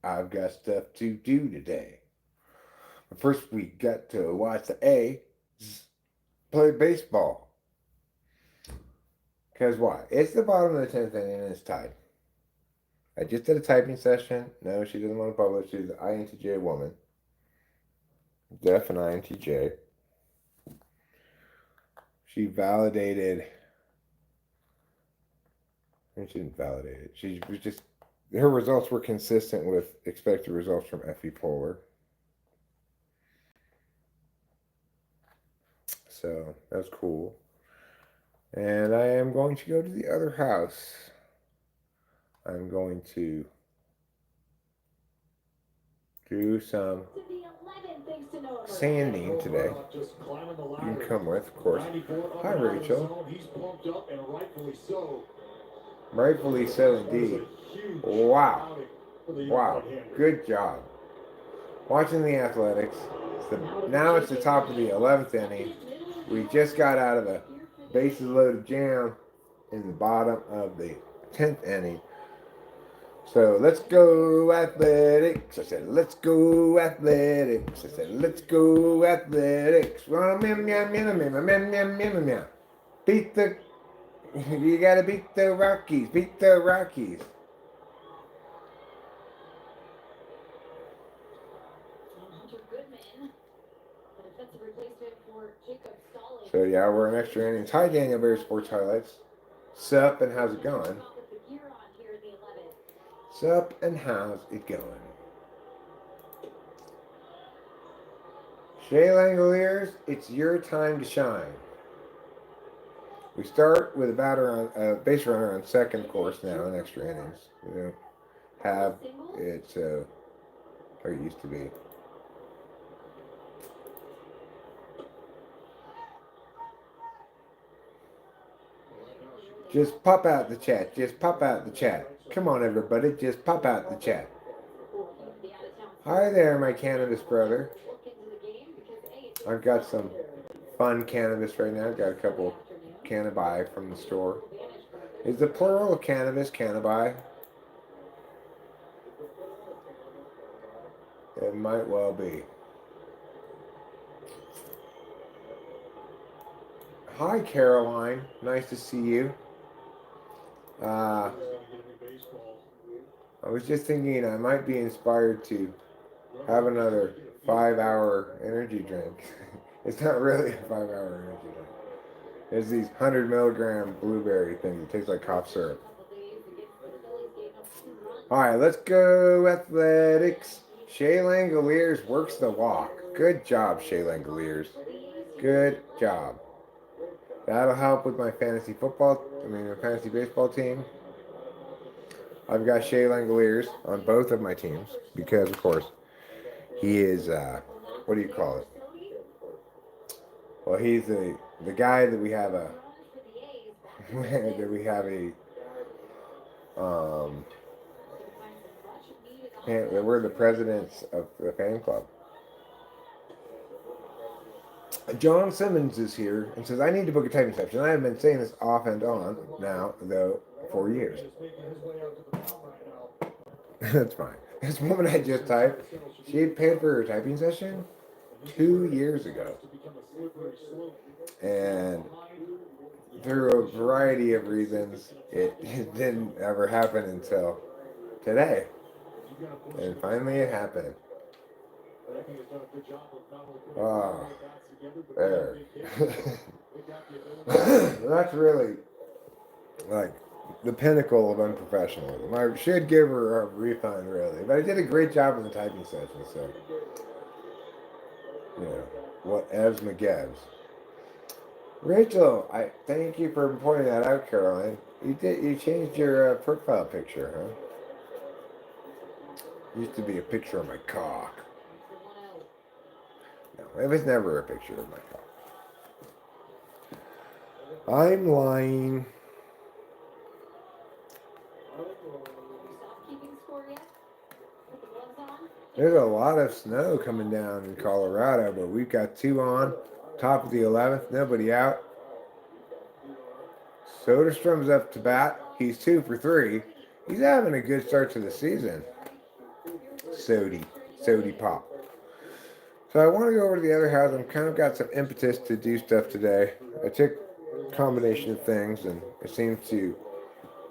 I've got stuff to do today. But first, we got to watch the A play baseball. Because why? It's the bottom of the 10th inning and it's tied. I just did a typing session. No, she doesn't want to publish. She's an INTJ woman. Deaf and INTJ. She validated. I mean, she didn't validate it. She was just. Her results were consistent with expected results from FE Polar. So that was cool. And I am going to go to the other house. I'm going to do some sanding today. You can come with, of course. Hi, Rachel. Rightfully so, indeed. Wow. Wow. Good job. Watching the Athletics. Now it's the top of the 11th inning. We just got out of a bases loaded jam in the bottom of the 10th inning. So let's go Athletics. I said, let's go Athletics. I said, let's go Athletics. Beat the, you gotta beat the Rockies. Beat the Rockies. So yeah, we're in extra innings. Hi, Daniel Bear Sports Highlights. Sup and how's it going? Sup and how's it going? Shay Langoliers, it's your time to shine. We start with a batter on base runner on second, of course, now in extra innings. We don't have it like it used to be. Just pop out the chat. Just pop out the chat. Come on, everybody. Just pop out the chat. Hi there, my cannabis brother. I've got some fun cannabis right now. Got a couple cannabi from the store. Is the plural of cannabis cannabi? It might well be. Hi, Caroline. Nice to see you. I was just thinking I might be inspired to have another 5-hour energy drink. It's not really a 5-hour energy drink. There's these 100 milligram blueberry things. It tastes like cough syrup. All right, let's go Athletics. Shay Langoliers works the walk. Good job, Shay Langoliers. Good job. That'll help with my fantasy my fantasy baseball team. I've got Shay Langoliers on both of my teams because, of course, he is, what do you call it? Well, he's the guy that we have a, that we have a, um, we're the presidents of the fan club. John Simmons is here and says, I need to book a typing session. I have been saying this off and on now, though, for years. That's fine. This woman I just typed, she had paid for her typing session 2 years ago. And through a variety of reasons, it didn't ever happen until today. And finally it happened. Oh, there. That's really like the pinnacle of unprofessionalism. I should give her a refund, really. But I did a great job in the typing session, so, you know, what evs McGevs. Rachel, I thank you for pointing that out, Caroline. You changed your profile picture, huh? Used to be a picture of my cock. No, it was never a picture of my cock. I'm lying. There's a lot of snow coming down in Colorado, but we've got 2 on. Top of the 11th, nobody out. Soderstrom's up to bat. He's 2 for 3. He's having a good start to the season. Sody pop. So I want to go over to the other house. I'm kind of got some impetus to do stuff today. I took a combination of things, and it seems to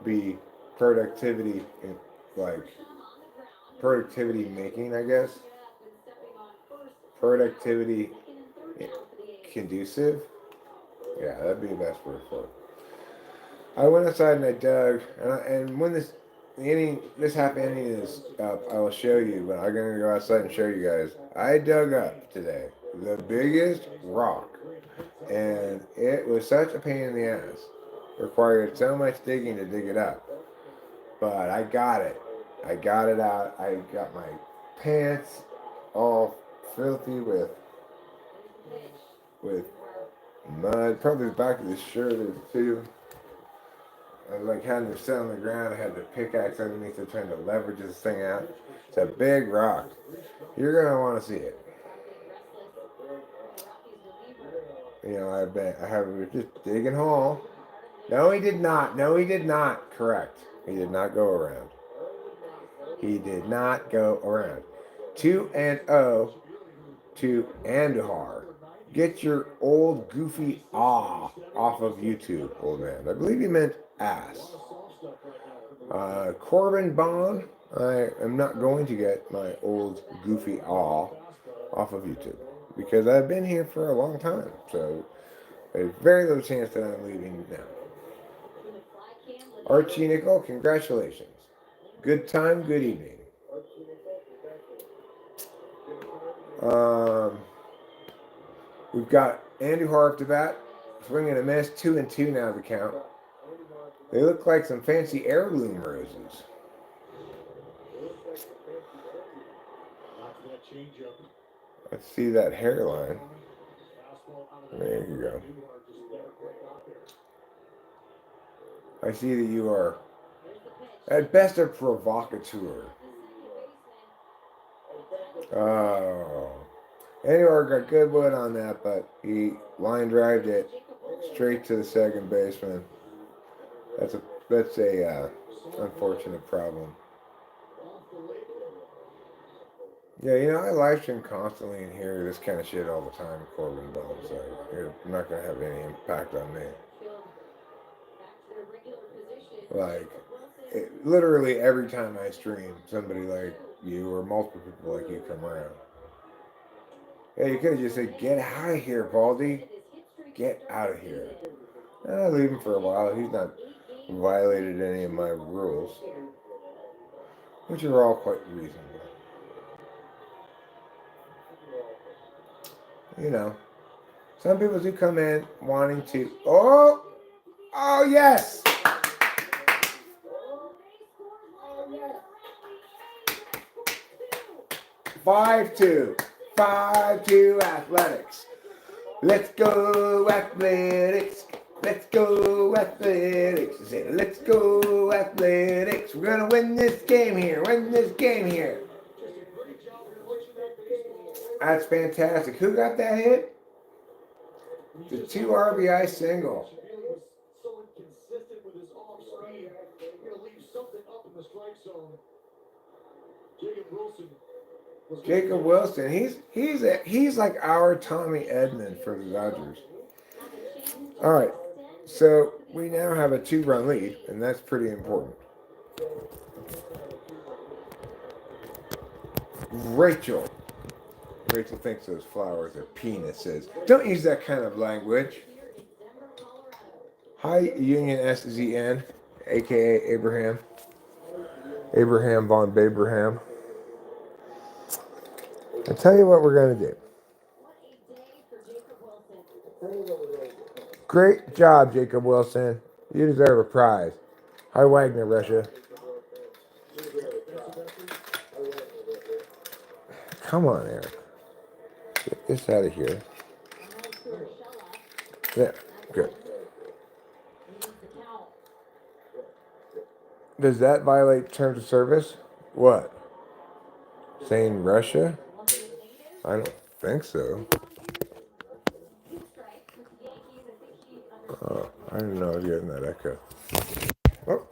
be productivity, like productivity making, I guess. Productivity conducive. Yeah, that'd be the best word for it. I went outside and I dug, and when this half ending is up, I will show you. But I'm gonna go outside and show you guys. I dug up today the biggest rock, and it was such a pain in the ass. Required so much digging to dig it up, but I got it. I got it out. I got my pants all filthy with mud. Probably the back of the shirt is too. I like having to sit on the ground. I had the pickaxe underneath it trying to leverage this thing out. It's a big rock. You're gonna want to see it. You know, I have just digging hole. No, he did not. No, he did not. Correct. He did not go around. He did not go around. 2-0 to Andahar. Get your old goofy off of YouTube, old man. I believe he meant ass. Corbin Bond. I am not going to get my old goofy off of YouTube because I've been here for a long time. So there's very little chance that I'm leaving now. Archie Nickel, congratulations. Good time, good evening. We've got Andy Harp to bat, swinging a miss, 2-2 now the count. They look like some fancy heirloom roses. Let's see that hairline. There you go. I see that you are at best a provocateur. Oh. Anyway, got good wood on that, but he line drived it straight to the second baseman. That's a unfortunate problem. Yeah, you know, I live stream constantly and hear this kind of shit all the time, Corbin Bone, so you're not going to have any impact on me. Like, literally every time I stream, somebody like you or multiple people like you come around. Yeah, you could have just said, get out of here, Baldy. Get out of here. And I'll leave him for a while. He's not violated any of my rules, which are all quite reasonable. You know, some people do come in wanting to. Oh yes. 5-2. 5-2 athletics. Let's go athletics. Let's go athletics. Let's go athletics. We're gonna win this game here. Win this game here. That's fantastic. Who got that hit? The 2 RBI single. Jacob Wilson. He's like our Tommy Edman for the Dodgers. All right. So we now have a 2-run lead, and that's pretty important. Rachel thinks those flowers are penises. Don't use that kind of language. Hi, Union SZN, a.k.a. Abraham. Abraham von Babraham. I'll tell you what we're going to do. Great job, Jacob Wilson. You deserve a prize. Hi, Wagner, Russia. Come on, Eric. Get this out of here. Yeah, good. Does that violate terms of service? What? Saying Russia? I don't think so. I don't know if you're getting that echo. Oh.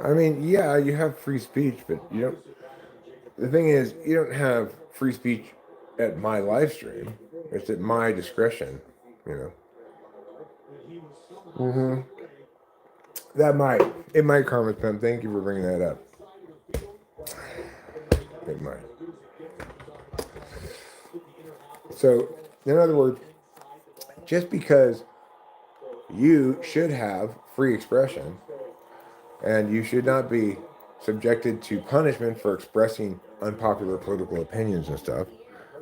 I mean, yeah, you have free speech, but you don't. The thing is, you don't have free speech at my live stream. It's at my discretion, you know. Mm-hmm. That might. It might, Karma Pimp. Thank you for bringing that up. It might. So, in other words, just because you should have free expression and you should not be subjected to punishment for expressing unpopular political opinions and stuff,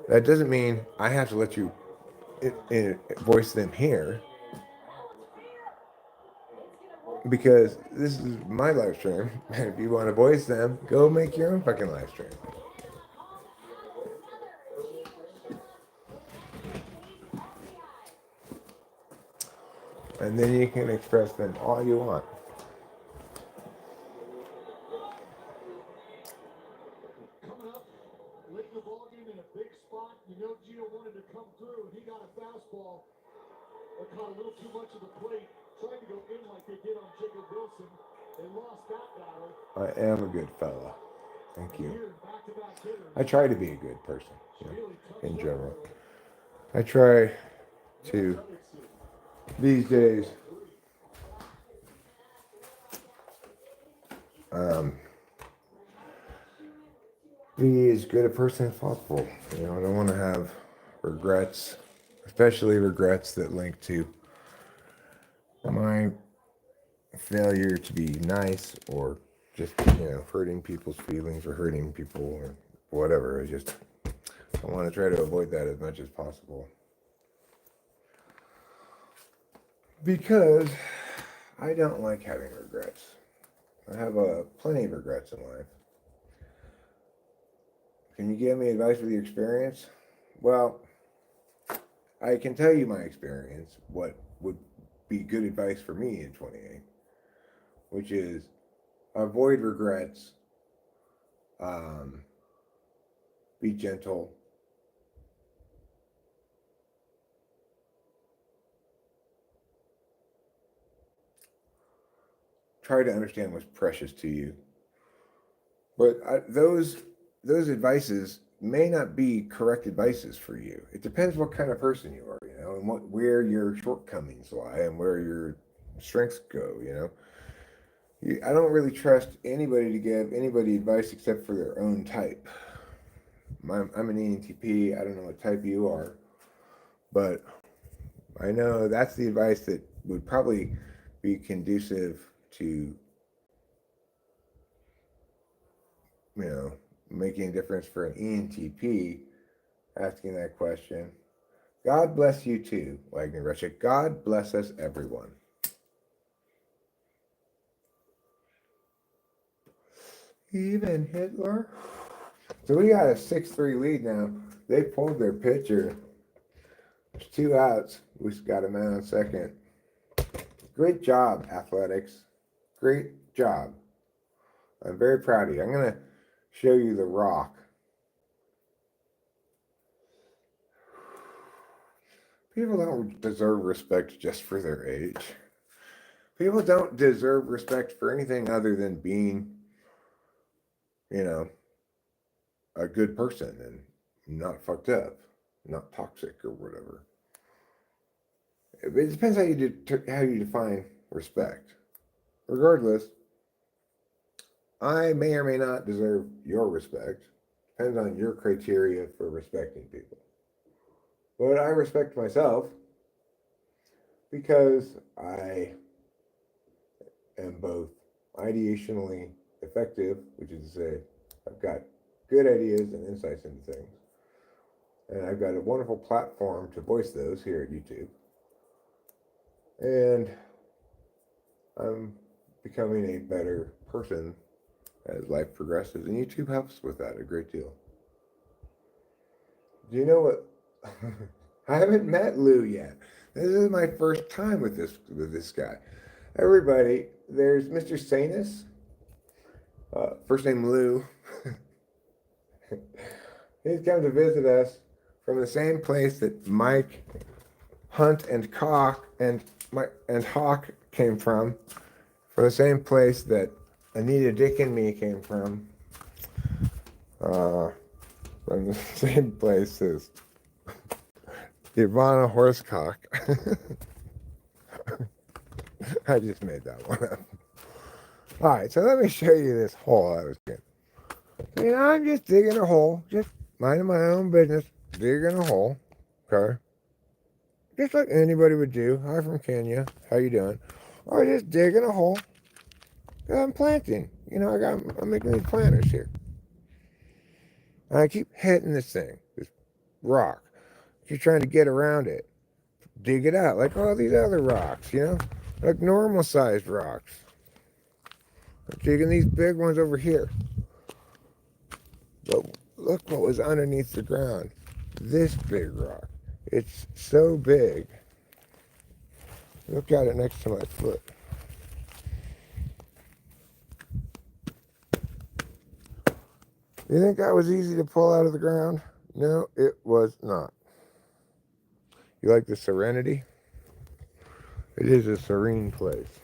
that doesn't mean I have to let you voice them here, because this is my live stream. And if you want to voice them, go make your own fucking live stream. And then you can express them all you want. Coming up, late in the ballgame in a big spot. You know Gio wanted to come through, and he got a fastball that caught a little too much of the plate. Tried to go in like they did on Jacob Wilson. They lost that battle. I am a good fella. Thank you. I try to be a good person, you know, in general. I try to, these days, be as good a person as possible. You know, I don't want to have regrets, especially regrets that link to my failure to be nice, or just, you know, hurting people's feelings or hurting people or whatever. I want to try to avoid that as much as possible. Because I don't like having regrets. I have plenty of regrets in life. Can you give me advice with your experience? Well, I can tell you my experience, what would be good advice for me in 28, which is avoid regrets, be gentle, try to understand what's precious to you. But those advices may not be correct advices for you. It depends what kind of person you are, you know, and where your shortcomings lie and where your strengths go, you know. I don't really trust anybody to give anybody advice except for their own type. I'm an ENTP. I don't know what type you are, but I know that's the advice that would probably be conducive to, you know, making a difference for an ENTP asking that question. God bless you too, Wagner Russia. God bless us, everyone. Even Hitler. So we got a 6-3 lead now. They pulled their pitcher. There's 2 outs. We just got a man on second. Great job, Athletics. Great job. I'm very proud of you. I'm going to show you the rock. People don't deserve respect just for their age. People don't deserve respect for anything other than being, you know, a good person and not fucked up, not toxic or whatever. It depends how you define respect. Regardless, I may or may not deserve your respect. Depends on your criteria for respecting people. But I respect myself because I am both ideationally effective, which is to say, I've got good ideas and insights into things. And I've got a wonderful platform to voice those here at YouTube. And I'm becoming a better person as life progresses. And YouTube helps with that a great deal. Do you know what? I haven't met Lou yet. This is my first time with this guy. Everybody, there's Mr. Sanus. First name Lou. He's come to visit us from the same place that Mike, Hunt, and Hawk came from the same place that Anita Dick and Me came from the same place as Ivana Horsecock. I just made that one up. Alright, so let me show you this hole I was digging. You know, I'm just digging a hole, just minding my own business, digging a hole, okay? Just like anybody would do. Hi from Kenya, how you doing? Or just digging a hole. I'm planting. You know, I'm making these planters here. And I keep hitting this thing, this rock. Keep trying to get around it. Dig it out like all these other rocks, you know? Like normal sized rocks. I'm digging these big ones over here. But look what was underneath the ground. This big rock. It's so big. Look at it next to my foot. You think that was easy to pull out of the ground? No, it was not. You like the serenity? It is a serene place.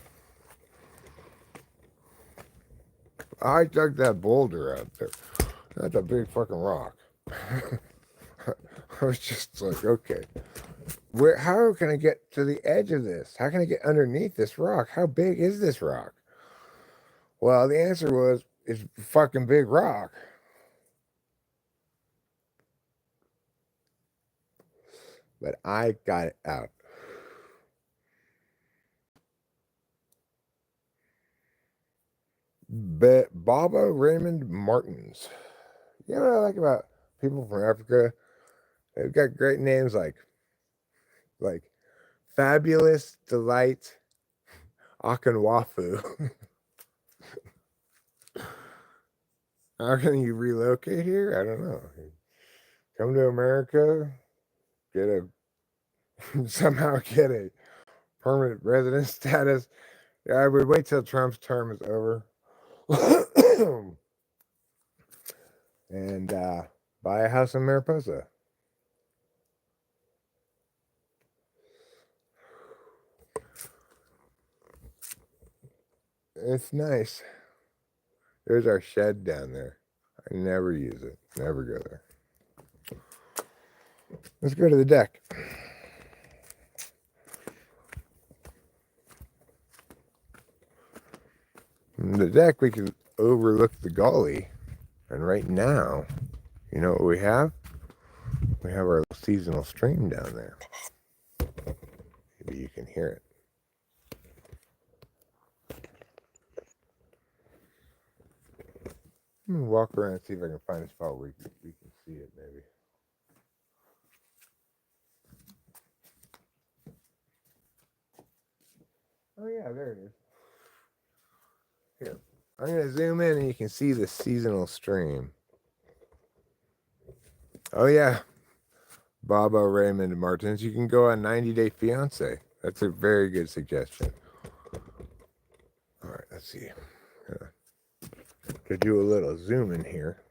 I dug that boulder out there. That's a big fucking rock. I was just like, okay, how can I get to the edge of this? How can I get underneath this rock? How big is this rock? Well, the answer was, it's a fucking big rock. But I got it out. Baba Raymond Martins. You know what I like about people from Africa? They've got great names like Fabulous Delight Akanwafu. How can you relocate here? I don't know. Come to America, get a somehow get a permanent resident status. Yeah, I would wait till Trump's term is over. And buy a house in Mariposa. It's nice. There's our shed down there. I never use it. Never go there. Let's go to the deck. From the deck, we can overlook the gully. And right now, you know what we have? We have our seasonal stream down there. Maybe you can hear it. I'm gonna walk around and see if I can find a spot where we can see it, maybe. Oh yeah, there it is. Here, I'm gonna zoom in and you can see the seasonal stream. Oh yeah, Baba Raymond Martins. You can go on 90 Day Fiance. That's a very good suggestion. All right, let's see. To do a little zoom in here.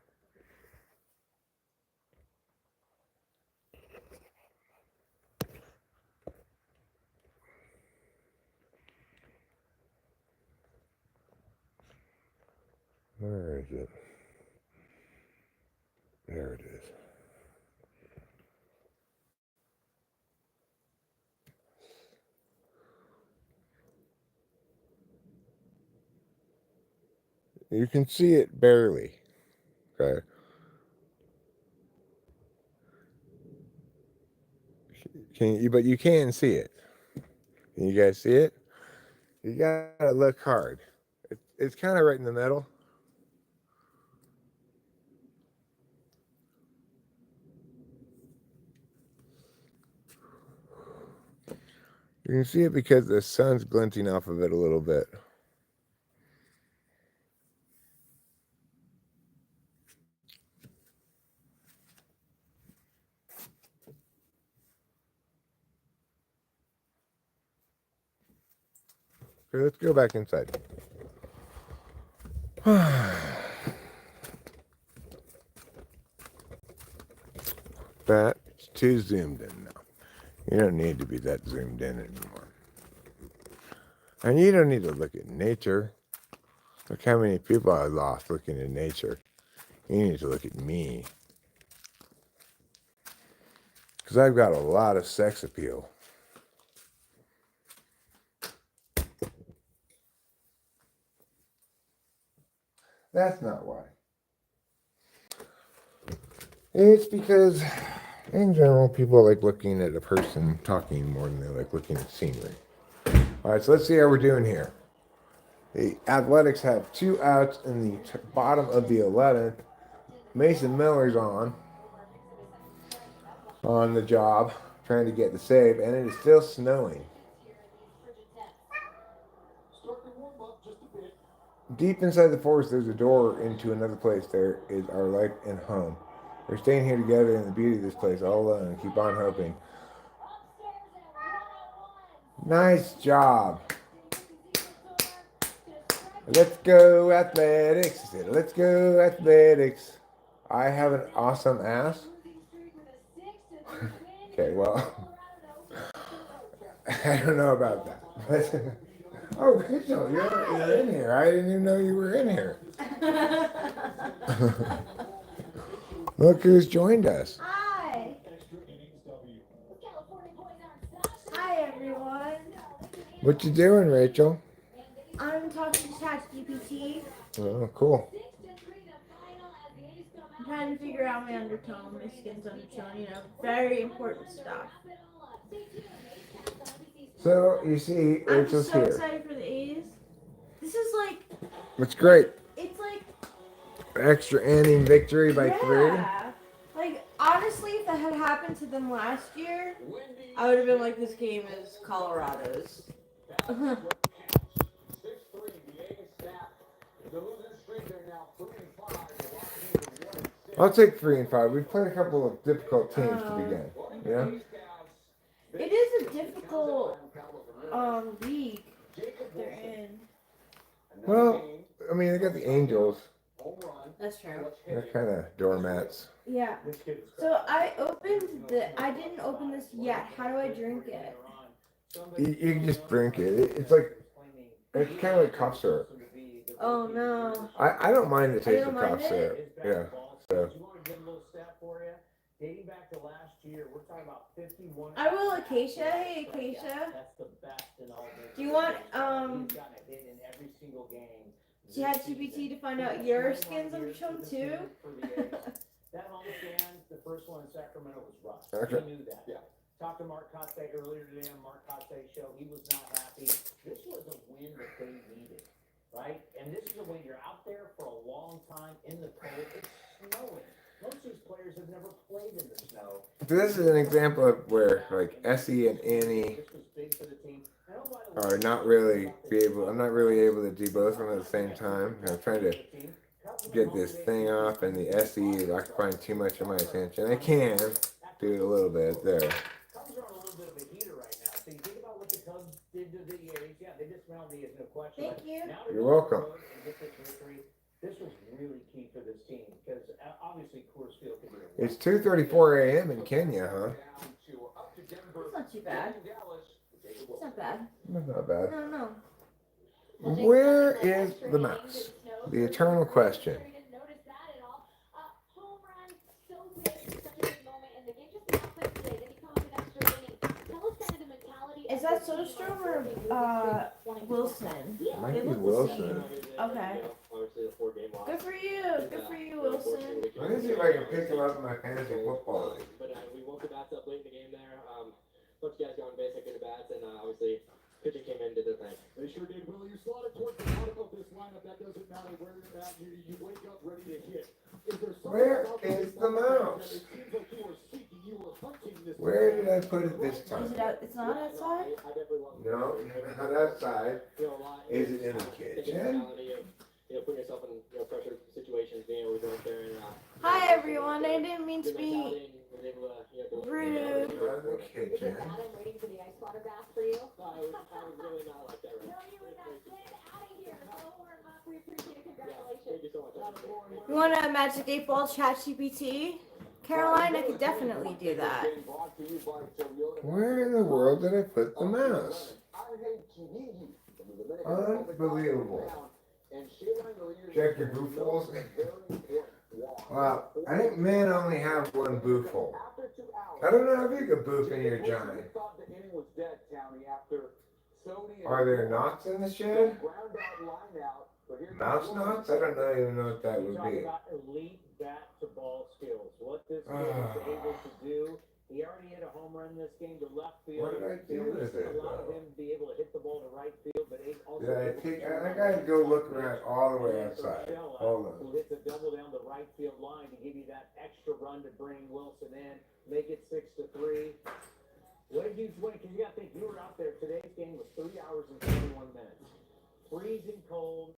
Where is it? There it is. You can see it barely. Okay. But you can see it. Can you guys see it? You gotta look hard. It's kind of right in the middle. You can see it because the sun's glinting off of it a little bit. Okay, let's go back inside. That's too zoomed in now. You don't need to be that zoomed in anymore. And you don't need to look at nature. Look how many people I lost looking at nature. You need to look at me. Because I've got a lot of sex appeal. That's not why. It's because, in general, people like looking at a person talking more than they like looking at scenery. All right, so let's see how we're doing here. The Athletics have 2 outs in the bottom of the 11th. Mason Miller's on the job, trying to get the save, and it is still snowing. Deep inside the forest, there's a door into another place. There is our life and home. We're staying here together in the beauty of this place, all alone, and keep on hoping. Nice job. Let's go Athletics. I said, let's go Athletics. I have an awesome ass. Okay, well, I don't know about that. Oh, Rachel, you're in here. I didn't even know you were in here. Look who's joined us. Hi. Hi, everyone. What you doing, Rachel? I'm talking to ChatGPT. Oh, cool. I'm trying to figure out my undertone, my skin's undertone, very important stuff. So, you see, Rachel's I'm so here. excited for the A's. This is like... It's great. It's like... Extra inning victory by 3. Yeah. Like, honestly, if that had happened to them last year, I would have been like, this game is Colorado's. I'll take 3 and 5. We've played a couple of difficult teams to begin. Yeah. It is a difficult league they're in. Well, I mean, they got the Angels. That's true. They're kind of doormats. Yeah. So I didn't open this yet. How do I drink it? You can just drink it. It's kind of like cough syrup. Oh no. I don't mind the taste don't of mind cough it? syrup. Yeah. So. Dating back to last year, we're talking about 51. I will Acacia. Hey Acacia. That's the best in all this. Do you want He's gotten a hit in every single game. ChatGPT to find out your skins undertone too? That homestand, the first one in Sacramento was rough. Okay. He knew that. Yeah. Talked to Mark Kotsay earlier today on Mark Kotsay's show. He was not happy. This was a win that they needed, right? And this is a win. You're out there for a long time in the cold. It's snowing. Most of these players have never played in the snow. So this is an example of where like Essie and Annie are not really I'm not really able to do both of them at the same time. I'm trying to get this thing off, and the Essie is occupying too much of my attention. I can do it a little bit there. Cubs are on a little bit of a heater right now. So you think about what the Cubs did to the A's. Yeah, they dismantled the A's, no question. Thank you. You're welcome. This was really key for this team because obviously Coors Field could be a It's 2:34 a.m. in Kenya, huh? It's not too bad. It's not bad. That's not bad. No. Where is the mouse? The eternal question. Is that Soderstrom or Wilson? Might They be look the Wilson. same. Okay. Good for you. Good for you, Wilson. Let me see if I can pick him up in my fantasy football league. But we woke the bats up late in the game there. Both guys got on base, had good bats, and obviously pitching came in, did their thing. They sure did. Will you slot it towards the bottom of this lineup? That doesn't matter where you're at. You wake up ready to hit. Where is the mouse? It seems like you were seeking, you were hunting this. Where did I put it this Is time? it out? It's not outside? I definitely want No, not outside. a lot. Is it in the Taking kitchen? the mentality of, putting yourself in pressure situations, being able to go out there and Hi, everyone. I didn't mean to good be mentality and was able to, rude. In the kitchen. I'm waiting for the ice water bath for you. I would really not like that right No, you would not. Get out of here. Go warm up. We appreciate it. Thank you Congratulations. so much. You want a Magic 8 Ball ChatGPT? Caroline, I could definitely do that. Where in the world did I put the mouse? Unbelievable. Check your booth holes. Well, I think men only have one booth hole. I don't know how big a booth in your giant. Are there knots in the shed? Mouse knots? I don't even know what that would be. Elite bat to ball skills. What this kid is able to do. He already hit a home run in this game to left field. What did I do with it, allowed though? him to be able to hit the ball to right field, but he's also Did I take? I gotta go look around all the way outside. Hold on. who hits a double down the right field line to give you that extra run to bring Wilson in, make it 6-3. What a huge win! Because you got to think, you were out there. Today's game was 3 hours and 21 minutes. Freezing cold,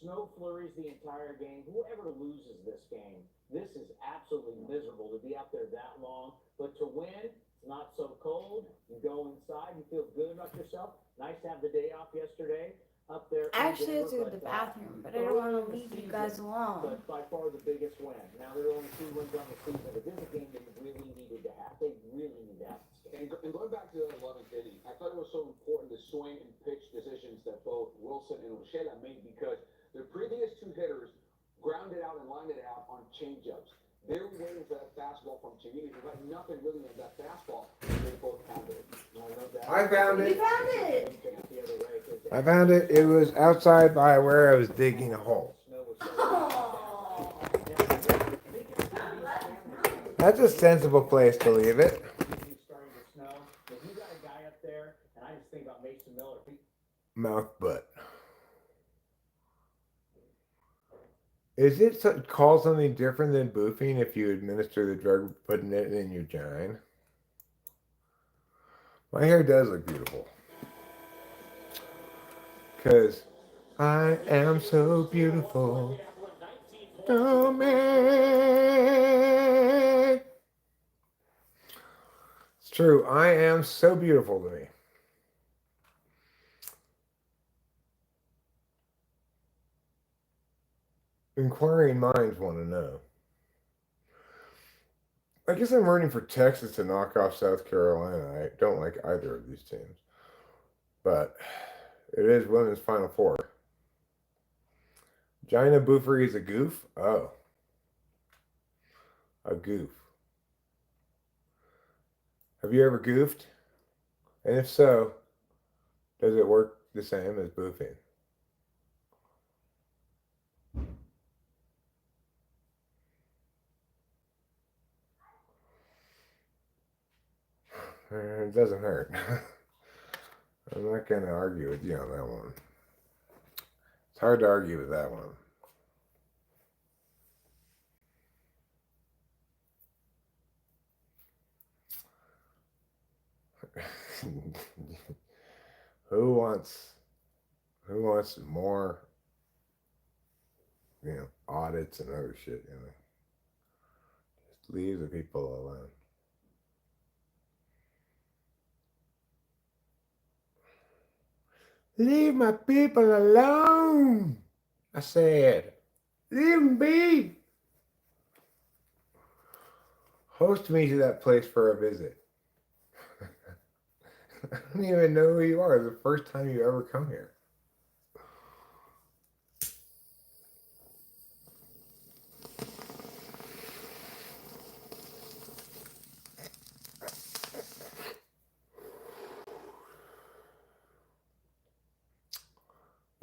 snow flurries the entire game. Whoever loses this game, this is absolutely miserable to be out there that long. But to win, it's not so cold. You go inside, you feel good about yourself. Nice to have the day off yesterday. Up there. Actually, it's in the bathroom, but I don't want to leave you guys alone. But by far the biggest win. Now there are only 2 wins on the season, but this is a game they really needed to have. They really need to have this game. And going back to the 11th inning, I thought it was so important the swing and pitch decisions that both Wilson and Urshela made because the previous 2 hitters grounded out and lined it out on changeups. They were waiting for that fastball from Cheney. They got nothing really on that fastball. They both pounded it. I found We it. found it. I found it. It was outside by where I was digging a hole. That's a sensible place to leave it. Starting to snow. If you got a guy up there, and I just think about Mason Miller. Mouth butt. Is it called something different than boofing if you administer the drug putting it in your vagina? My hair does look beautiful. Because I am so beautiful. Oh, man. It's true. I am so beautiful to me. Inquiring minds want to know. I guess I'm rooting for Texas to knock off South Carolina. I don't like either of these teams. But it is women's Final Four. Gina Buffery is a goof? Oh. A goof. Have you ever goofed? And if so, does it work the same as boofing? It doesn't hurt. I'm not going to argue with you on that one. It's hard to argue with that one. Who wants more, audits and other shit, Just leave the people alone. Leave my people alone. I said, leave them be. Host me to that place for a visit. I don't even know who you are. It's the first time you ever come here.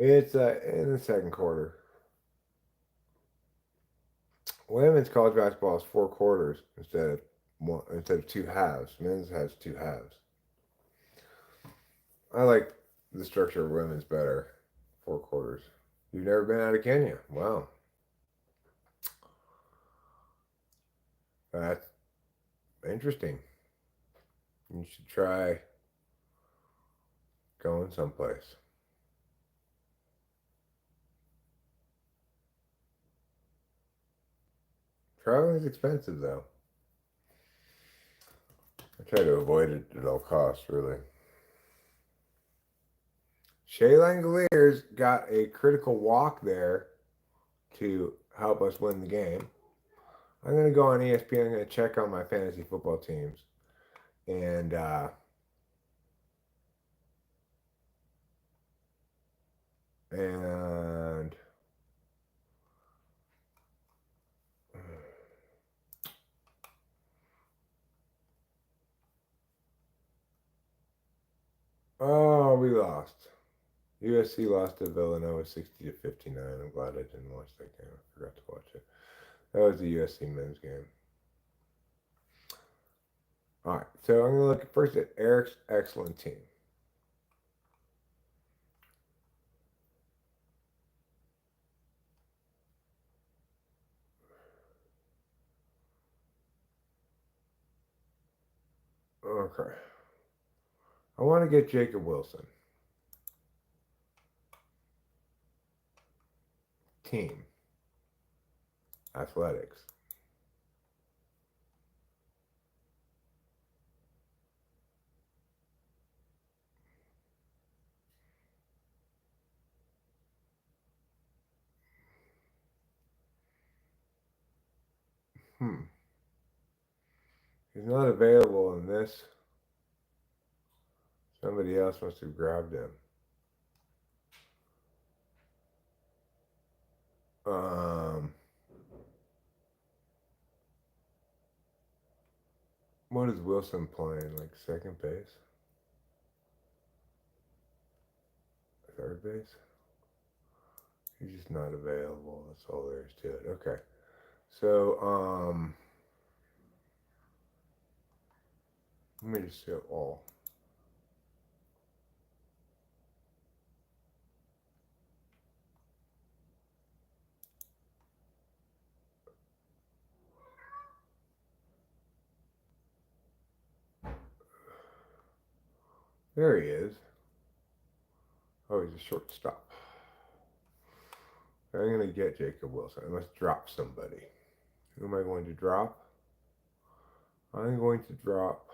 It's in the second quarter. Women's college basketball is 4 quarters instead of 2 halves. Men's has 2 halves. I like the structure of women's better. 4 quarters. You've never been out of Kenya? Wow. That's interesting. You should try going someplace. Traveling is expensive, though. I try to avoid it at all costs, really. Shea Langoliers got a critical walk there to help us win the game. I'm going to go on ESPN. I'm going to check on my fantasy football teams. And we lost. USC lost to Villanova 60-59. I'm glad I didn't watch that game. I forgot to watch it. That was the USC men's game. All right, so I'm going to look first at Eric's excellent team. Okay. I want to get Jacob Wilson. Team. Athletics. He's not available in this. Somebody else must have grabbed him. What is Wilson playing? Like second base? Third base? He's just not available. That's all there is to it. Okay. So, let me just see it all. There he is. Oh, he's a shortstop. I'm going to get Jacob Wilson. I must drop somebody. Who am I going to drop? I'm going to drop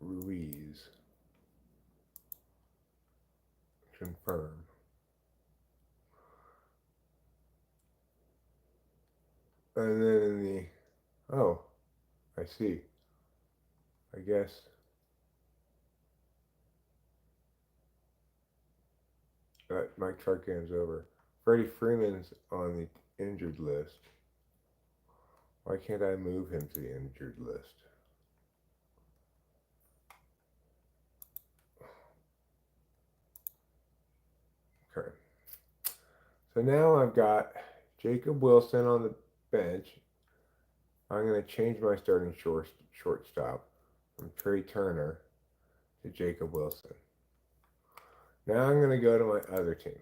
Ruiz. Confirm. And then in the... Oh, I see. I guess... Mike Trout game's over. Freddie Freeman's on the injured list. Why can't I move him to the injured list? Okay. So now I've got Jacob Wilson on the bench. I'm going to change my starting shortstop from Trey Turner to Jacob Wilson. Now I'm going to go to my other team.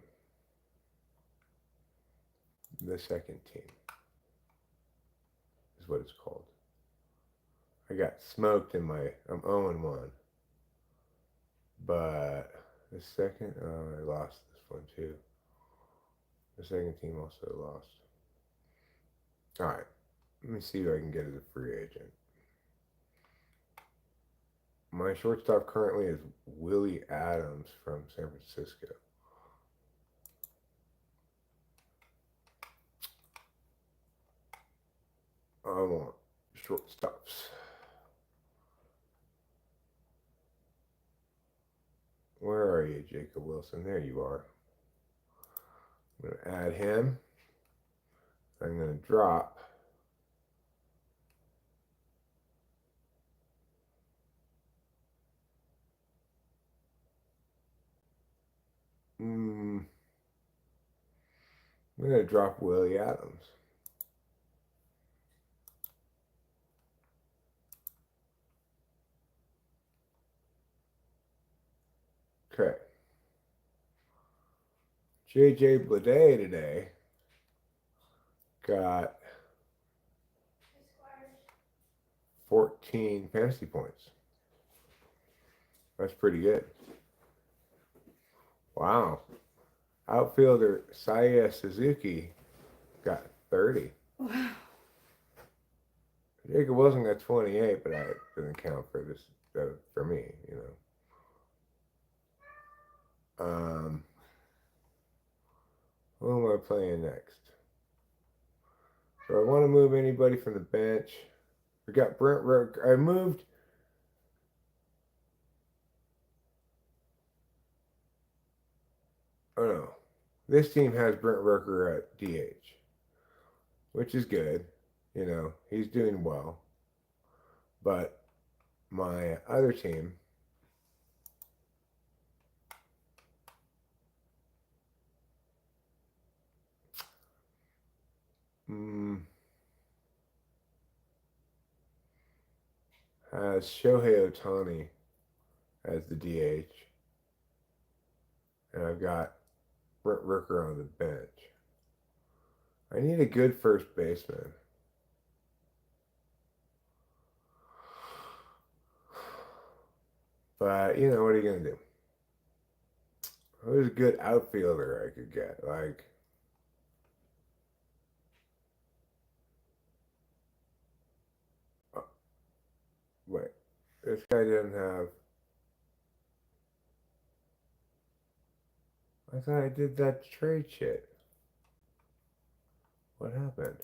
The second team is what it's called. I got smoked in my... I'm 0-1. But the second... I lost this one too. The second team also lost. Alright. Let me see who I can get as a free agent. My shortstop currently is Willie Adams from San Francisco. I want shortstops. Where are you, Jacob Wilson? There you are. I'm going to add him. I'm going to drop I'm going to drop Willie Adams. Okay. JJ Bleday today got 14 fantasy points. That's pretty good. Wow. Outfielder Saya Suzuki got 30. Wow. Jacob Wilson got 28, but that doesn't count for this for me, you know. Who am I playing next? So I want to move anybody from the bench. We got Brent Rook. I moved. Oh no. This team has Brent Rooker at DH, which is good. You know, he's doing well. But my other team has Shohei Ohtani as the DH, and I've got Brent Rooker on the bench. I need a good first baseman. But, you know, what are you going to do? Who's a good outfielder I could get? Like, wait, this guy didn't have. I thought I did that trade shit. What happened?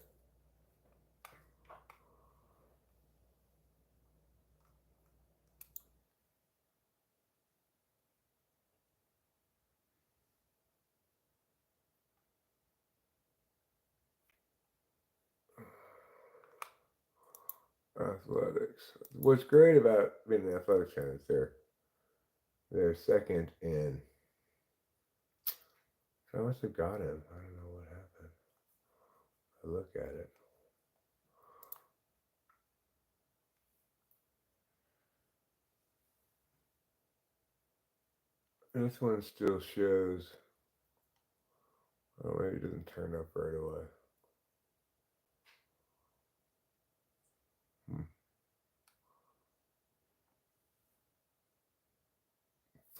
Athletics. What's great about being an athletics fan is they're second in. I must have got him. I don't know what happened. I look at it. This one still shows. Oh, maybe it doesn't turn up right away.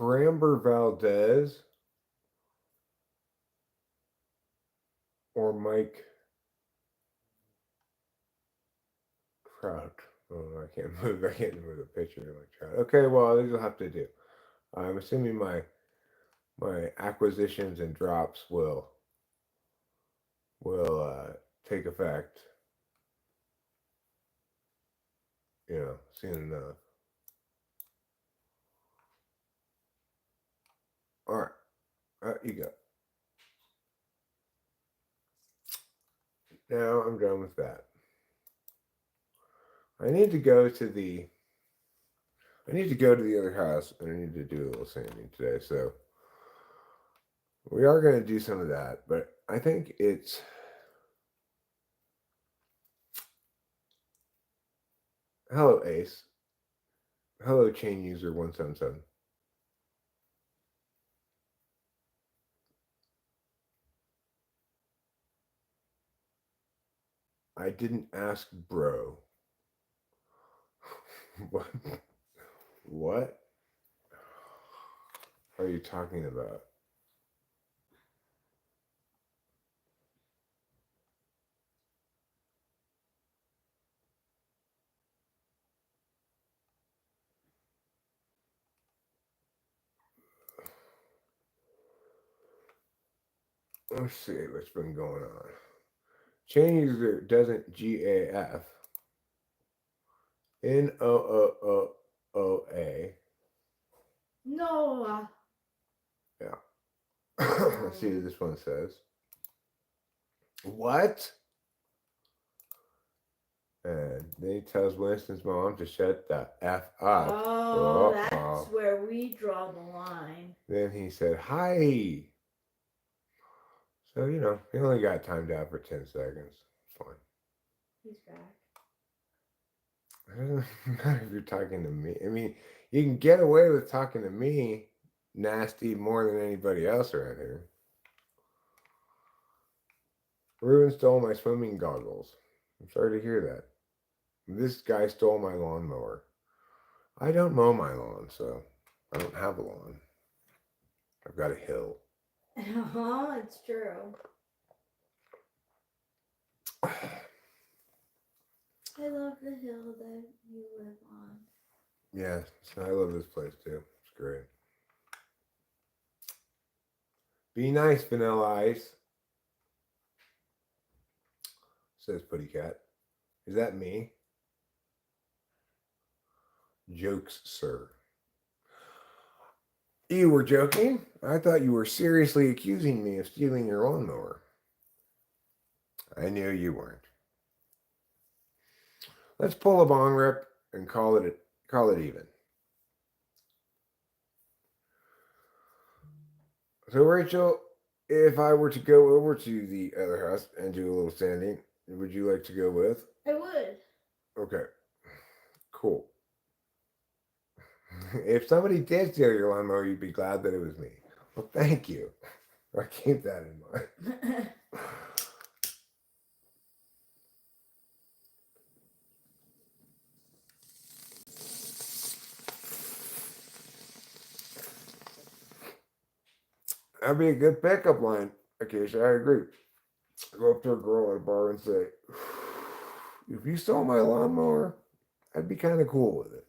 Framber Valdez or Mike Trout. Oh, I can't move. I can't move the picture like Trout. Okay, well, these will have to do. I'm assuming my acquisitions and drops will take effect. You know, soon enough. All right, you go. Now I'm done with that. I need to go to the other house, and I need to do a little sanding today. So we are going to do some of that, but I think it's hello Ace, hello chain user 177. I didn't ask, bro. What? What are you talking about? Let's see what's been going on. Chain user doesn't GAF. NOOOOA. No. Yeah. Let's see what this one says. What? And then he tells Winston's mom to shut the F up. Oh, that's where we draw the line. Then he said, hi. So, you know, he only got timed out for 10 seconds. It's fine. He's back. It doesn't matter if you're talking to me. I mean, you can get away with talking to me nasty more than anybody else around here. Ruben stole my swimming goggles. I'm sorry to hear that. This guy stole my lawnmower. I don't mow my lawn, so I don't have a lawn. I've got a hill. It's true. I love the hill that you live on. Yeah, so I love this place too. It's great. Be nice, Vanilla Ice, says Putty Cat. Is that me? Jokes, sir. You were joking? I thought you were seriously accusing me of stealing your lawnmower. I knew you weren't. Let's pull a bong rip and call it even. So Rachel, if I were to go over to the other house and do a little sanding, would you like to go with? I would. Okay, cool. If somebody did steal your lawnmower, you'd be glad that it was me. Well, thank you. I keep that in mind. That'd be a good pickup line. Acacia, I agree. Go up to a girl at a bar and say, if you stole my lawnmower, I'd be kind of cool with it.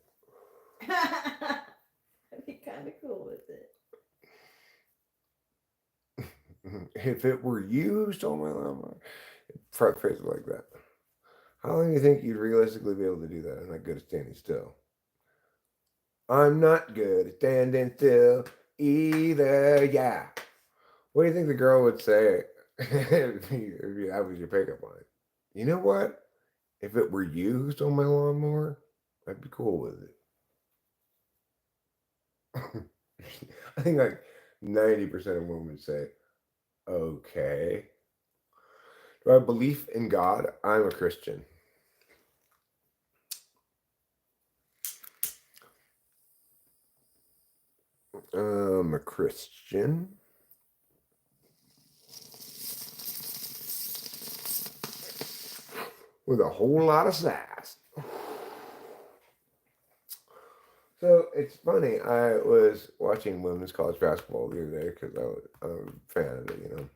I'd be kind of cool with it. If it were you who stole my lawnmower, front phrase it like that. How long do you think you'd realistically be able to do that? I'm not good at standing still. I'm not good at standing still either, yeah. What do you think the girl would say if that was your pickup line? You know what? If it were you who stole my lawnmower, I'd be cool with it. I think like 90% of women say, okay. Do I have belief in God? I'm a Christian. I'm a Christian. With a whole lot of sass. So it's funny. I was watching women's college basketball the other day because I'm a fan of it, you know.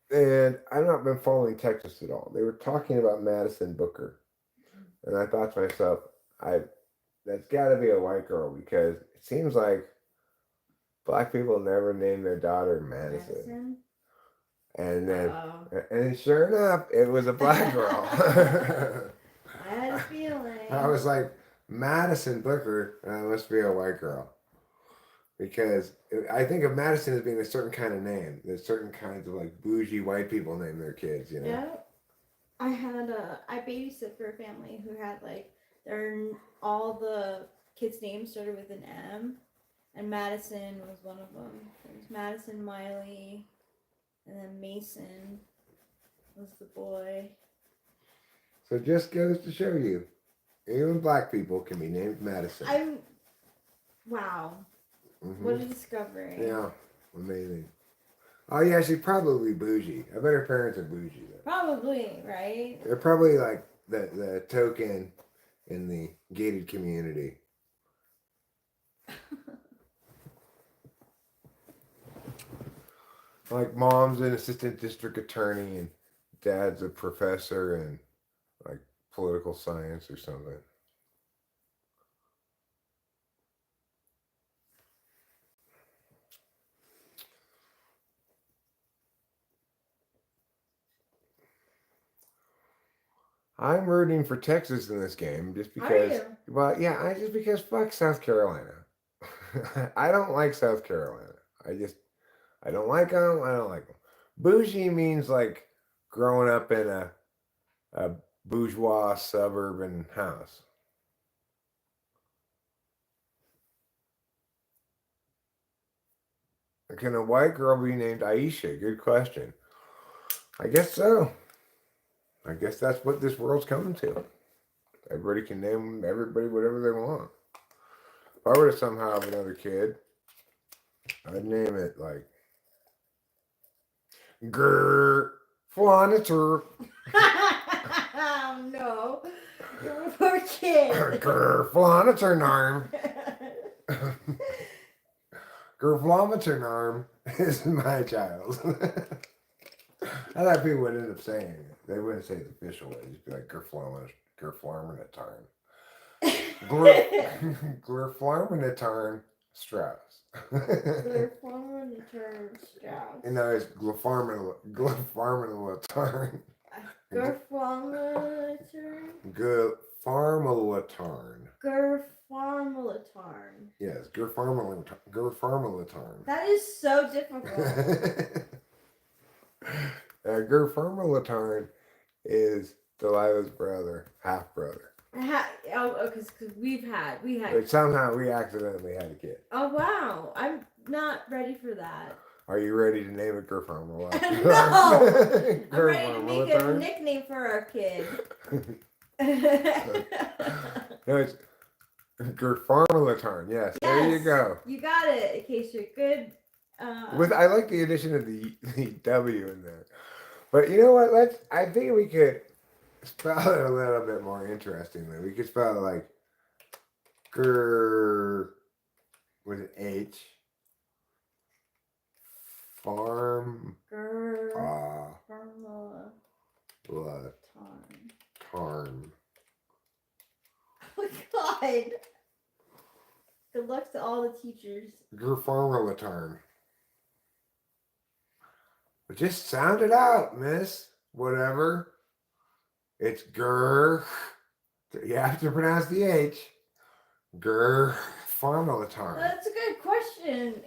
And I've not been following Texas at all. They were talking about Madison Booker, and I thought to myself, that's got to be a white girl because it seems like black people never name their daughter Madison. And then, and sure enough, it was a black girl. I had a feeling. I was like, Madison Booker, must be a white girl. Because I think of Madison as being a certain kind of name. There's certain kinds of like bougie white people name their kids, you know? Yeah. I babysit for a family who had like, all the kids' names started with an M. And Madison was one of them. There's Madison Miley. And then Mason was the boy. So it just goes to show you, even black people can be named Madison. Wow. Mm-hmm. What a discovery. Yeah, amazing. Oh yeah, she's probably bougie. I bet her parents are bougie though. Probably, right? They're probably like the token in the gated community. Like mom's an assistant district attorney and dad's a professor in like political science or something. I'm rooting for Texas in this game just because. Are you? Well, yeah, just because fuck South Carolina. I don't like South Carolina. I don't like them. I don't like them. Bougie means like growing up in a bourgeois suburban house. Can a white girl be named Aisha? Good question. I guess so. I guess that's what this world's coming to. Everybody can name everybody whatever they want. If I were to somehow have another kid, I'd name it like Grr Flanator. Oh no. Poor kid. Grr Flanator arm. Grr Flanator arm is my child. I thought people would end up saying it. They wouldn't say the official way. Just be like Gerflarminatarn. Gerflarminatarn Strauss. Gerflarminatarn Strauss. And now it's Gerflarminatarn. Gerflarminatarn. Gerflarminatarn. Gerfarmulatarn. Yes, Gerfarmulatarn. That is so difficult. Gerfarmulatarn is Delilah's brother, half brother. Because we had. But somehow we accidentally had a kid. Oh wow! I'm not ready for that. Are you ready to name it Gerfarmulatarn? No! I'm ready to make a nickname for our kid. No, it's Gerfarmulatarn. Yes, there you go. You got it. In case you're good. I like the addition of the W in there. But you know what? I think we could spell it a little bit more interestingly. We could spell it like Ger with an H. Farm. Tarn. Oh my god. Good luck to all the teachers. Gerfarmulatarn. But just sound it out, miss. Whatever. It's Ger. You have to pronounce the H. Gerfarmulatarn. That's a good question,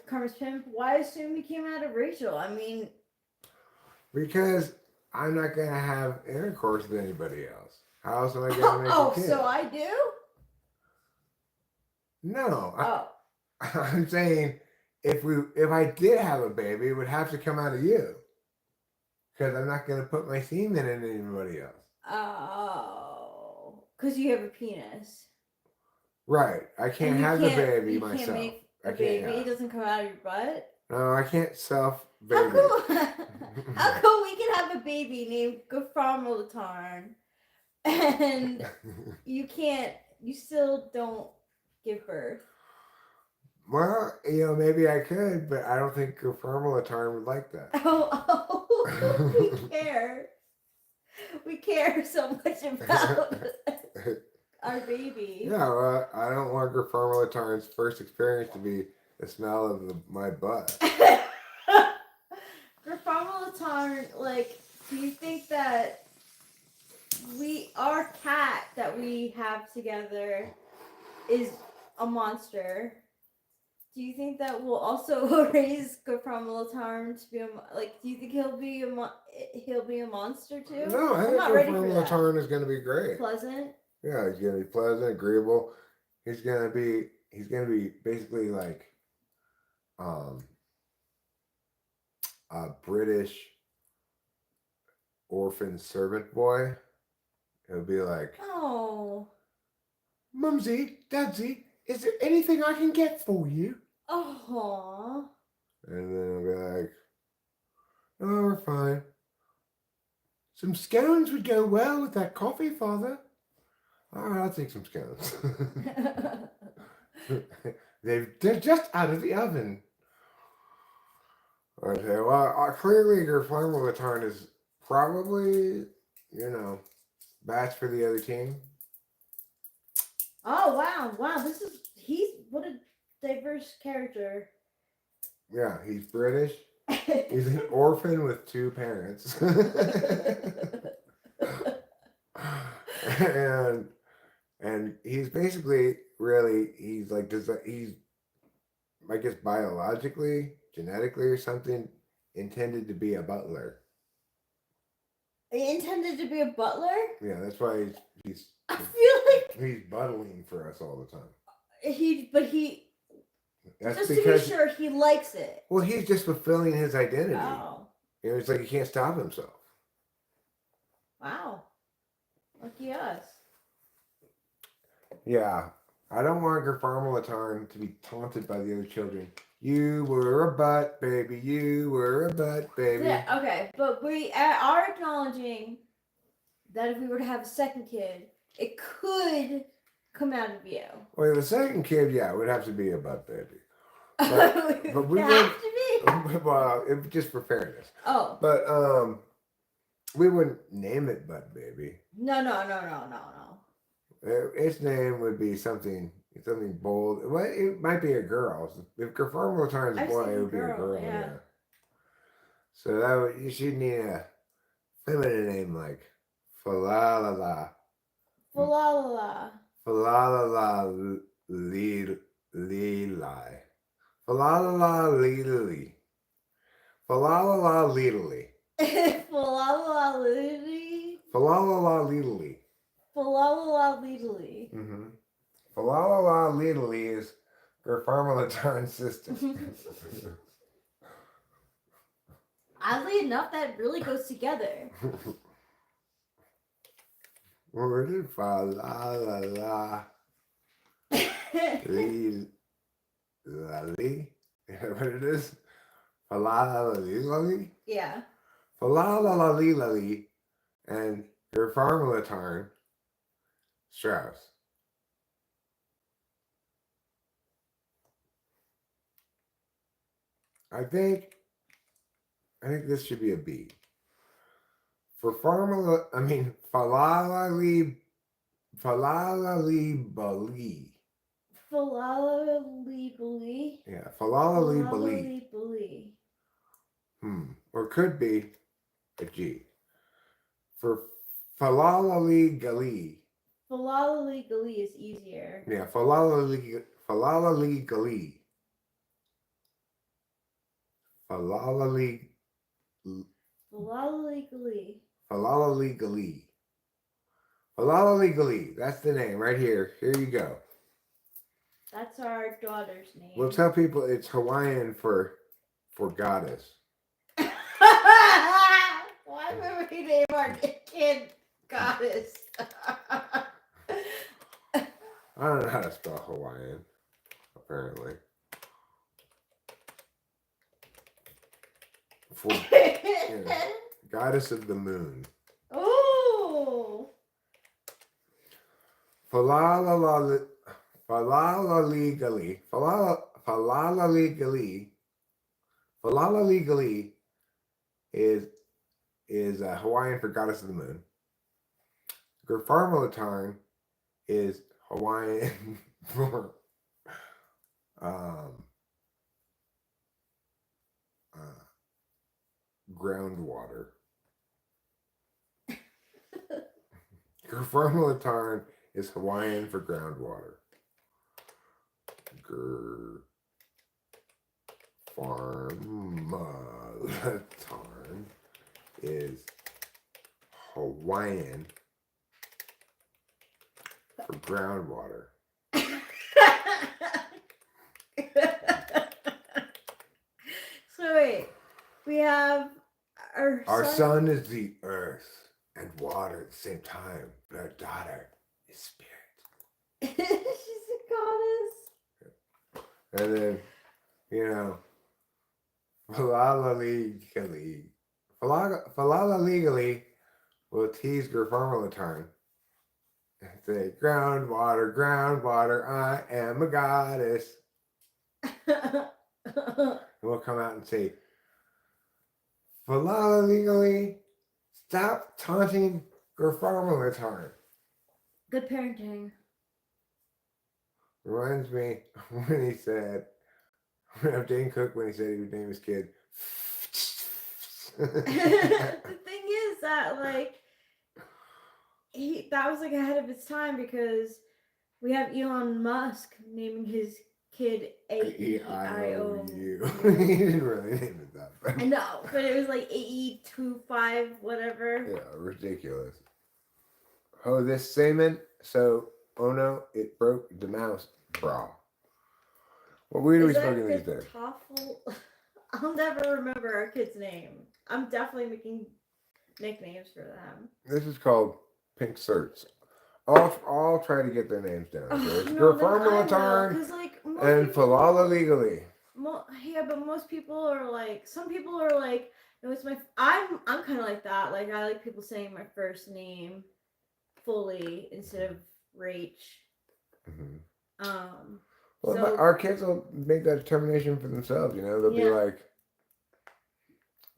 Carmen's Pimp. Why assume he came out of Rachel? I mean, because I'm not going to have intercourse with anybody else. How else am I going to make a kid? So I do? No. I'm saying if I did have a baby, it would have to come out of you. Because I'm not going to put my semen in anybody else. Oh. Because you have a penis. Right. I can't have the baby myself. Can't make a baby. It doesn't come out of your butt? No, I can't self-baby. How come we can have a baby named Gerfarmulatarn and you still don't give birth? Well, maybe I could, but I don't think Gerfarmulatarn would like that. We care. We care so much about our baby. Yeah, well, I don't want Gerfarmulatarn's first experience to be the smell of my butt. Gerfarmulatarn, do you think that our cat that we have together is a monster? Do you think that we'll also raise Gerfarmulatarn to be do you think he'll be a monster too? No, I think Gerfarmulatarn is going to be great. Pleasant. Yeah, he's going to be pleasant, agreeable. He's going to be basically like a British orphan servant boy. He'll be like, oh, Mumsy, Dadsy, is there anything I can get for you? Oh. And then he'll be like, oh, we're fine. Some scones would go well with that coffee, Father. All right, I'll take some scones. They're just out of the oven. Okay, well, clearly Gerfarmulatarn is probably, batch for the other team. Oh, wow. What a diverse character. Yeah, he's British. He's an orphan with two parents. and he's basically he's I guess biologically, genetically or something, intended to be a butler. He intended to be a butler? Yeah, that's why he's I feel like he's buttling for us all the time. That's just because, to be sure, he likes it. Well, he's just fulfilling his identity. Oh. It's like he can't stop himself. Wow. Lucky us. Yeah. I don't want Gerfarmulatarn to be taunted by the other children. You were a butt, baby. You were a butt, baby. Yeah, okay, but we are acknowledging that if we were to have a second kid, it could come out of you. Well, the second kid, yeah, would have to be a butt baby. But we have to be? Well, just for fairness. Oh. But we wouldn't name it Butt Baby. No. Its name would be something bold. Well, it might be a girl. If Gerfarmulatarn is a boy, it would be a girl. Yeah. So you should need a feminine name like Falalala. Falalala. Falalala lili. Falalala lili. Falalala lili. Falalalali. Falalala lili. Falalalali. Mm-hmm. Falalala lili is Garfarmalatarn's sister. Oddly enough, that really goes together. Where did falalala lili? Is that what it is? Falalala lili? Yeah. Falalala lili and Garfarmalatarn Strauss. I think this should be a B. For Falalali Bali. Falalali. Yeah, Falalali Bali. Falalali. Or could be a G. For Falalali Gali. Falalali gali is easier. Yeah, Falalali Gali. Falalali Falalali gali. Falalali Gali. Falalali Gali. That's the name right here. Here you go. That's our daughter's name. We'll tell people it's Hawaiian for goddess. Why would we name our kid goddess? I don't know how to spell Hawaiian, apparently. For goddess of the moon. Ooh. Falalali Gali. Falalali Gali is Hawaiian for goddess of the moon. Garfarmalatarn is Hawaiian for groundwater. Garfarmalatarn is Hawaiian for groundwater. Garfarmalatarn is Hawaiian for groundwater. So wait, we have Our sun is the earth and water at the same time, but our daughter is spirit. She's a goddess. And then, Falalali Gali will tease Garfarmalatarn and say, groundwater, I am a goddess. And we'll come out and say, Falalali Gali, stop taunting Garfarmalatarn. Good parenting. Reminds me when he said, of Dane Cook when he said he would name his kid. The thing is that that was ahead of its time because we have Elon Musk naming his kid AEIOU. He didn't really name it that. But I know, but it was like AE25 whatever. yeah, ridiculous. Oh, this semen. So, oh no, it broke the mouse bra. What weed are we smoking these days? I'll never remember our kid's name. I'm definitely making nicknames for them. This is called Pink Certs. I'll try to get their names down. Okay? Garfarmalatarn and Falalali Gali. Yeah, but most people are like, some people are like, no, it's my. I'm kind of like that. Like I like people saying my first name fully instead of Rach. Mm-hmm. So, But our kids will make that determination for themselves. They'll be like,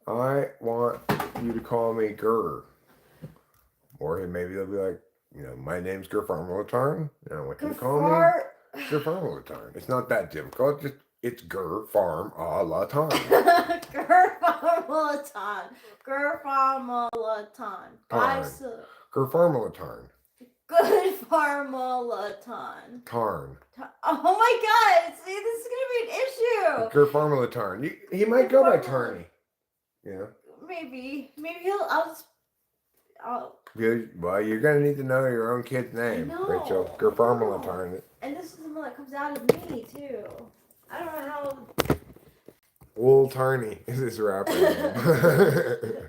I want you to call me Gur. Or maybe they'll be like, my name's Garfarmalatarn. I want you to call me Garfarmalatarn. It's not that difficult. It's Garfarmalatarn. Garfarmalatarn. Garfarmalatarn. Good Farmalaton. Tarn. Oh my god! See, this is gonna be an issue. Gerfarmala Tarn. He might go by Tarny. Yeah. Maybe I'll just. Good. Well, you're gonna need to know your own kid's name, know, Rachel. I Gerfarmala know. Tarn. And this is the one that comes out of me too. I don't know how. Wool Tarny is his rapper name.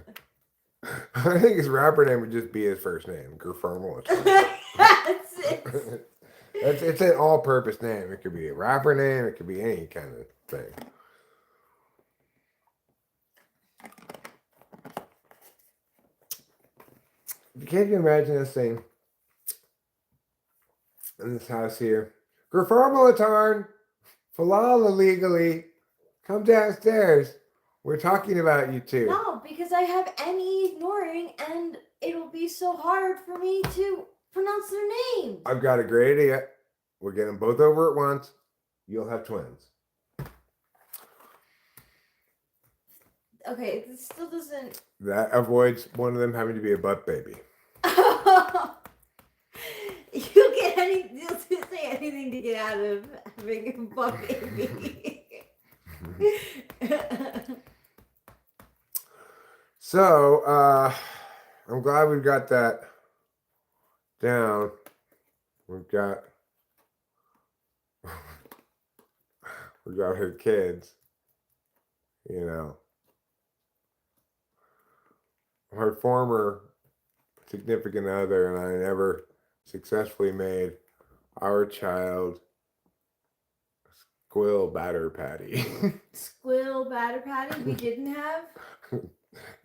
I think his rapper name would just be his first name, Gerfarmala Tarn. That's it. It's an all-purpose name. It could be a rapper name. It could be any kind of thing. Can you imagine this thing in this house here? Gerfarmalatarn, Falala legally, come downstairs. We're talking about you two. No, because I have any ignoring, and it'll be so hard for me to pronounce their names. I've got a great idea. We'll get them both over at once. You'll have twins. Okay, this still doesn't. That avoids one of them having to be a butt baby. You'll say anything to get out of having a butt baby. So, I'm glad we've got that down. We've got her kids, you know. Her former significant other and I never successfully made our child Squill Batter Patty. Squill Batter Patty we didn't have?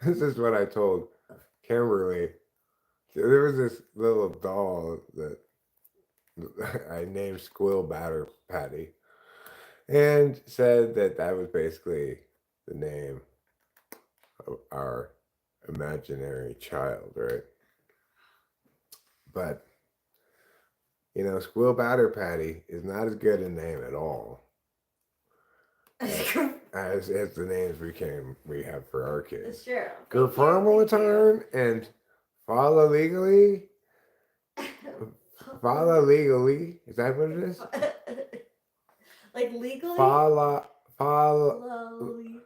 This is what I told Kimberly. There was this little doll that I named Squill Batter Patty and said that that was basically the name of our imaginary child, right? But, you know, Squill Batter Patty is not as good a name at all as the names we have for our kids. It's true. Gerfarmalatarn and Fala Legally. Fala Legally. Is that what it is? Like legally? Fala Legally?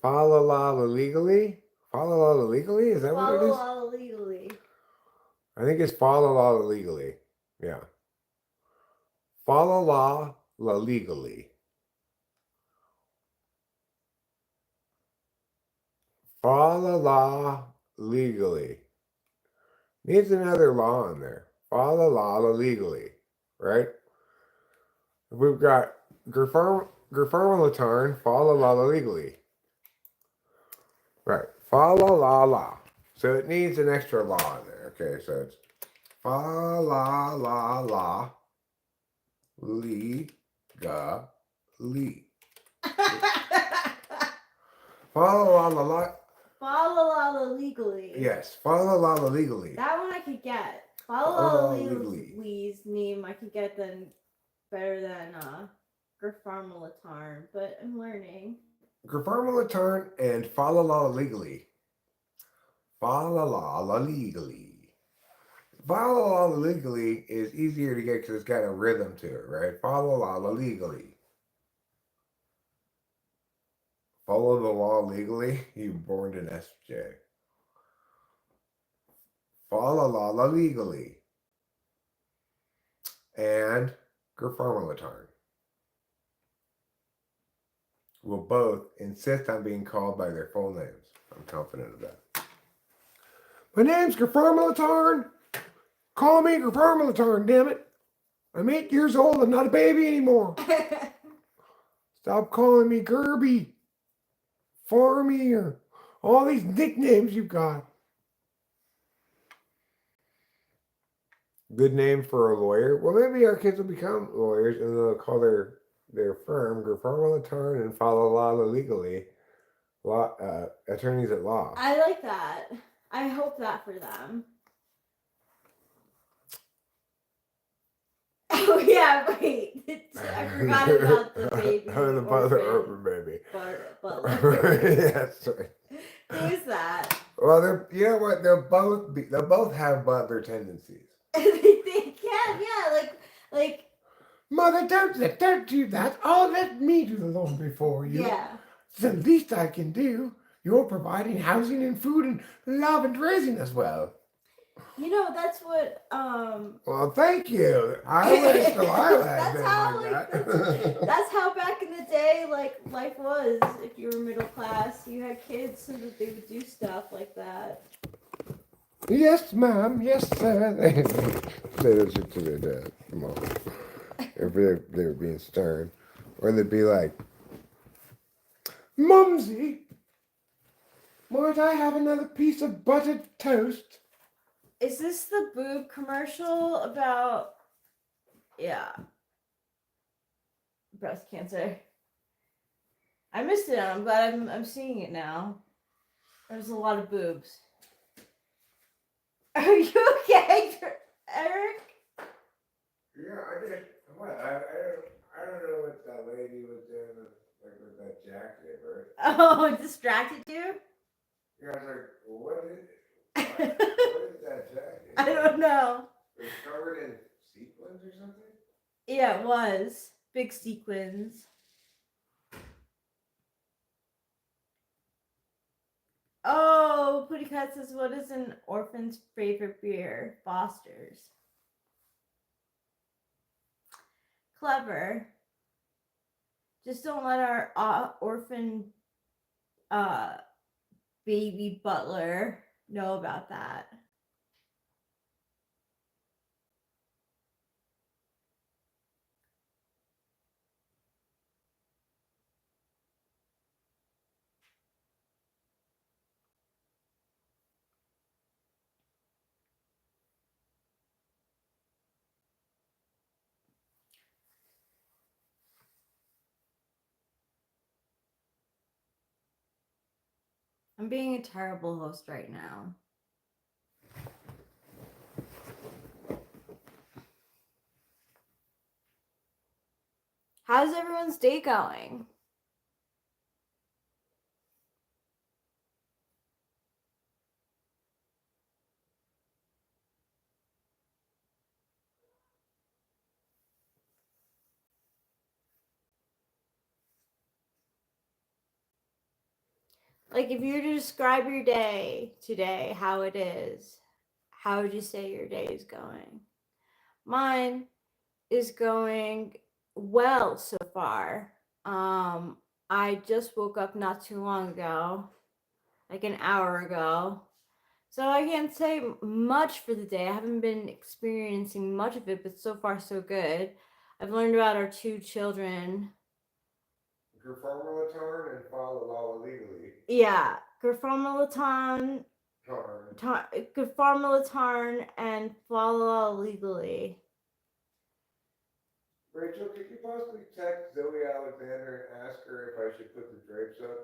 Fala Lala Legally? Fala Lala Legally? Is that what it is? Legally. I think it's Fala Lala Legally. Yeah. Fala La Legally. Fala La Legally. Needs another law in there. Fala La Legally. Right? We've got Gerfarmalatarn, Fala La Legally. Right. Fala La. So it needs an extra law in there. Okay, so it's Fa la li ga li. Fa la. Follow legally. Yes, fa la legally. That one I could get. Follow Follow legally. legally's name I could get better than Gerfarmalatarn, but I'm learning. Gerfarmalatarn and fa la legally. Fa la legally. Follow all legally is easier to get because it's got a rhythm to it, right? Follow law legally. Follow the law legally. You born an SJ. Follow law legally. And Gerfarmalatarn will both insist on being called by their full names. I'm confident of that. My name's Gerfarmalatarn. Call me Gerfarmalatarn, damn it. I'm 8 years old. I'm not a baby anymore. Stop calling me Gerby, Farmy, or all these nicknames you've got. Good name for a lawyer. Well, maybe our kids will become lawyers and they'll call their firm Gerfarmalatarn and follow law legally. Attorneys at law. I like that. I hope that for them. Oh yeah, wait. I forgot about the baby. Oh, the orphan baby. Butler. Yes. Right. Who is that? Well, you know what? They'll both have butler tendencies. They can, yeah, like Mother, don't do that. I'll let me do the laundry for you. yeah. It's the least I can do. You're providing housing and food and love and raising as well. You know, that's what Well, thank you. I wish Delilah had that's been how like like that. that's how back in the day like life was. If you were middle class, you had kids so that they would do stuff like that. Yes, ma'am. Yes, sir. They say that shit to their dad. Come on. If they were being stern. Or they'd be like, Mumsy, might I have another piece of buttered toast? Is this the boob commercial about breast cancer? I missed it. I'm glad I'm seeing it now. There's a lot of boobs. Are you okay, Eric? Yeah, I did. What? I don't know what that lady was doing with that jacket, right? Oh, it distracted you? Yeah, I was like, what is that jacket? I don't know. It was covered in sequins or something? Yeah, it was. Big sequins. Oh, Putty Cat says, what is an orphan's favorite beer? Foster's. Clever. Just don't let our orphan baby butler know about that. I'm being a terrible host right now. How's everyone's day going? Like, if you were to describe your day today, how it is, how would you say your day is going? Mine is going well so far. I just woke up not too long ago, like an hour ago. So I can't say much for the day. I haven't been experiencing much of it, but so far so good. I've learned about our two children. Performalatarn and follow law legally. Yeah, Garformalaton, Tarn. Garformalatarn, and follow legally. Rachel, could you possibly text Zoe Alexander and ask her if I should put the drapes up?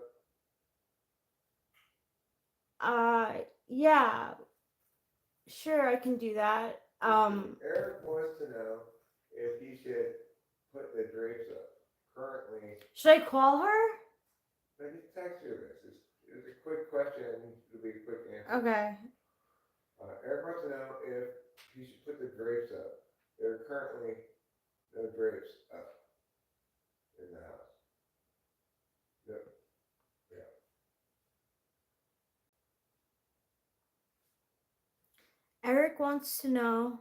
Yeah, sure, I can do that. Eric wants to know if he should put the drapes up. Currently, Should I call her? let me text her this. It's a quick question. It'll be a quick answer. Okay. Eric wants to know if he should put the drapes up. There are currently no drapes up in the house. No. Yeah. Eric wants to know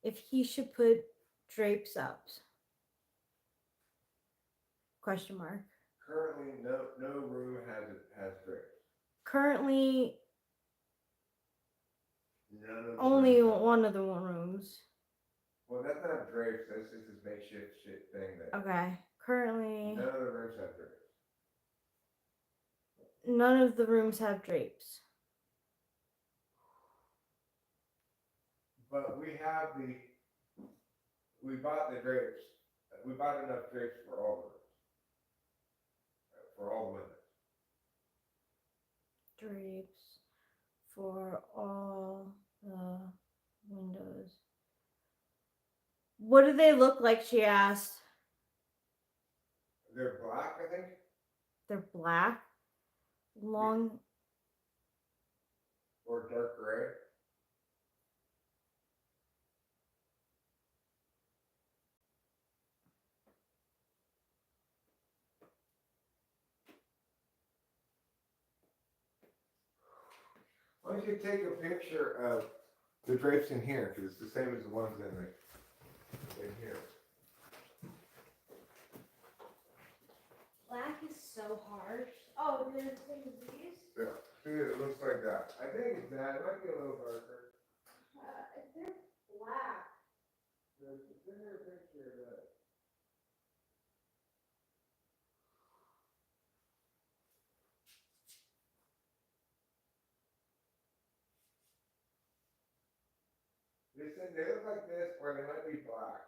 if he should put drapes up. Question mark. Currently, no room has drapes. Currently, None of the only rooms have- one of the rooms. Well, that's not drapes. That's just this makeshift shit thing that. Okay. Currently, None of the rooms have drapes. none of the rooms have drapes. But we bought the drapes. We bought enough drapes for all the rooms. For all the windows. Drapes for all the windows. What do they look like? She asked. They're black, I think. They're black, long. Or dark gray. Why don't you take a picture of the drapes in here, because it's the same as the ones in here. Black is so harsh. Oh, they're the same as these? Yeah, see, it looks like that. I think it's that. It might be a little darker. If they're black. There's a thinner picture of that. They look like this, or they might be black.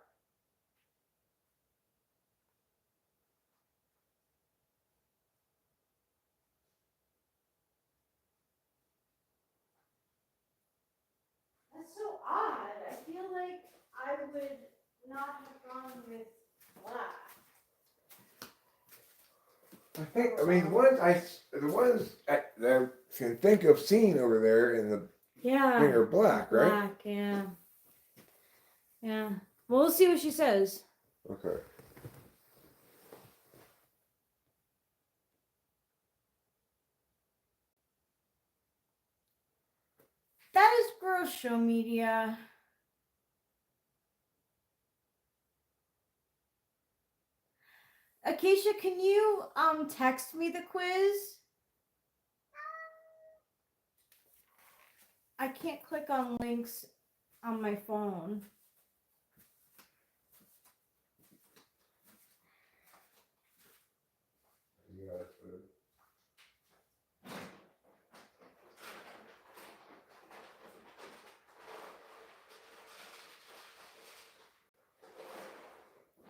That's so odd. I feel like I would not have gone with black. I mean, the ones that I can think of seeing over there in the thing are black, right? Black, yeah. Yeah. Well, we'll see what she says. Okay. That is gross, show media. Acacia, can you text me the quiz? I can't click on links on my phone.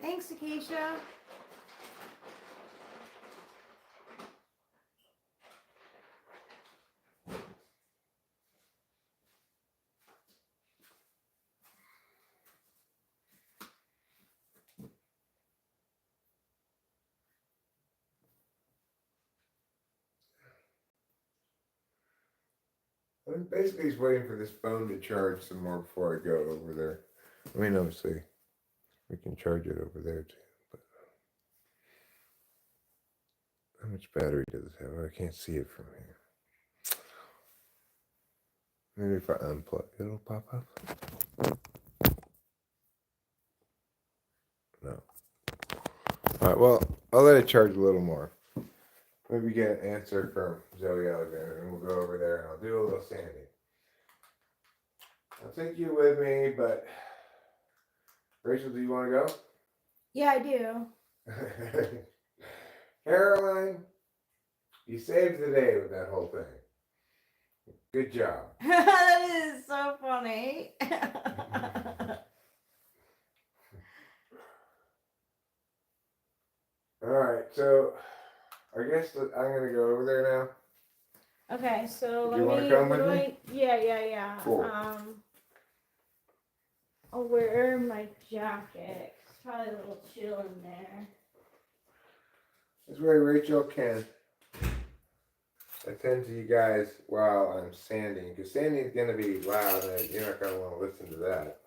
Thanks, Acacia. I'm basically just waiting for this phone to charge some more before I go over there. I mean, obviously, we can charge it over there too. But how much battery does it have? I can't see it from here. Maybe if I unplug, it'll pop up. No. All right. Well, I'll let it charge a little more. Maybe get an answer from Zoe Alexander, and we'll go over there and I'll do a little sanding. I'll take you with me, but Rachel, do you want to go? Yeah, I do. Caroline, you saved the day with that whole thing. Good job. That is so funny. All right, so I guess I'm gonna go over there now. Okay, so Do you let wanna me. come What with do me? I? Yeah. Cool. I'll wear my jacket. It's probably a little chill in there. This way Rachel can attend to you guys while I'm sanding, because sanding is gonna be loud and you're not gonna want to listen to that.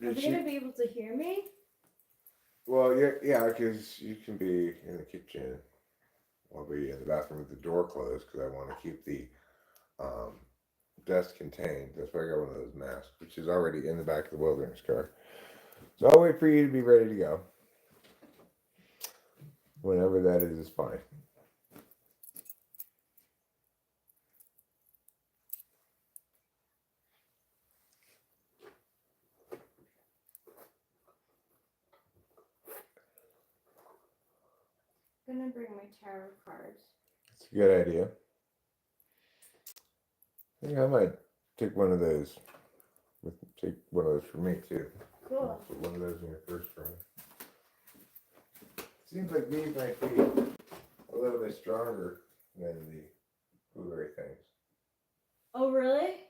Are they gonna be able to hear me? Well, yeah, because you can be in the kitchen. I'll be in the bathroom with the door closed because I want to keep the desk contained. That's why I got one of those masks, which is already in the back of the wilderness car. So I'll wait for you to be ready to go. Whenever that is fine. I'm gonna bring my tarot cards. It's a good idea. I think I might take one of those. Take one of those for me too. Cool. Put one of those in your first frame. Seems like these might be a little bit stronger than the blueberry things. Oh, really?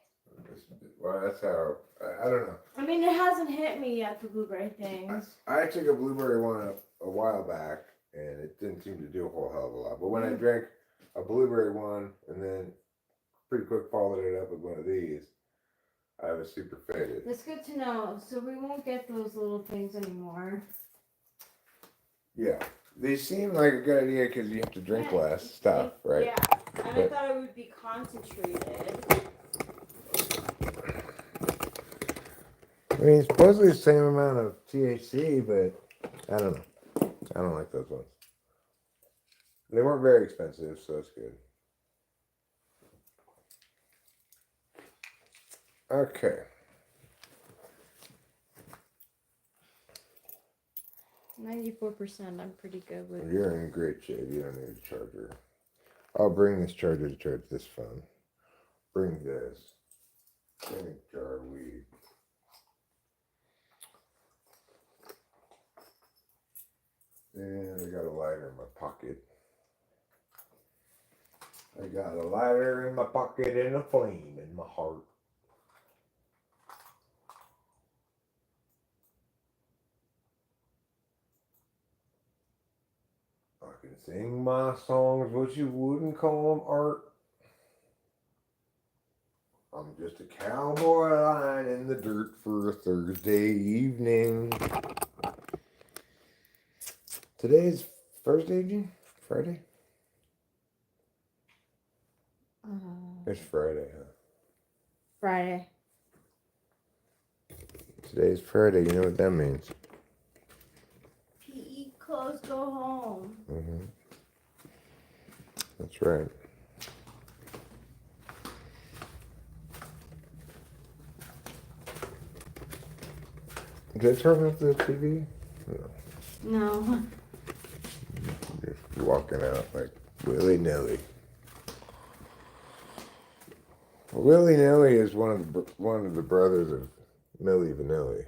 Well, that's how, I don't know. I mean, it hasn't hit me yet, the blueberry things. I took a blueberry one a while back, and it didn't seem to do a whole hell of a lot. But when I drank a blueberry one, and then pretty quick followed it up with one of these, I was super faded. That's good to know. So we won't get those little things anymore. Yeah, They seem like a good idea because you have to drink Yeah, less stuff, right? Yeah, and I But- thought it would be concentrated. I mean, supposedly the same amount of THC, but I don't know. I don't like those ones. They weren't very expensive, so it's good. Okay. 94%, I'm pretty good with. You're in great shape. You don't need a charger. I'll bring this charger to charge this phone. Bring this. Bring a jar of weed. And I got a lighter in my pocket. I got a lighter in my pocket and a flame in my heart. I can sing my songs, but you wouldn't call them art. I'm just a cowboy lying in the dirt for a Thursday evening. Today's Thursday, Gene? Friday? It's Friday, huh? Friday. Today's Friday. You know what that means? PE clothes go home. Mm-hmm. That's right. Did I turn off the TV? No. Just walking out like willy-nilly. Willy Nilly is one of the brothers of Milli Vanilli.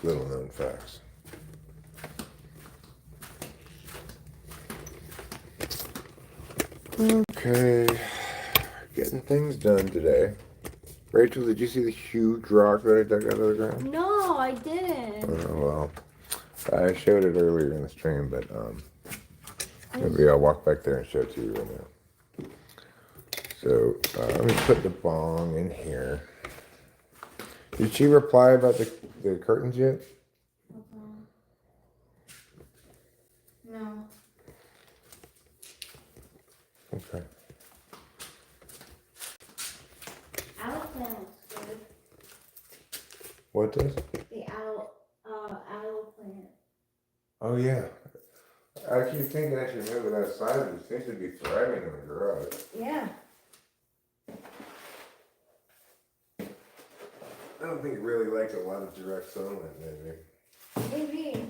Little known facts. Okay, getting things done today. Rachel, did you see the huge rock that I dug out of the ground? No, I didn't. Oh, well, I showed it earlier in the stream, but maybe I'll walk back there and show it to you right now. So let me put the bong in here. Did she reply about the curtains yet? No. Okay. Aloe plant looks good. What does? The aloe plant. Oh, yeah. I keep thinking I should move it outside, but it seems to be thriving in the garage. Yeah. I don't think it really likes a lot of direct sunlight, maybe. Maybe.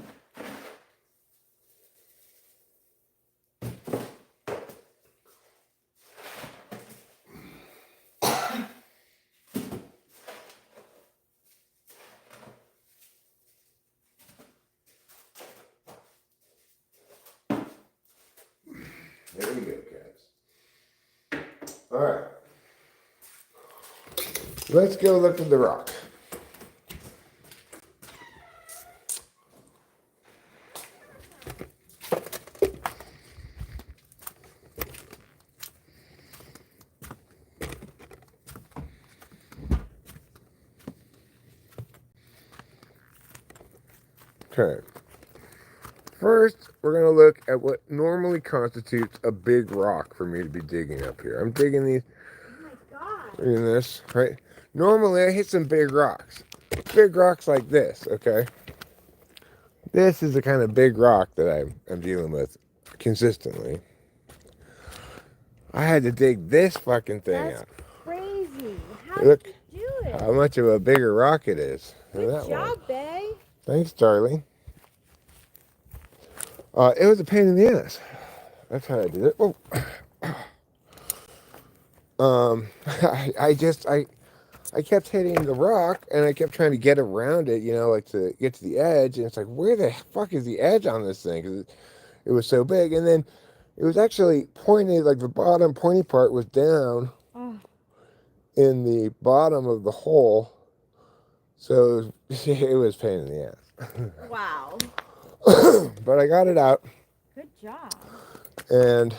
There we go, cats. All right. Let's go look at the rock. Okay. First, we're going to look at what normally constitutes a big rock for me to be digging up here. I'm digging these. Oh my god. Look at this, right? Normally, I hit some big rocks. Big rocks like this, okay? This is the kind of big rock that I'm dealing with consistently. I had to dig this fucking thing That's out. crazy. How Look did you do it? how much of a bigger rock it is than Good that one. job, babe. Thanks, darling. It was a pain in the ass. That's how I did it. Oh. I kept hitting the rock and I kept trying to get around it, you know, like to get to the edge. And it's like, where the fuck is the edge on this thing? Because it was so big. And then it was actually pointed, like the bottom pointy part was down in the bottom of the hole. So it was a pain in the ass. Wow. But I got it out. Good job. And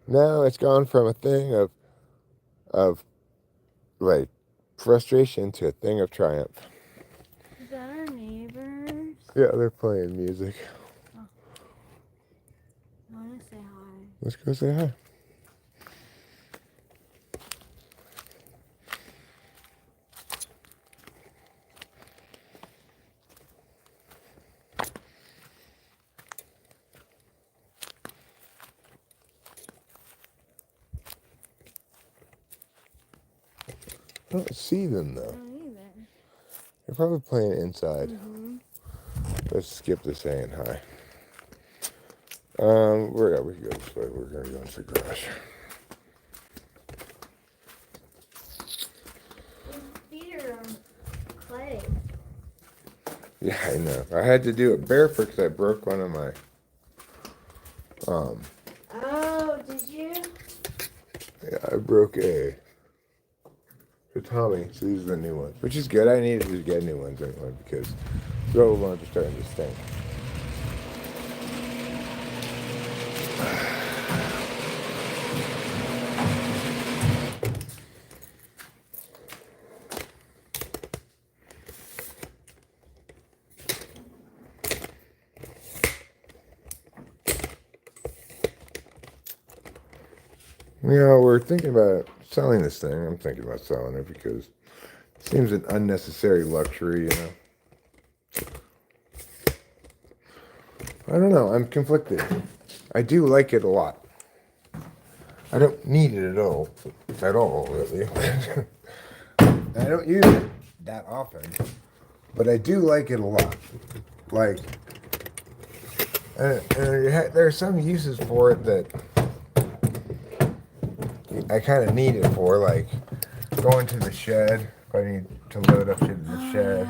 now it's gone from a thing of like frustration into a thing of triumph. Is that our neighbors? Yeah, they're playing music. I want to say hi. Let's go say hi. I don't see them though. I don't either. They're probably playing inside. Mm-hmm. Let's skip the saying hi. We can go this way. We're gonna go into the garage. His feet are on clay. Yeah, I know. I had to do it barefoot because I broke one of my. Oh, did you? Yeah, I broke a Tommy, so these are the new ones, which is good. I needed to get new ones anyway because the old ones are starting to stink. You know, we're thinking about selling this thing. I'm thinking about selling it because it seems an unnecessary luxury, you know. I don't know. I'm conflicted. I do like it a lot. I don't need it at all, really. I don't use it that often, but I do like it a lot. Like, there are some uses for it that I kind of need it for, like going to the shed if I need to load up shit in the shed.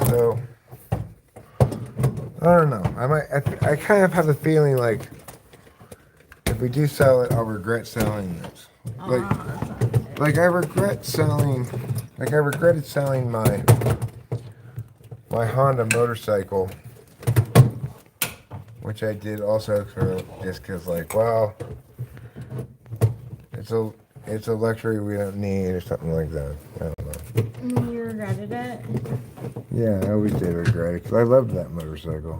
So I don't know. I kind of have a feeling like if we do sell it, I'll regret selling this. Like I regretted selling my Honda motorcycle, which I did also just because, like, well, it's a luxury we don't need or something like that. I don't know. You regretted it? Yeah, I always did regret it because I loved that motorcycle.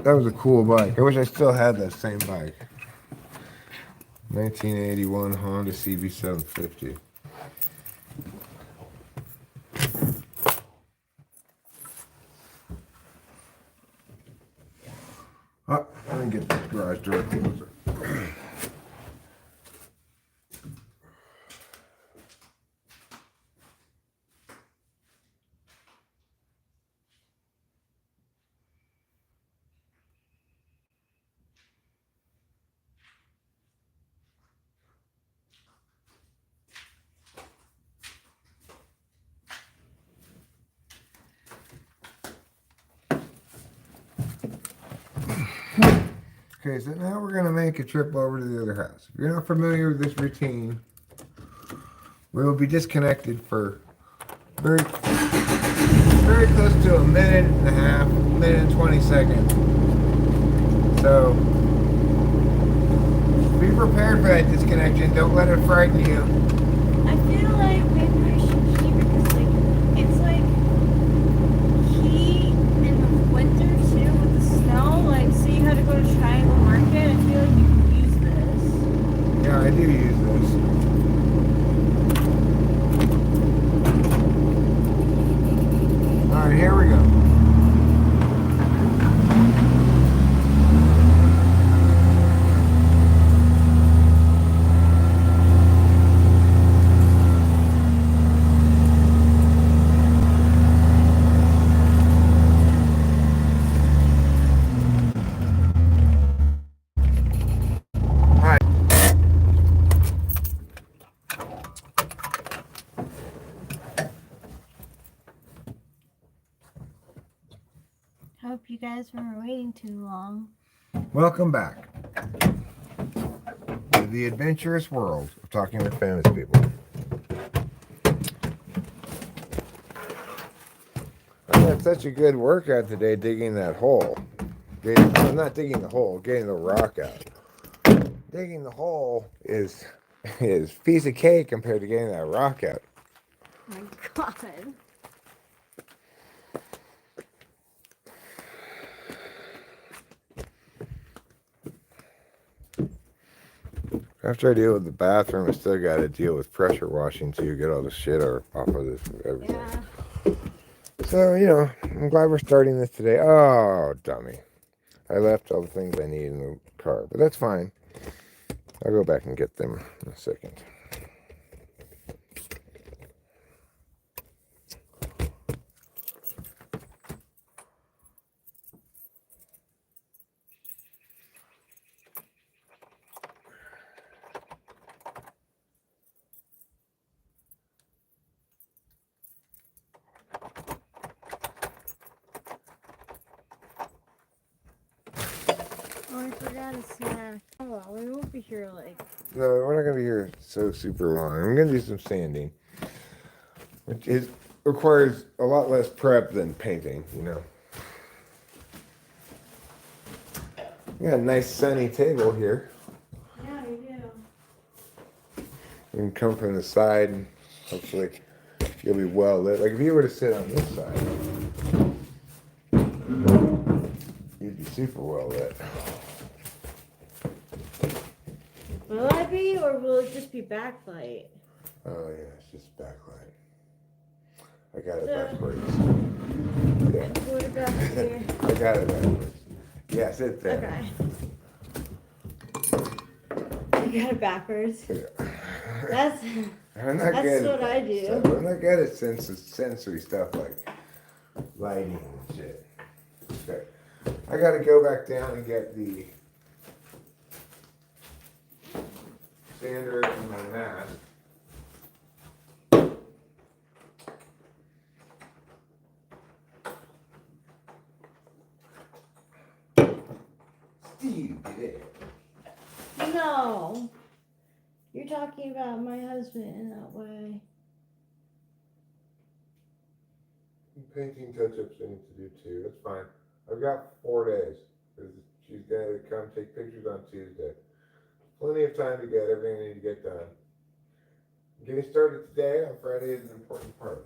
That was a cool bike. I wish I still had that same bike. 1981 Honda CB750. Oh, let me get this garage door closer. Okay, so now we're going to make a trip over to the other house. If you're not familiar with this routine, we will be disconnected for very close to a minute and a half, minute and 20 seconds. So, be prepared for that disconnection. Don't let it frighten you. I feel like maybe we should keep it because, like, it's like heat in the winter too with the snow. Like, say you had to go to Triangle Market, I feel like you could use this. Yeah, I do use this. Alright, here we go. Hope you guys weren't waiting too long. Welcome back to the adventurous world of talking with famous people. I had such a good workout today digging that hole. Not digging the hole, getting the rock out. Digging the hole is piece of cake compared to getting that rock out. My God. After I deal with the bathroom, I still got to deal with pressure washing too, get all the shit off of this everything. Yeah. So, you know, I'm glad we're starting this today. Oh, dummy. I left all the things I need in the car, but that's fine. I'll go back and get them in a second. Oh, I forgot a snack. Oh, well, we won't be here like. No, we're not going to be here so super long. I'm going to do some sanding, which requires a lot less prep than painting, you know. We got a nice sunny table here. Yeah, we do. You can come from the side and hopefully you'll be well lit. Like if you were to sit on this side, you'd be super well lit. Will I be, or will it just be backlight? Oh yeah, it's just backlight. I got it So- backwards. Yeah. Put it back here. I got it backwards. Yeah, sit there. Okay. You got it backwards. Yeah. That's I'm not That's good what at I that do. stuff. I'm not good at sensory stuff like lighting and shit. Okay. I gotta go back down and get the sander and my mask. Steve, get it. no. You're talking about my husband in that way. Painting touch-ups I need to do too. That's fine. I've got 4 days. 'Cause she's gonna come take pictures on Tuesday. Plenty of time to get everything I need to get done. Getting started today on Friday is an important part of it.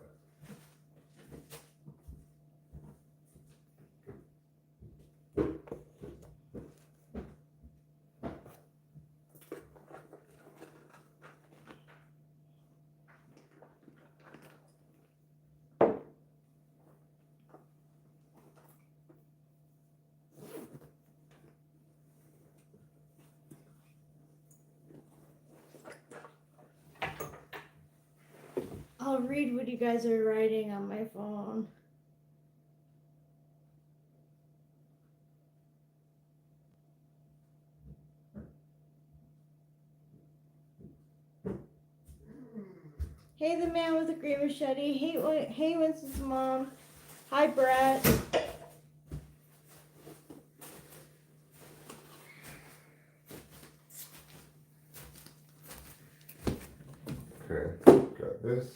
I'll read what you guys are writing on my phone. Hey, the man with the green machete. Hey, Winston's mom. Hi, Brett. Okay, got this.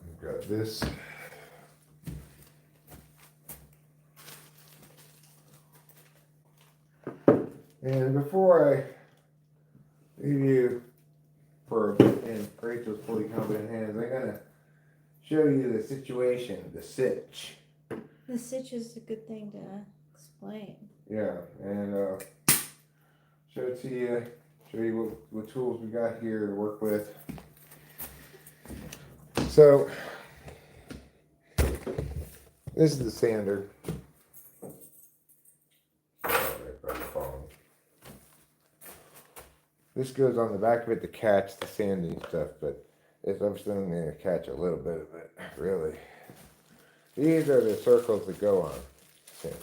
I've got this. And before I leave you for a bit in Rachel's fully competent hands, I'm gonna show you the situation, the sitch. The sitch is a good thing to explain. Yeah, and show it to you, show you what tools we got here to work with. So, this is the sander. Right by the phone. This goes on the back of it to catch the sanding stuff, but it's obviously only going to catch a little bit of it, really. These are the circles that go on sander.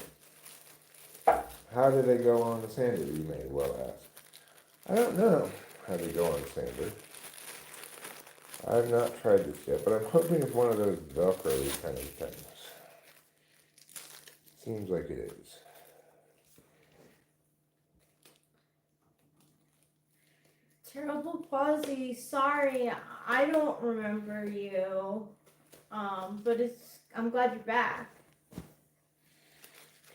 How do they go on the sander, you may well ask. I don't know how they go on the sander. I've not tried this yet, but I'm hoping it's one of those Velcro kind of things. Seems like it is. Terrible Quasi, sorry, I don't remember you. But I'm glad you're back.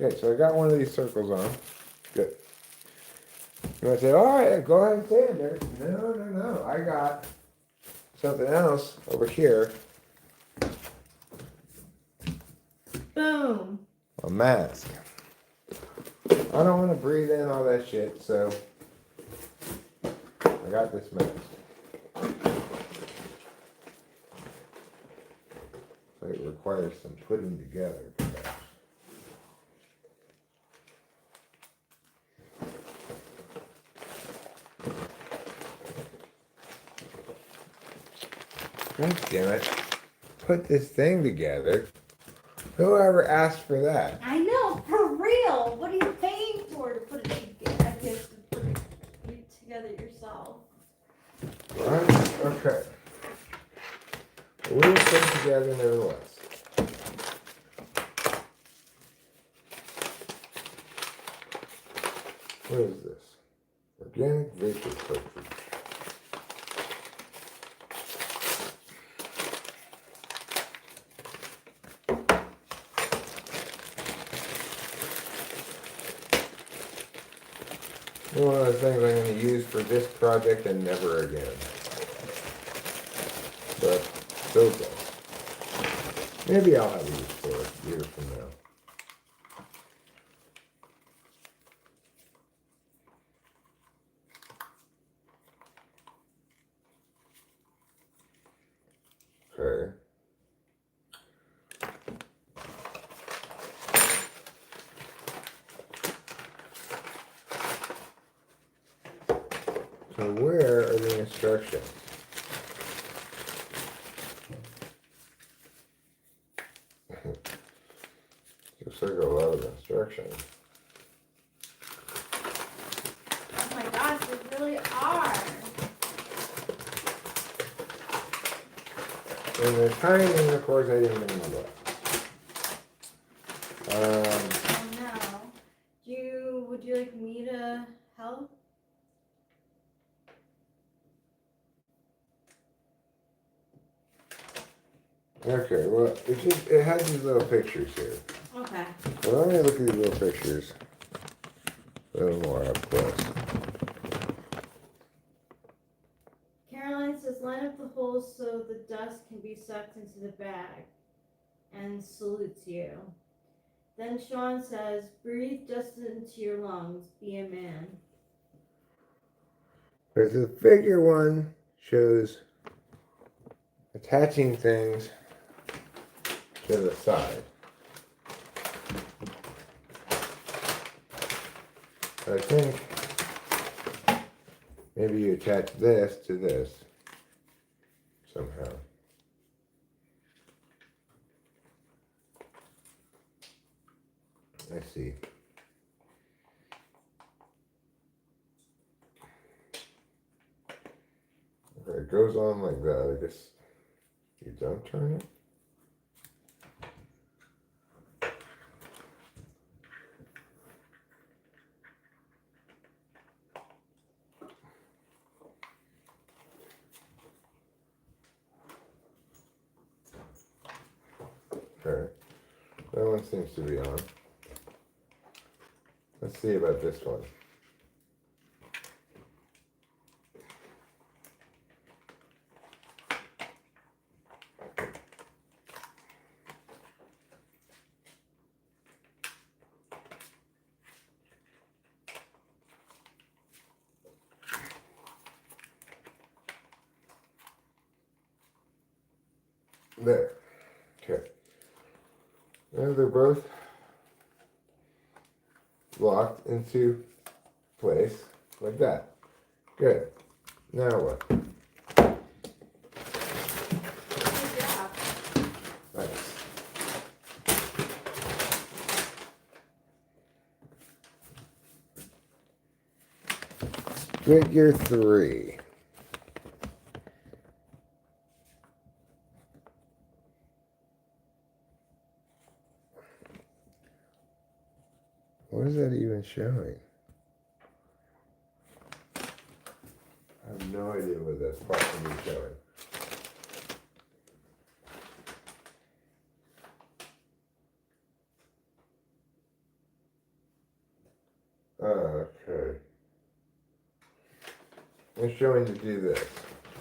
Okay, so I got one of these circles on. Good. You might say, all right, go ahead and stand there. No. I got something else over here. Boom. A mask. I don't want to breathe in all that shit, so I got this mask. So it requires some putting together, perhaps. God damn it. Put this thing together. Whoever asked for that? I know, for real. What are you paying for to put it together? I guess to put it together yourself. Alright, okay. We'll put it together nevertheless. What is this? Organic vapor cartridge. One of the things I'm going to use for this project and never again. But still good. Maybe I'll have use for it years from now. Okay. So where are the instructions? Looks like a lot of instructions. Oh my gosh, they really are. And the timing, of course, I didn't even look. Oh no. Would you like me to help? Okay, well, it has these little pictures here. Okay. Well, let me look at these little pictures a little more up close. Caroline says, line up the holes so the dust can be sucked into the bag, and salutes you. Then Sean says, breathe dust into your lungs, be a man. Because the figure one shows attaching things to the side. I think maybe you attach this to this somehow. I see. Okay, it goes on like that. I guess you don't turn it. Okay, that one seems to be on. Let's see about this one. There. Okay. Now they're both locked into place like that. Good. Now what? Good job. Nice. Figure 3. What is that even showing? I have no idea what that's possibly showing. Okay. It's showing to do this.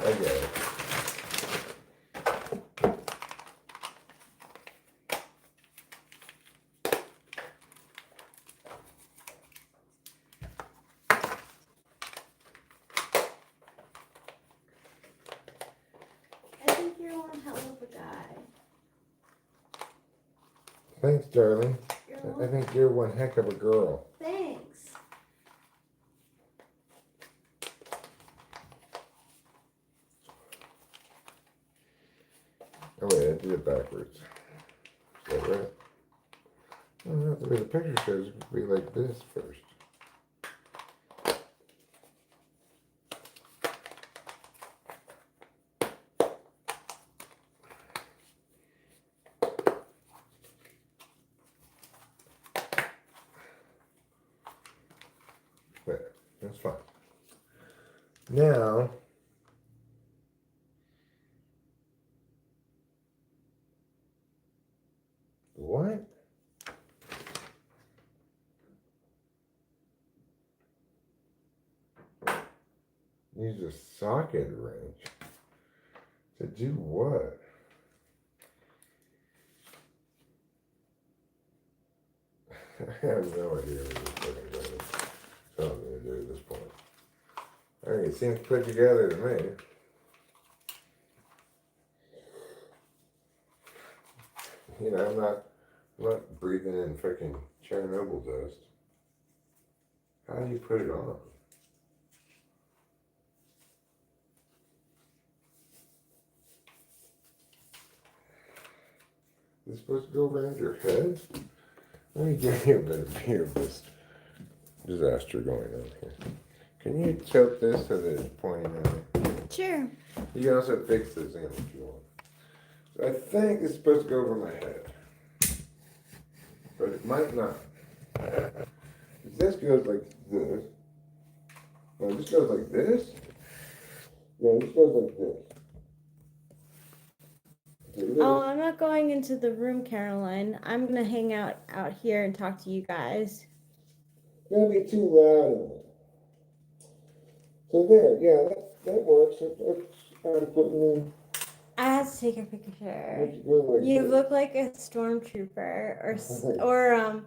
I get it. I think you're one hell of a guy. Thanks, darling. You're I one. think you're one heck of a girl. Thanks. Oh wait, I did it backwards. Is that right? Oh, no, the way the picture shows it would be like this first. There, that's fine. Now, what? Use a socket wrench to do what? I have no idea what this fucking thing is. So I'm gonna do at this point. I mean, it seems put together to me. You know, I'm not breathing in freaking Chernobyl dust. How do you put it on? Is it supposed to go around your head? Let me give you a better view of this disaster going on here. Can you tilt this so that it's pointing at me? Sure. You can also fix this in if you want. So I think it's supposed to go over my head. But it might not. If this goes like this. No, this goes like this. No, this goes like this. Oh, I'm not going into the room, Caroline. I'm gonna hang out here and talk to you guys. It's gonna be too loud in there. So there, yeah, that works. It's putting in. I have to take a picture. Go like You this. look like a stormtrooper, or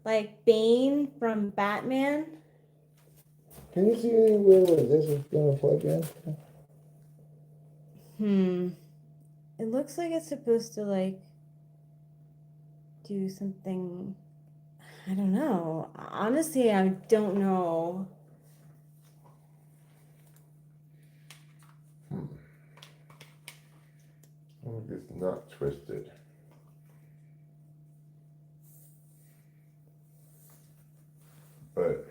like Bane from Batman. Can you see anywhere where this is gonna plug in? It looks like it's supposed to like do something. I don't know. Honestly, I don't know. Oh, it's not twisted. But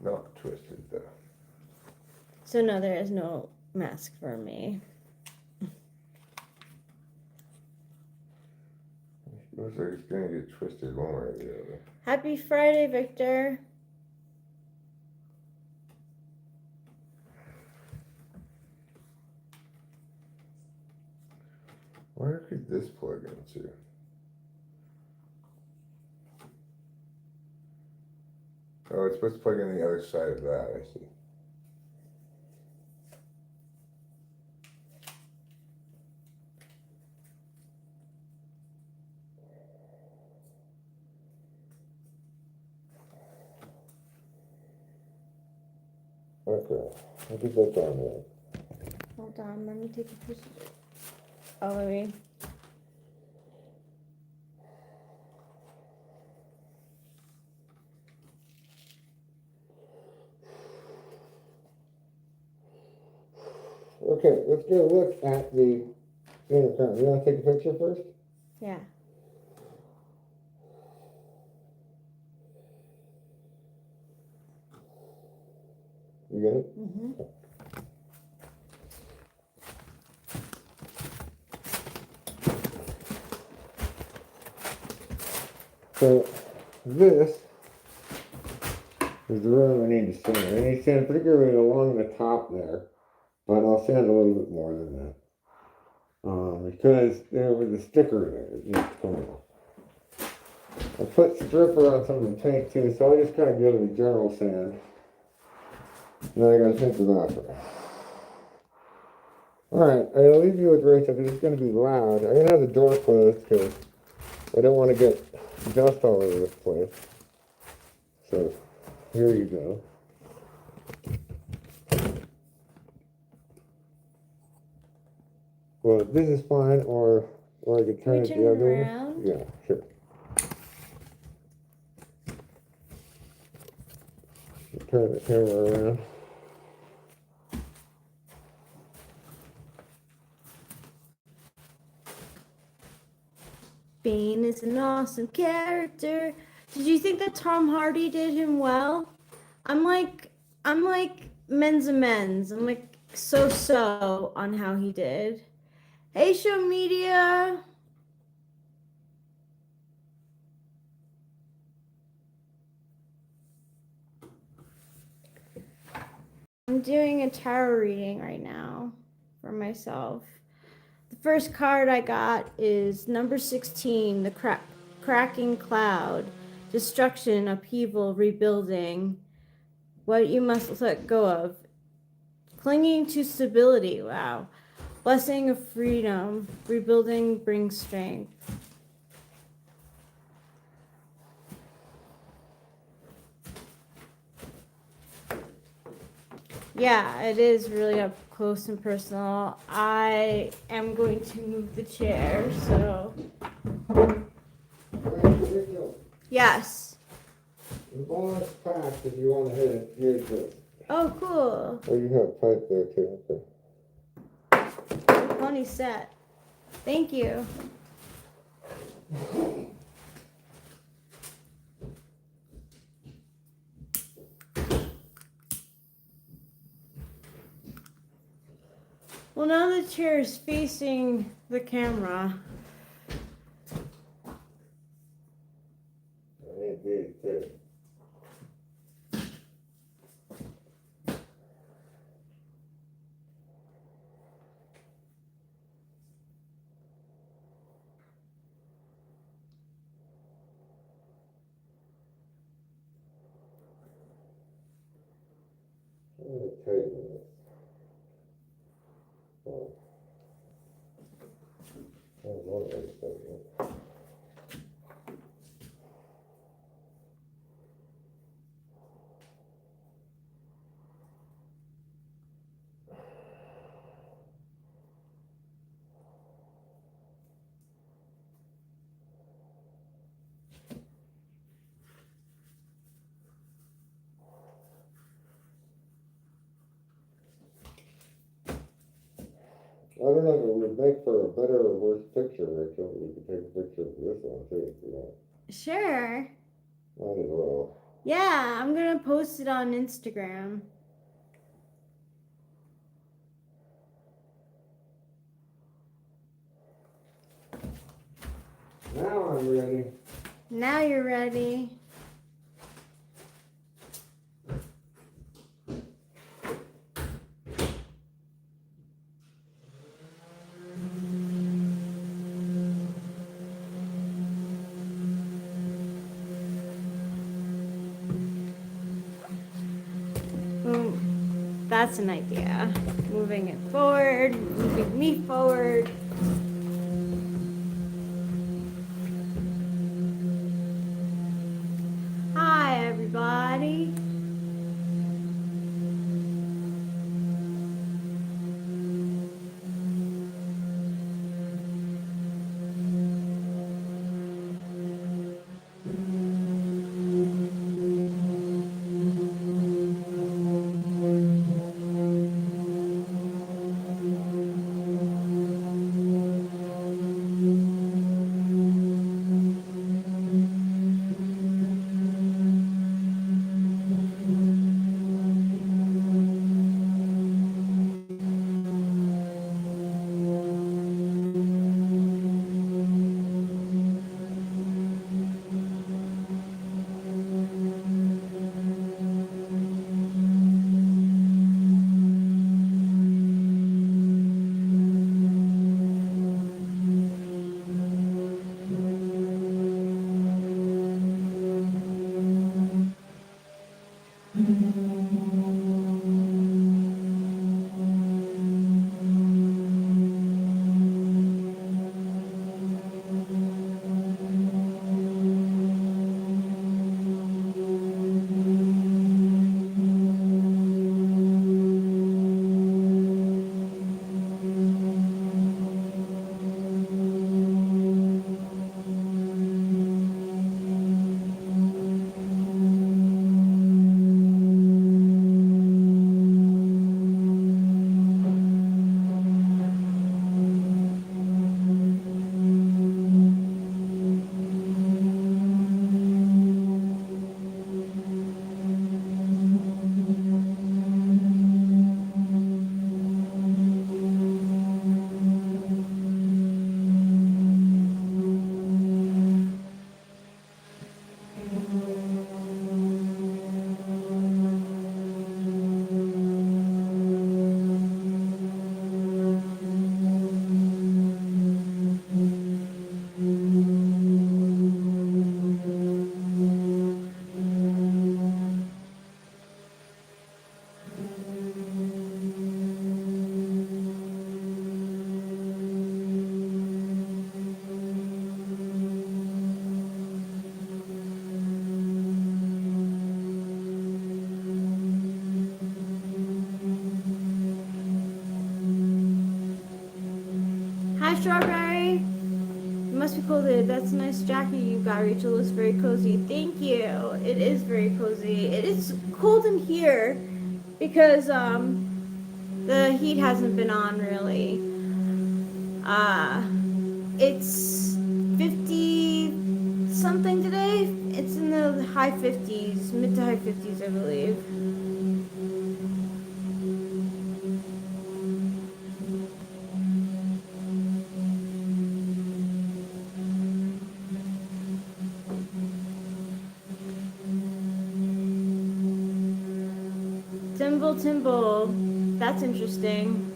not twisted though. So no, there is no mask for me. Looks like it's gonna get twisted one way or the other. Happy Friday, Victor. Where could this plug into? Oh, it's supposed to plug in the other side of that, I see. Okay, I think that's on there. Hold on, let me take a picture. Oh, let me. Okay, let's go look at the intercom. You want to take a picture first? Yeah. You get it? Mm-hmm. So this is the room I need to sand. I need to sand particularly along the top there, but I'll sand a little bit more than that. Because there was a sticker there that needs to come off. I put stripper on some of the paint too, so I just kind of give it a general sand. Now I gotta finish the bathroom. Alright, I'll leave you with Rachel because it's gonna be loud. I'm gonna have the door closed because I don't want to get dust all over this place. So, here you go. Well, this is fine, or I could turn it the other way. Around? Yeah, sure. Turn the camera around. Bane is an awesome character. Did you think that Tom Hardy did him well? I'm like men's amends. I'm like so on how he did. Hey, show media. I'm doing a tarot reading right now for myself. The first card I got is number 16, the cracking cloud, destruction, upheaval, rebuilding, what you must let go of, clinging to stability, wow, blessing of freedom, rebuilding brings strength. Yeah, it is really up close and personal. I am going to move the chair, so. Yes. The ball is packed if you want to hit it. Here's the. Oh, cool. Oh, you have a pipe there too. The pony's set. Thank you. Well, now the chair is facing the camera. It is too. I'm going to tighten this. Oh. I don't want to tighten it. I don't know if it would make for a better or worse picture, Rachel. You could take a picture of this one too if you want. Sure. Might as well. Yeah, I'm gonna post it on Instagram. Now I'm ready. Now you're ready. Boom. That's an idea. Moving it forward, moving me forward. Hi, everybody. Strawberry. It must be cold. That's a nice jacket you got, Rachel. It looks very cozy. Thank you. It is very cozy. It is cold in here because the heat hasn't been on really. It's 50 something today. It's in the high 50s, mid to high 50s, I believe. Timble. That's interesting.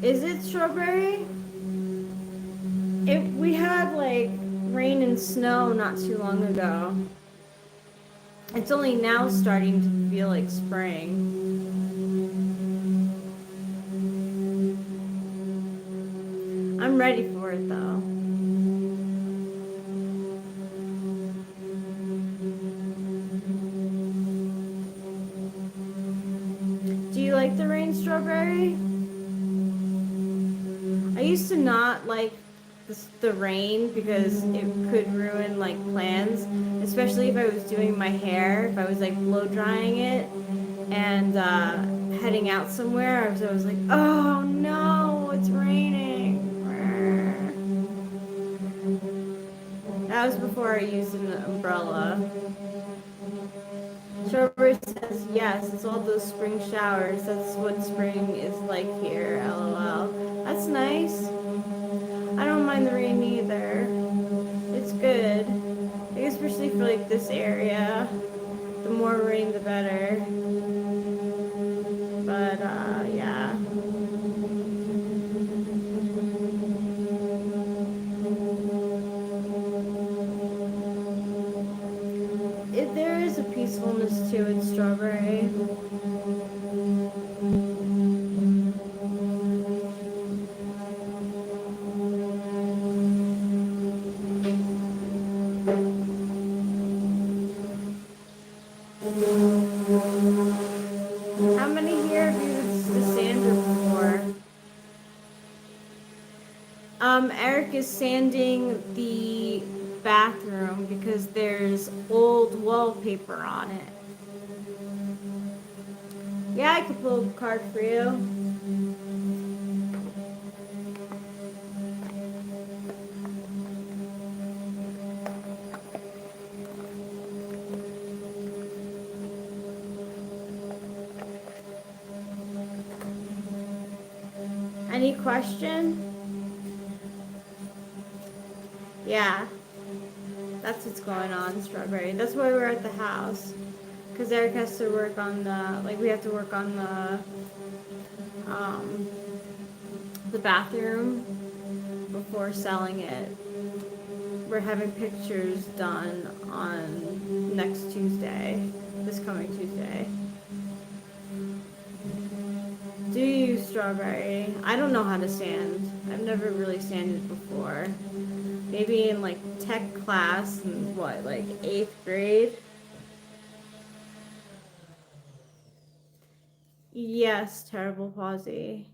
Is it Strawberry? We had like rain and snow not too long ago. It's only now starting to feel like spring. I'm ready for it though. Do you like the rain, Strawberry? I used to not like the rain because it could ruin like plans, especially if I was doing my hair, if I was like blow drying it and heading out somewhere. I was always like, oh no, it's raining. That was before I used an umbrella. Strawberry says yes, it's all those spring showers. That's what spring is like here, lol. That's nice. I don't mind the rain either. It's good. I guess especially for like this area. The more rain the better. But yeah. There is a peacefulness to it, Strawberry. How many here have used the sander before? Eric is sanding the bathroom because there's old wallpaper on it. Yeah, I could pull a card for you. Any question? Yeah. That's what's going on, Strawberry. That's why we're at the house. Because Eric has to work on we have to work on the bathroom before selling it. We're having pictures done on next Tuesday, this coming Tuesday. Do you, Strawberry? I don't know how to sand. I've never really sanded before. Maybe in like tech class in what, like 8th grade? Yes, terrible Posy.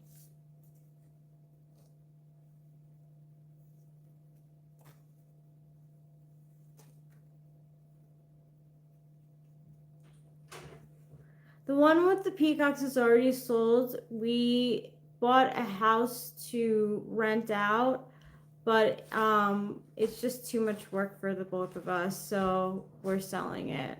The one with the peacocks is already sold. We bought a house to rent out, but it's just too much work for the both of us, so we're selling it.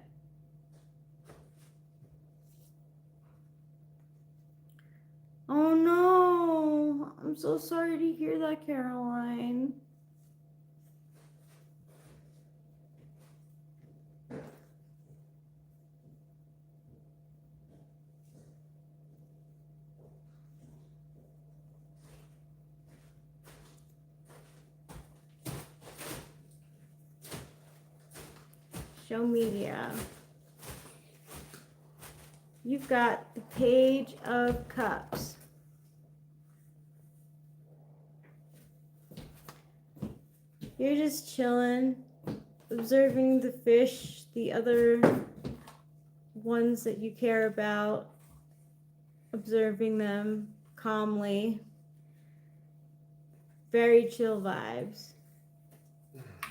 Oh no, I'm so sorry to hear that, Caroline. Show media. You've got the Page of Cups. You're just chilling, observing the fish, the other ones that you care about, observing them calmly. Very chill vibes.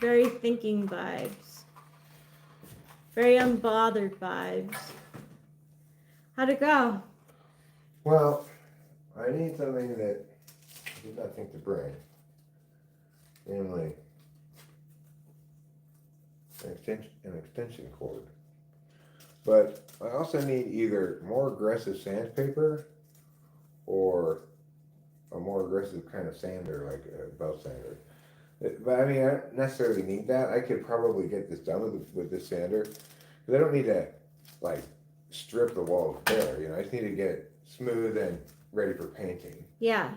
Very thinking vibes. Very unbothered vibes. How'd it go? Well, I need something that I did not think to bring. Namely, an extension cord. But I also need either more aggressive sandpaper or a more aggressive kind of sander, like a belt sander. But I mean, I don't necessarily need that. I could probably get this done with this sander. Because I don't need to, like, strip the walls bare. You know, I just need to get it smooth and ready for painting. Yeah.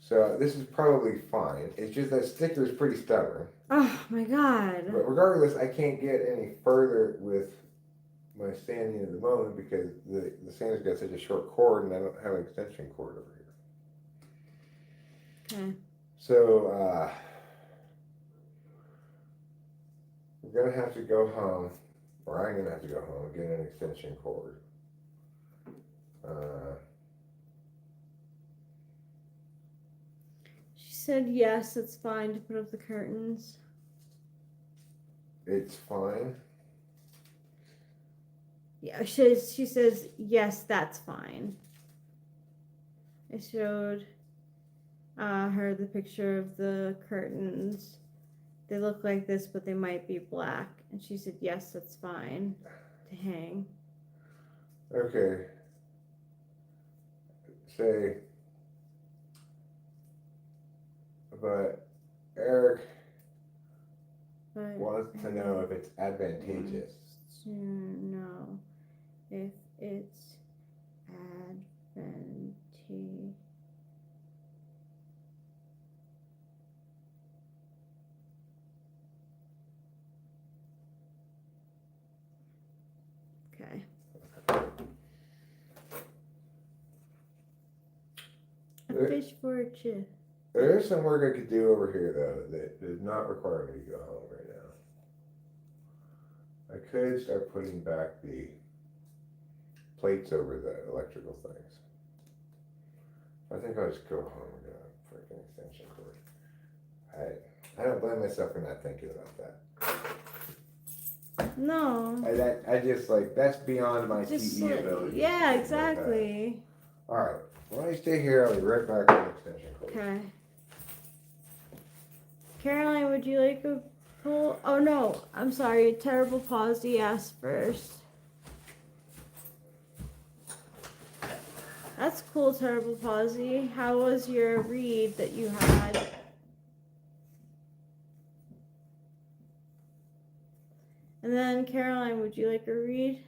So this is probably fine. It's just that sticker is pretty stubborn. Oh my god. But regardless, I can't get any further with my sanding at the moment because the sander's got such a short cord and I don't have an extension cord over here. Okay. So, we're gonna have to go home, or I'm gonna have to go home and get an extension cord. She said yes, it's fine to put up the curtains. It's fine. Yeah, she says yes, that's fine. I showed her the picture of the curtains. They look like this, but they might be black. And she said yes, that's fine to hang. Okay. Say, but Eric But wants to know if it's advantageous. to know if it's advantageous. Okay. A fish for a chip. There is some work I could do over here though that does not require me to go home right now. I could start putting back the plates over the electrical things. I think I'll just go home and get a freaking extension cord. I don't blame myself for not thinking about that. No. I just like that's beyond my Just TE ability. yeah, exactly. All right. Why don't you stay here? I'll be right back with an extension cord. Okay. Caroline, would you like a pull? Oh no, I'm sorry. Terrible Palsy asked first. That's cool, Terrible Palsy. How was your read that you had? And then Caroline, would you like a read?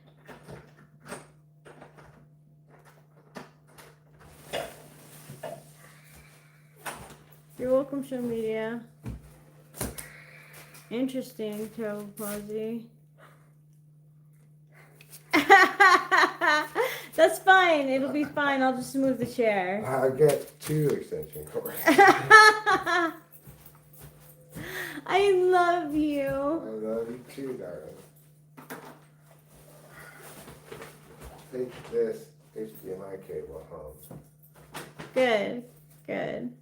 You're welcome, Show Media. Interesting, Terrible Palsy. That's fine. It'll be fine. I'll just move the chair. I get 2 extension cords. I love you. I love you too, darling. Take this HDMI cable home. Good. Good.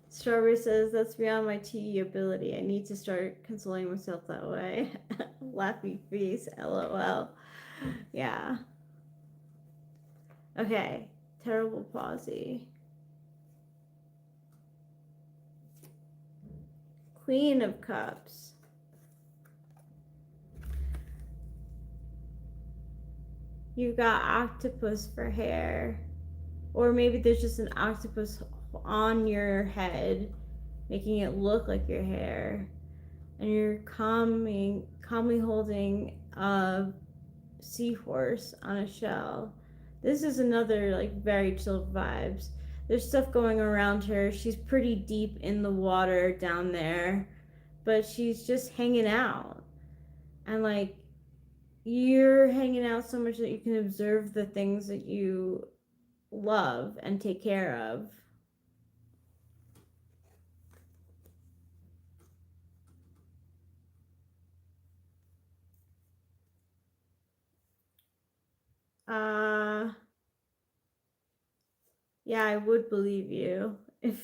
Strawberry says, that's beyond my TE ability. I need to start consoling myself that way. Laughy face, LOL. Yeah. Okay. Terrible Palsy. Queen of Cups. You got octopus for hair. Or maybe there's just an octopus on your head, making it look like your hair. And you're calmly holding a seahorse on a shell. This is another like very chill vibes. There's stuff going around her. She's pretty deep in the water down there, but she's just hanging out. And like you're hanging out so much that you can observe the things that you love and take care of. Yeah, I would believe you if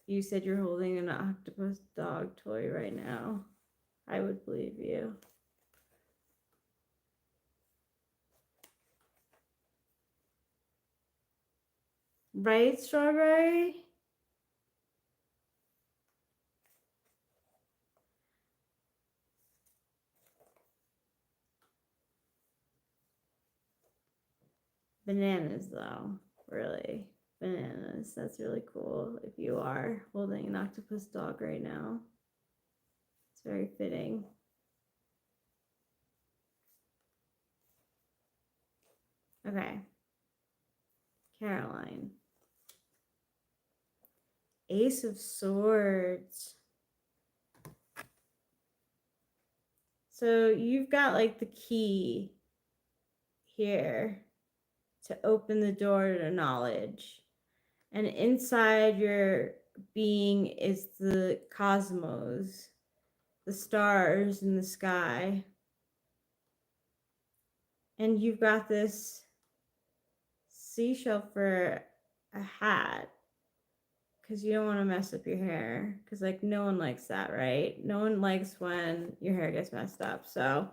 you said you're holding an octopus dog toy right now. I would believe you. Right, Strawberry? Bananas, though. Really. Bananas. That's really cool if you are holding an octopus dog right now. It's very fitting. Okay. Caroline. Ace of Swords. So you've got like the key here to open the door to knowledge. And inside your being is the cosmos, the stars in the sky. And you've got this seashell for a hat because you don't want to mess up your hair, because like no one likes that, right? No one likes when your hair gets messed up. So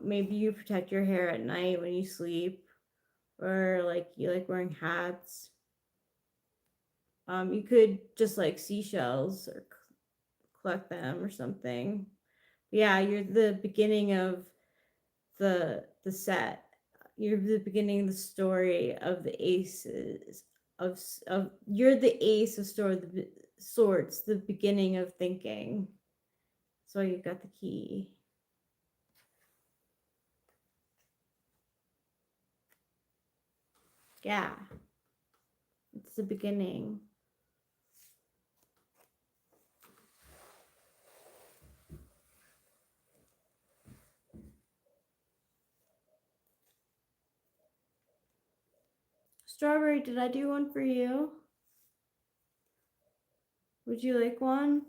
maybe you protect your hair at night when you sleep, or like you like wearing hats. You could just like seashells or collect them or something. Yeah, you're the beginning of the set. You're the beginning of the story of the aces of you're the ace of swords, the beginning of thinking. So you've got the key. Yeah. It's the beginning. Strawberry, did I do one for you? Would you like one?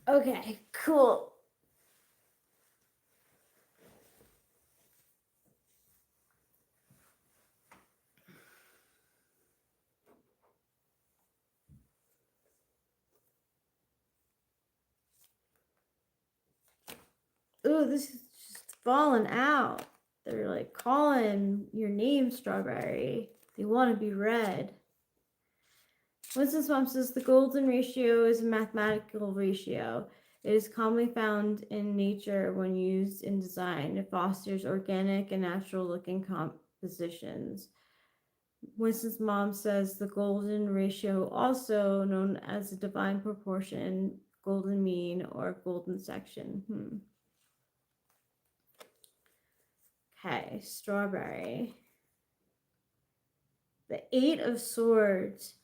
Okay, cool. Ooh, this is just falling out. They're like calling your name, Strawberry. They want to be read. Winston's mom says the golden ratio is a mathematical ratio. It is commonly found in nature when used in design. It fosters organic and natural looking compositions. Winston's mom says the golden ratio, also known as the divine proportion, golden mean, or golden section. Okay, Strawberry. The Eight of Swords.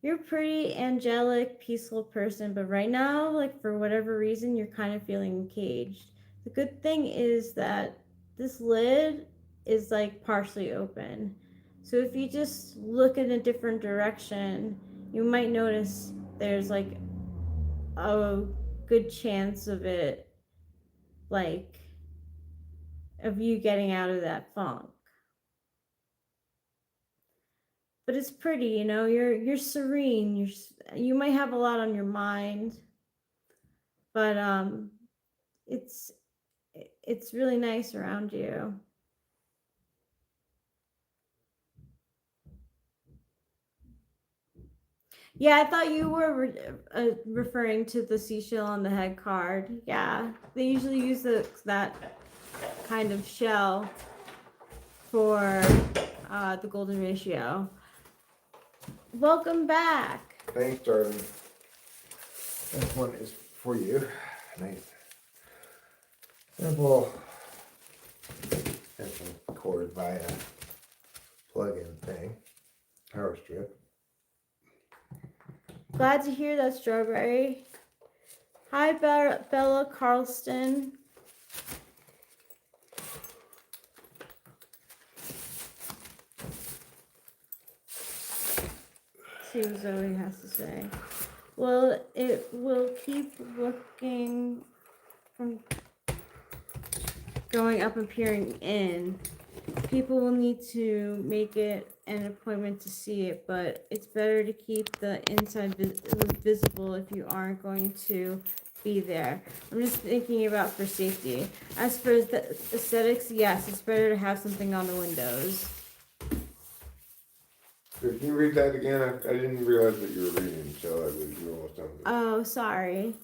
You're a pretty angelic, peaceful person, but right now, like for whatever reason, you're kind of feeling caged. The good thing is that this lid is like partially open. So if you just look in a different direction, you might notice there's like a good chance of it, like of you getting out of that funk. But it's pretty, you know. You're serene. You might have a lot on your mind, but it's really nice around you. Yeah, I thought you were referring to the seashell on the head card. Yeah, they usually use that kind of shell for the golden ratio. Welcome back. Thanks, darling. This one is for you. Nice. Simple. Simple cord via plug-in thing. Power strip. Glad to hear that, Strawberry. Hi, Bella Carlston. See what Zoe has to say. Well, it will keep looking from going up and peering in. People will need to make it an appointment to see it, but it's better to keep the inside visible if you aren't going to be there. I'm just thinking about for safety. As for the aesthetics, yes, it's better to have something on the windows. Can you read that again? I didn't realize that you were reading, so you were almost done with it. Oh, sorry.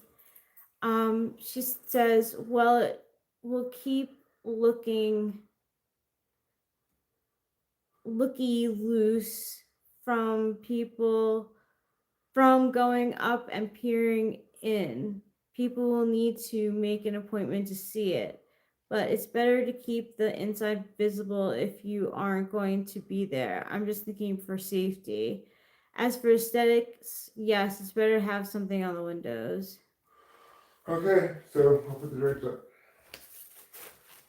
She says, well, it will keep looky loose from people from going up and peering in. People will need to make an appointment to see it, but it's better to keep the inside visible if you aren't going to be there. I'm just thinking for safety. As for aesthetics, yes, it's better to have something on the windows. Okay, so I'll put the drapes up.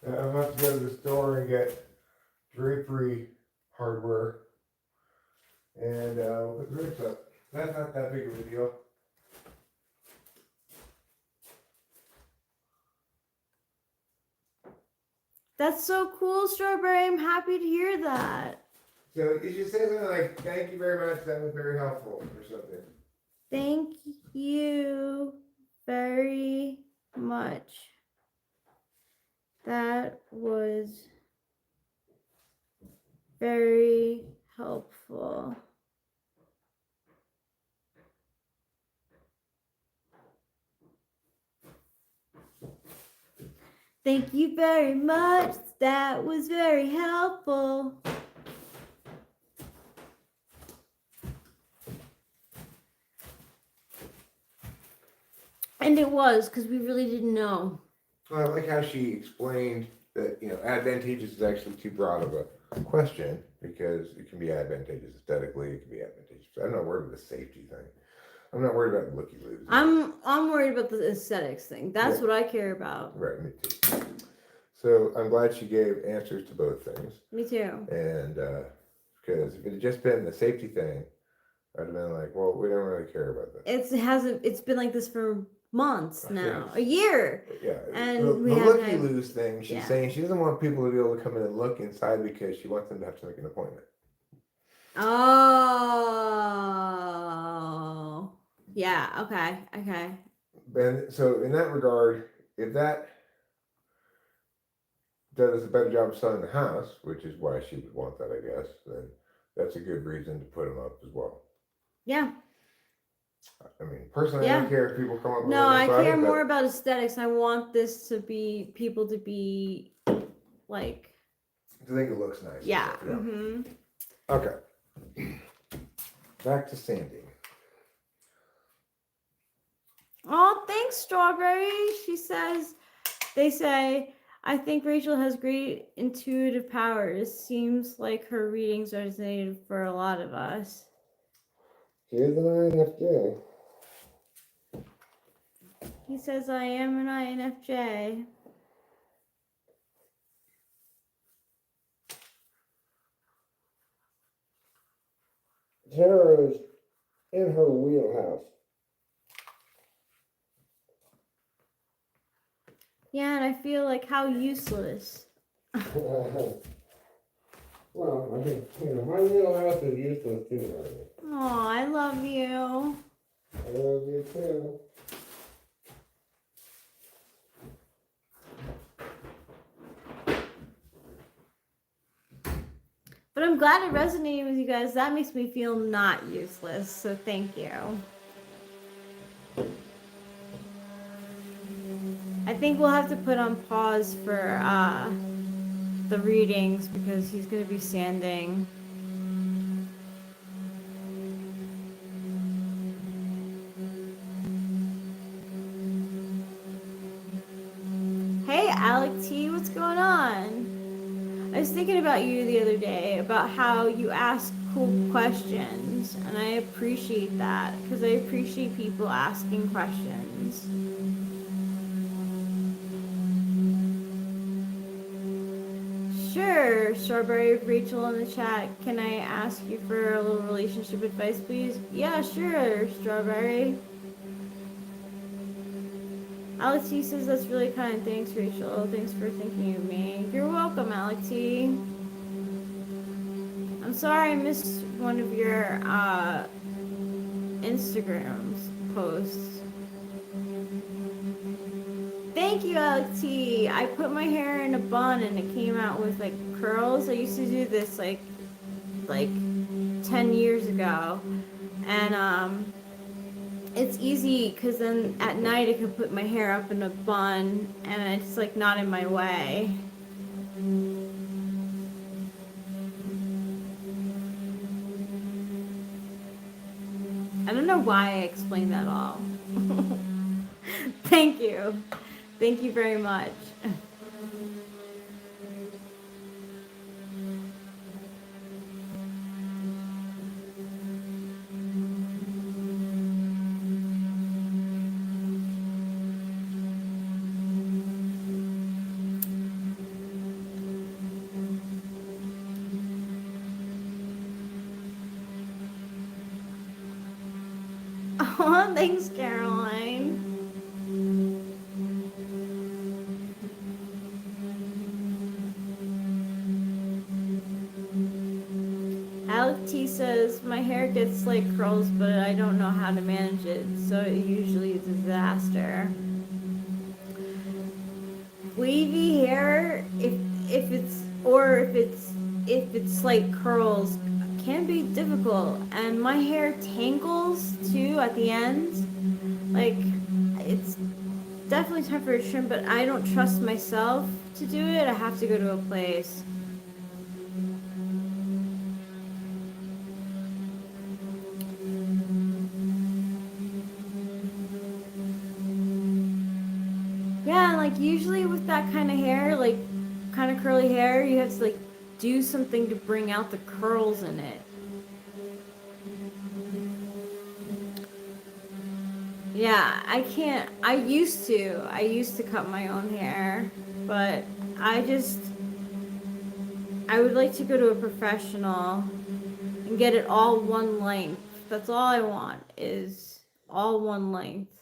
I'll have to go to the store and get drapery hardware. And we'll put the drapes up. That's not that big of a deal. That's so cool, Strawberry. I'm happy to hear that. So you should say something like, thank you very much, that was very helpful, or something. Thank you very much. That was very helpful. Thank you very much. That was very helpful. And it was, because we really didn't know. Well, I like how she explained that, advantageous is actually too broad of a question, because it can be advantageous aesthetically, it can be advantageous. I'm not worried about the safety thing. I'm not worried about looky-loos. I'm worried about the aesthetics thing. That's Yeah. what I care about. Right, me too. So I'm glad she gave answers to both things. Me too. And because if it had just been the safety thing, I'd have been like, well, we don't really care about that. It's been like this for months now, Yes. a year. Yeah, And the we haven't had- looky-loos thing, she's yeah. saying she doesn't want people to be able to come in and look inside because she wants them to have to make an appointment. Oh, yeah. Okay. And so in that regard, if that does a better job of selling the house, which is why she would want that, I guess, then that's a good reason to put them up as well. Yeah. I mean, personally, I Yeah. don't care if people come up with No, I inside, care but more about aesthetics. I want this to be people to be like. I think it looks nice. Yeah. Yeah. Mm-hmm. Okay. Back to Sandy. Oh, thanks, Strawberry. She says, they say, I think Rachel has great intuitive powers. Seems like her readings resonated for a lot of us. She is an INFJ. He says, I am an INFJ. Tarot is in her wheelhouse. Yeah, and I feel like how useless. Well, I think, my wheelhouse is useless too, Marty. Oh, I love you. I love you too. But I'm glad it resonated with you guys. That makes me feel not useless. So thank you. I think we'll have to put on pause for the readings because he's gonna be sanding. Hey, Alec T, what's going on? I was thinking about you the other day, about how you ask cool questions, and I appreciate that, because I appreciate people asking questions. Sure, Strawberry. Rachel in the chat, can I ask you for a little relationship advice, please? Yeah, sure, Strawberry. Alex T says that's really kind. Thanks, Rachel. Thanks for thinking of me. You're welcome, Alex T. I'm sorry I missed one of your Instagram's posts. Thank you, Alex T. I put my hair in a bun and it came out with like curls. I used to do this like 10 years ago, and it's easy because then at night I can put my hair up in a bun and it's like not in my way. I don't know why I explained that all. Thank you. Thank you very much. Oh, thanks, Caroline. Alec T says, my hair gets slight curls, but I don't know how to manage it, so it usually is a disaster. Wavy hair, if it's slight curls, can be difficult, and my hair tangles too at the ends. Like, it's definitely time for a trim, but I don't trust myself to do it. I have to go to a place. Yeah, like usually with that kind of hair, like kind of curly hair, you have to like do something to bring out the curls in it. Yeah, I can't. I used to cut my own hair, but I would like to go to a professional and get it all one length. That's all I want, is all one length.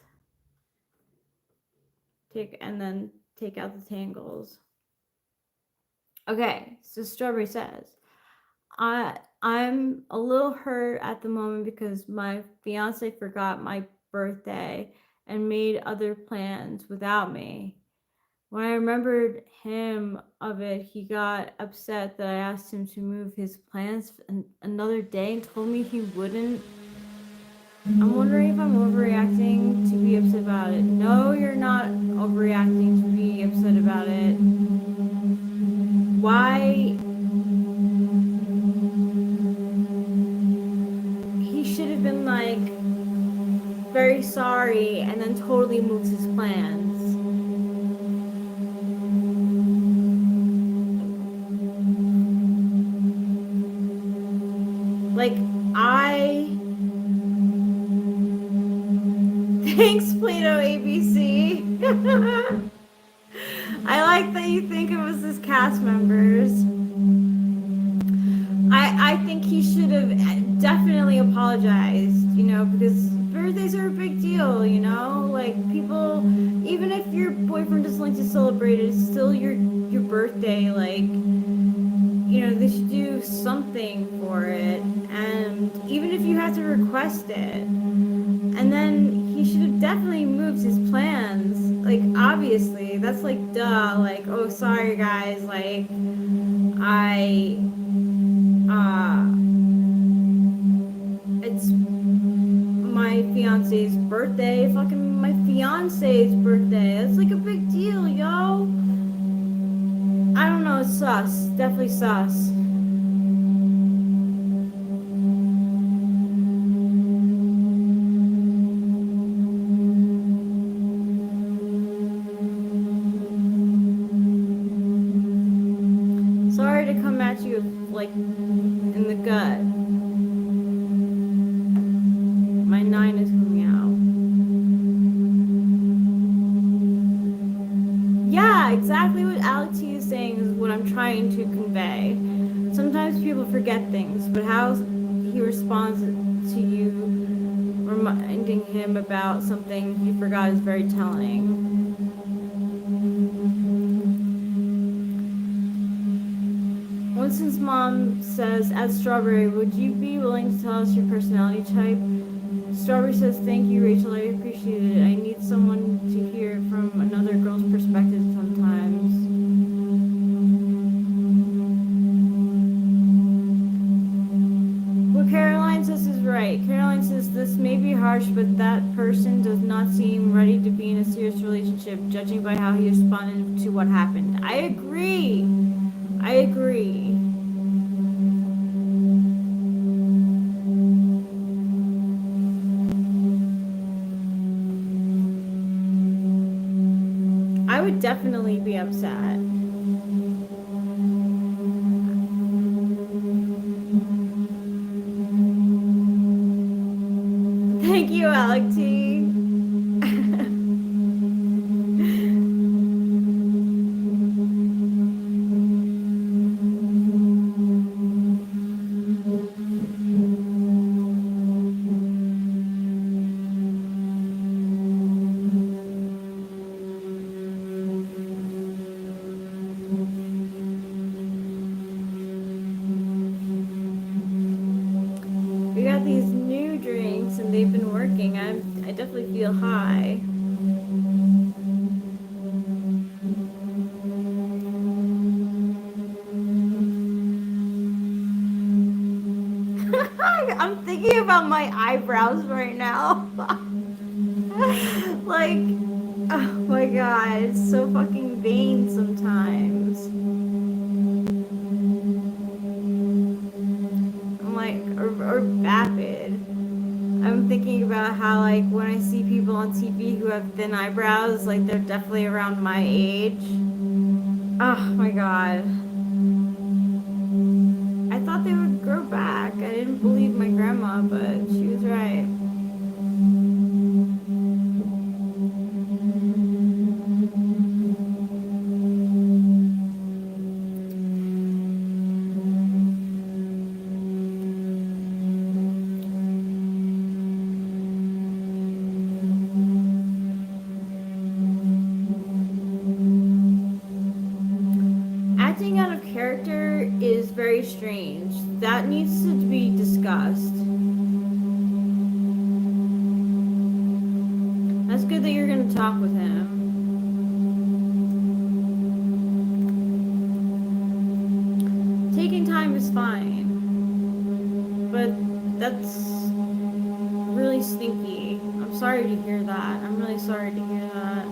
And then take out the tangles. Okay, so Strawberry says, I'm a little hurt at the moment because my fiance forgot my birthday and made other plans without me. When I remembered him of it, he got upset that I asked him to move his plans another day and told me he wouldn't. I'm wondering if I'm overreacting to be upset about it. No, you're not overreacting to be upset about it. Why? He should have been like, very sorry, and then totally moves his plans. Like, Thanks, Plato ABC. I like that you think of us as cast members. I think he should have definitely apologized, because birthdays are a big deal, like people, even if your boyfriend doesn't like to celebrate it, it's still your birthday, like, they should do something for it, and even if you have to request it. And then he should have definitely moved his plans, like, obviously, that's like, duh, like, oh, sorry guys, like, it's my fiance's birthday, fucking my fiance's birthday. That's like a big deal, yo. I don't know, it's sus. Definitely sus. Sorry to come at you like in the gut. My 9 is coming out. Yeah, exactly what Alex T is saying is what I'm trying to convey. Sometimes people forget things, but how he responds to you reminding him about something he forgot is very telling. Winston's mom says, at Strawberry, would you be willing to tell us your personality type? Strawberry says, thank you, Rachel, I appreciate it. I need someone to hear it from another girl's perspective sometimes. What Caroline says is right. Caroline says, this may be harsh, but that person does not seem ready to be in a serious relationship, judging by how he responded to what happened. I agree. I agree. I would definitely be upset. Thank you, Alec T. We got these new drinks and they've been working. I definitely feel high. I'm thinking about my eyebrows right now. Like, oh my god, it's so fucking vain sometimes. I'm like, or vapid. I'm thinking about how, like, when I see people on TV who have thin eyebrows, like, they're definitely around my age. Oh my god. I thought they would grow back. I didn't believe my grandma, but she was right. Acting out of character is very strange. That needs to be discussed. That's good that you're gonna talk with him. Taking time is fine. But that's really stinky. I'm sorry to hear that. I'm really sorry to hear that.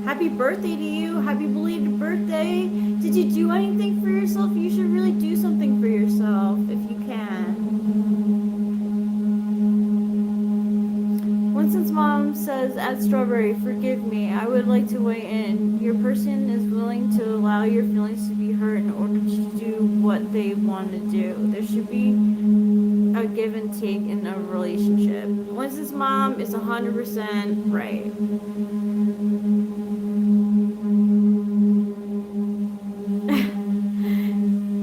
Happy birthday to you. Happy belated birthday. Did you do anything for yourself? You should really do something for yourself if you can. Winston's mom says, at Strawberry, forgive me. I would like to weigh in. Your person is willing to allow your feelings to be hurt in order to do what they want to do. There should be a give and take in a relationship. Winston's mom is 100% right.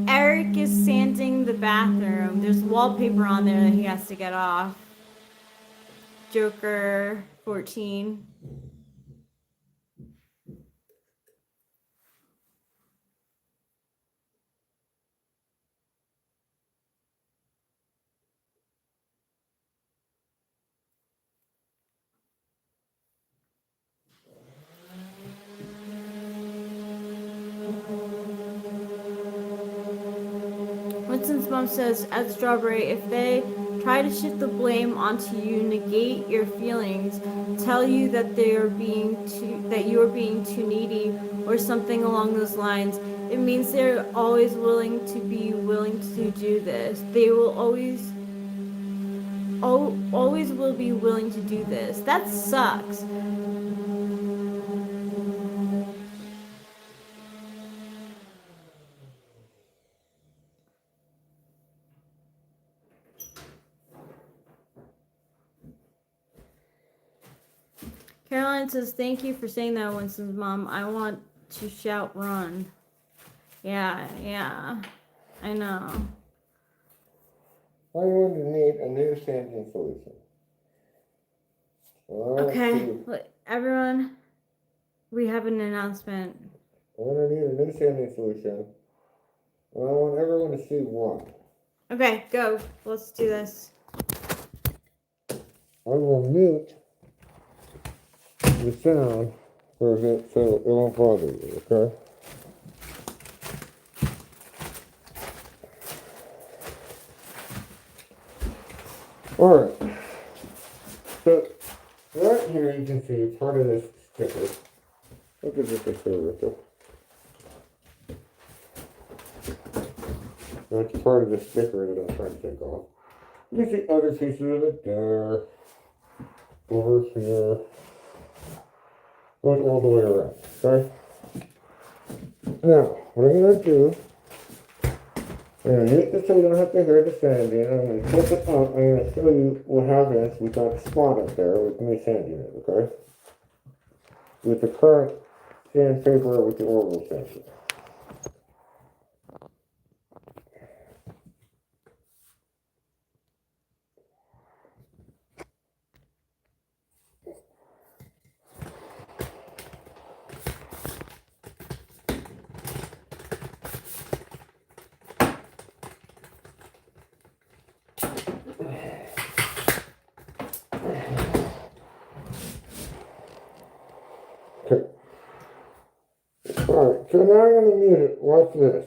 Eric is sanding the bathroom. There's wallpaper on there that he has to get off. Joker 14. Winston's mom says, at Strawberry, if they try to shift the blame onto you, negate your feelings, tell you that you're being too needy, or something along those lines, It means they're always willing to do this. They will always will be willing to do this. That sucks. Caroline says, thank you for saying that, Winston's mom. I want to shout run. Yeah. I know. I want to need a new sanding solution. Okay, everyone, we have an announcement. I'm going to need a new sanding solution. And I want everyone to see why. Okay, go. Let's do this. I will mute the sound for a bit so it won't bother you, okay? Alright. So, right here you can see part of this sticker. Look at this sticker, Rachel. That's part of the sticker that I'm trying to take off. You can see other pieces of it there. Over here. Goes all the way around, okay? Now, what I'm going to do, I'm going to hit this so we don't have to hear the sanding. I'm going to flip it up. I'm going to show you what happens with that spot up there with me sanding it, okay? With the current sandpaper with the orbital sensor. Okay. Alright, so now I'm going to mute it. Watch this.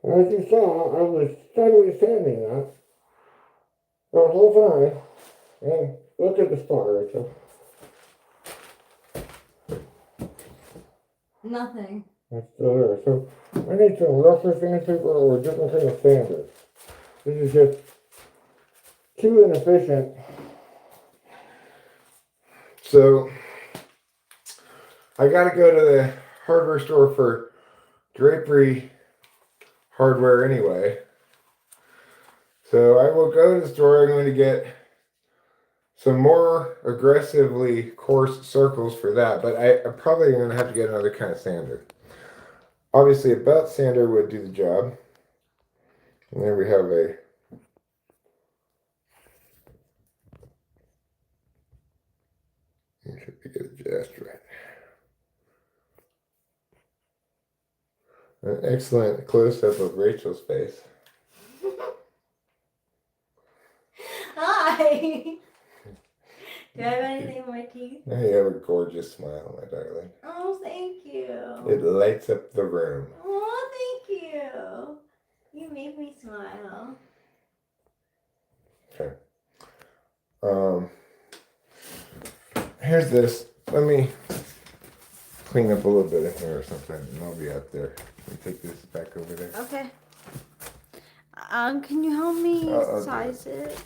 As you saw, I was steadily sanding that the whole time. And look at the spot, Rachel. Nothing. That's still there. So I need some rougher sandpaper or a different kind of sander. This is just too inefficient. So I gotta go to the hardware store for drapery hardware anyway. So I will go to the store. I'm going to get some more aggressively coarse circles for that, but I'm probably going to have to get another kind of sander. Obviously a belt sander would do the job. And then we have a make sure we get it just right. An excellent close-up of Rachel's face. Hi. Do I have anything in my teeth? Now you have a gorgeous smile, my darling. Oh, thank you. It lights up the room. Oh, thank you. You make me smile. Okay. Here's this. Let me clean up a little bit in here or something, and I'll be out there. Let me take this back over there. Okay. Can you help me I'll size it?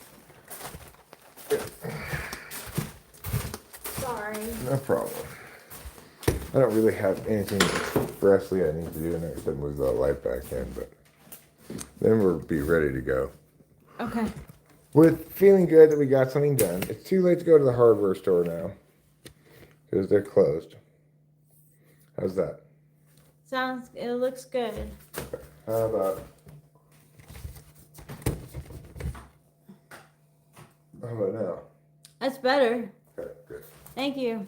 Sorry. No problem. I don't really have anything expressly I need to do next to move the light back in, but then we'll be ready to go. Okay. With feeling good that we got something done. It's too late to go to the hardware store now because they're closed. How's that? It looks good. How about now? That's better. Okay, good. Thank you.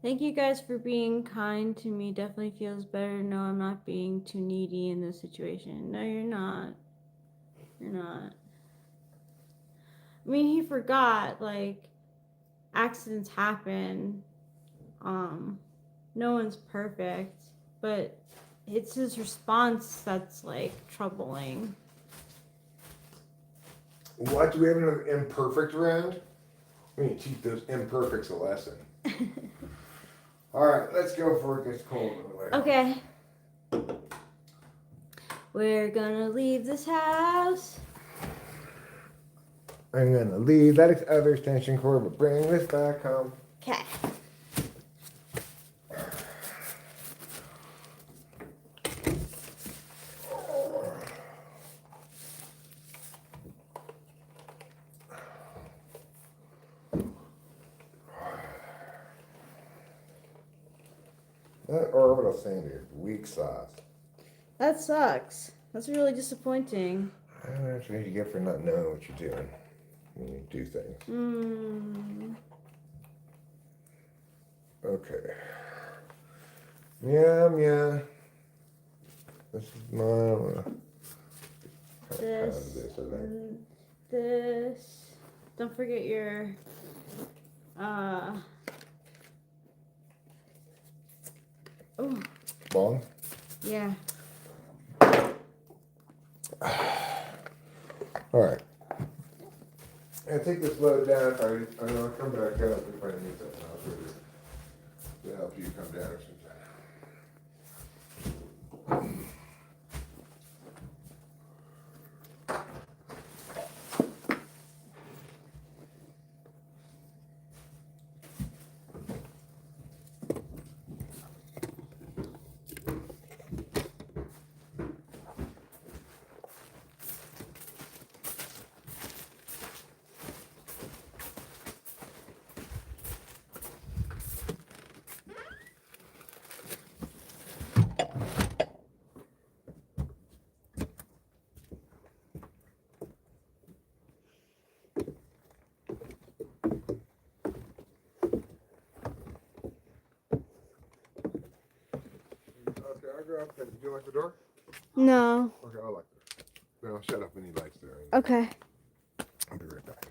Thank you guys for being kind to me. Definitely feels better to know I'm not being too needy in this situation. No, you're not. You're not. I mean, he forgot, like, accidents happen. No one's perfect, but it's his response that's, like, troubling. What? Do we have another imperfect round? We need to teach those imperfects a lesson. All right, let's go before it gets cold. Okay. We're gonna leave this house. I'm gonna leave that other extension cord, but bring this back home. Okay. That orbital sander, weak sauce. That sucks. That's really disappointing. I don't know what you get for not knowing what you're doing when you do things. Okay. Yeah. This is my. This. Don't forget your. Oh. Bong? Yeah. Alright. I take this load down. I'm going to come back up if I need something else to help you come down or something. Okay, I'll go up there. Do you like the door? No. Okay, I like it. Then I'll shut up when he lights there. Okay. I'll be right back.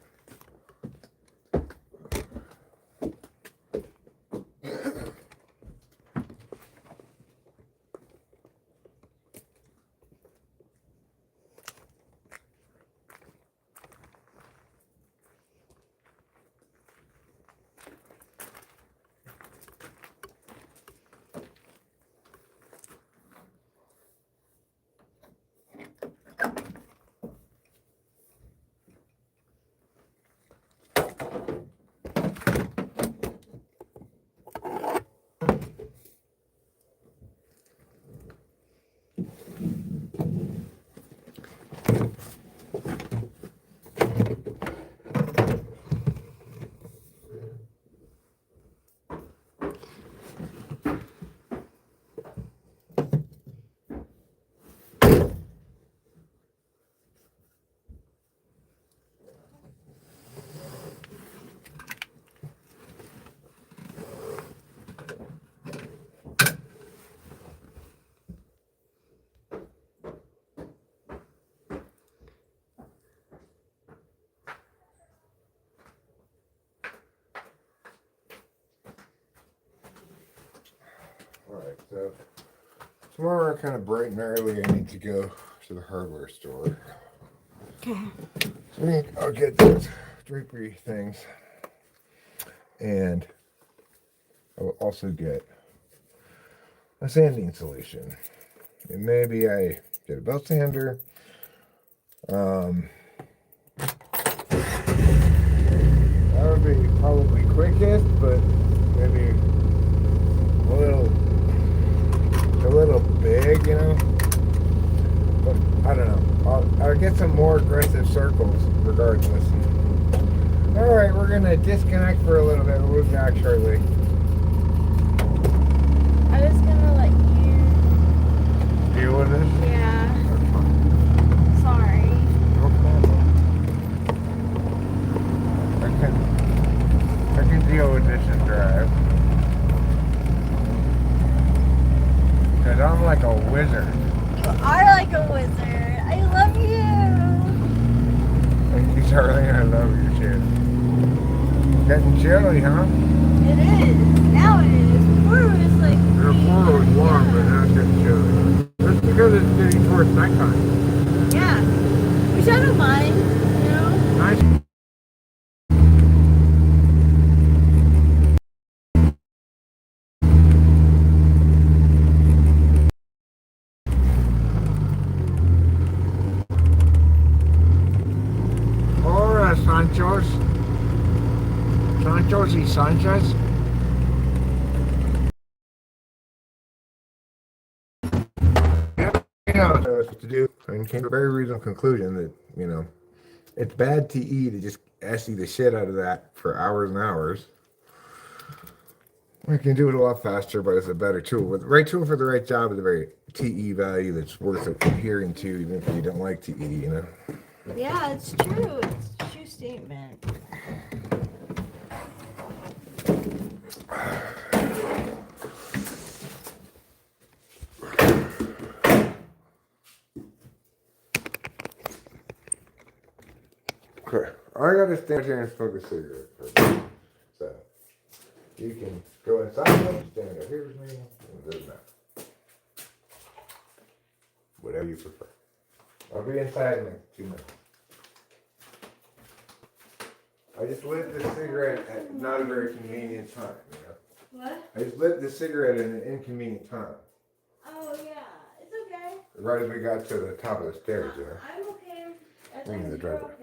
Alright, so tomorrow kind of bright and early I need to go to the hardware store. Okay. So I'll get those drapery things. And I will also get a sanding solution. And maybe I get a belt sander. That would be probably quickest, but maybe a little get some more aggressive circles regardless. Alright, we're gonna disconnect for a little bit. We'll be back shortly. I was gonna let you. Deal with this? Yeah. Sorry. No problem. I can deal with this and drive. Cause I'm like a wizard. You are like a wizard. I love you. Thank you, darling. I love you too. Getting chilly, huh? It is. Now it is. Before it was like. Before it was warm, but now it's getting chilly. That's because it's getting towards nighttime. Yeah. Which I don't mind, you know? Nice. Hola, Sanchos. Sanchos y Sanchez. You know what to do, and came to a very reasonable conclusion that, you know, it's bad TE to just SE the shit out of that for hours and hours. We can do it a lot faster, but it's a better tool. With the right tool for the right job with a very TE value that's worth adhering to, even if you don't like TE, you know. Yeah, it's true. It's a true statement. Okay. I gotta stand here and smoke a cigarette first. So you can go inside and stand over here with me. It doesn't matter. Whatever you prefer. I'll be inside in like 2 minutes. I just lit this cigarette at not a very convenient time, you know. What? I just lit this cigarette at an inconvenient time. Oh, yeah. It's okay. Right as we got to the top of the stairs, you know. I'm okay. As I'm in long the as you're driveway.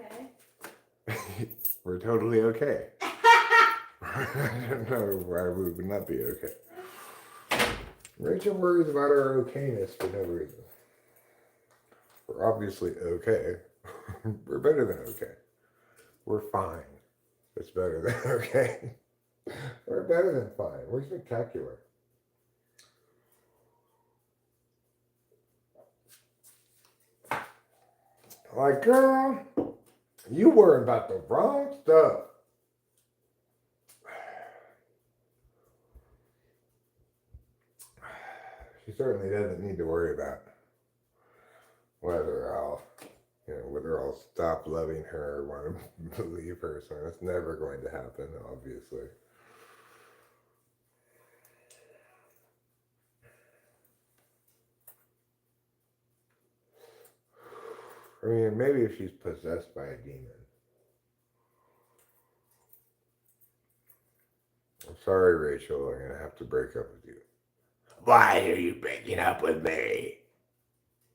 okay. We're totally okay. I don't know why we would not be okay. Rachel worries about our okayness for no reason. We're obviously okay. We're better than okay. We're fine. It's better than okay. We're better than fine. We're spectacular. Like, girl, you worry about the wrong stuff. She certainly doesn't need to worry about whether I'll stop loving her or want to leave her. So that's never going to happen, obviously. I mean, maybe if she's possessed by a demon. I'm sorry, Rachel. I'm gonna have to break up with you. Why are you breaking up with me?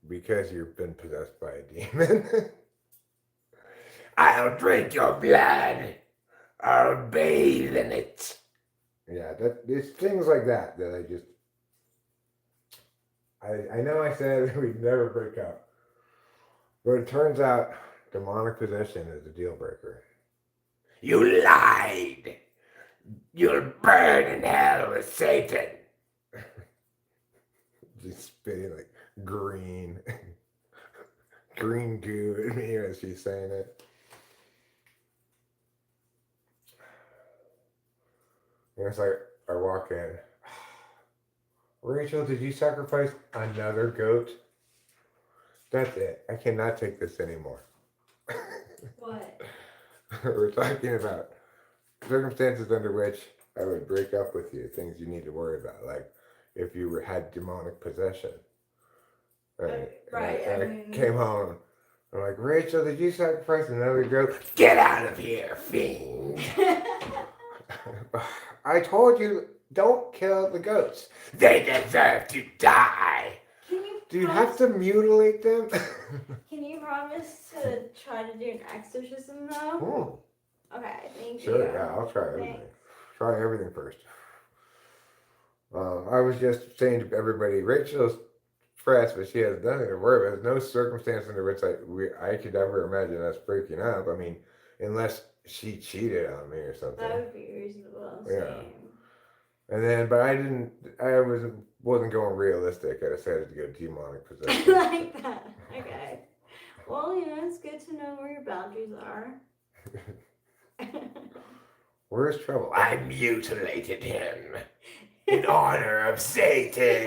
Because you've been possessed by a demon. I'll drink your blood. I'll bathe in it. Yeah, there's things like that that I know I said we'd never break up. But it turns out demonic possession is a deal breaker. You lied! You'll burn in hell with Satan! She's spitting like green goo at me as she's saying it. And it's like I walk in. Rachel, did you sacrifice another goat? That's it. I cannot take this anymore. What? We're talking about circumstances under which I would break up with you, things you need to worry about, like if you had demonic possession. Right. Right. And I came home. I'm like, Rachel, did you sacrifice another goat? Get out of here, fiend. I told you, don't kill the goats. They deserve to die. Do you have to mutilate them? Can you promise to try to do an exorcism though? Okay, thank you. Sure, yeah, I'll try everything. Thanks. Try everything first. I was just saying to everybody, Rachel's stressed, but she has nothing to worry about. There's no circumstance under which I could ever imagine us breaking up. I mean, unless she cheated on me or something. That would be reasonable. Yeah. Same. And then, but I wasn't going realistic. I decided to go demonic possession. I like that. Okay. Well, it's good to know where your boundaries are. Where's trouble? I mutilated him in honor of Satan.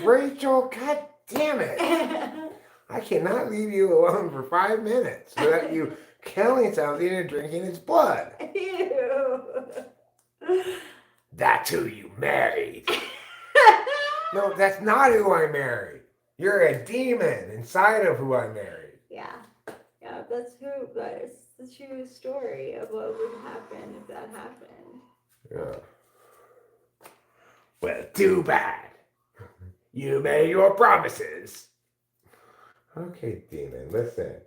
Rachel, god damn it. I cannot leave you alone for 5 minutes without you killing something and drinking its blood. Ew. That's who you married. No, that's not who I married. You're a demon inside of who I married. Yeah, that's the true story of what would happen if that happened. Yeah. Well, too bad. You made your promises. Okay, demon, listen.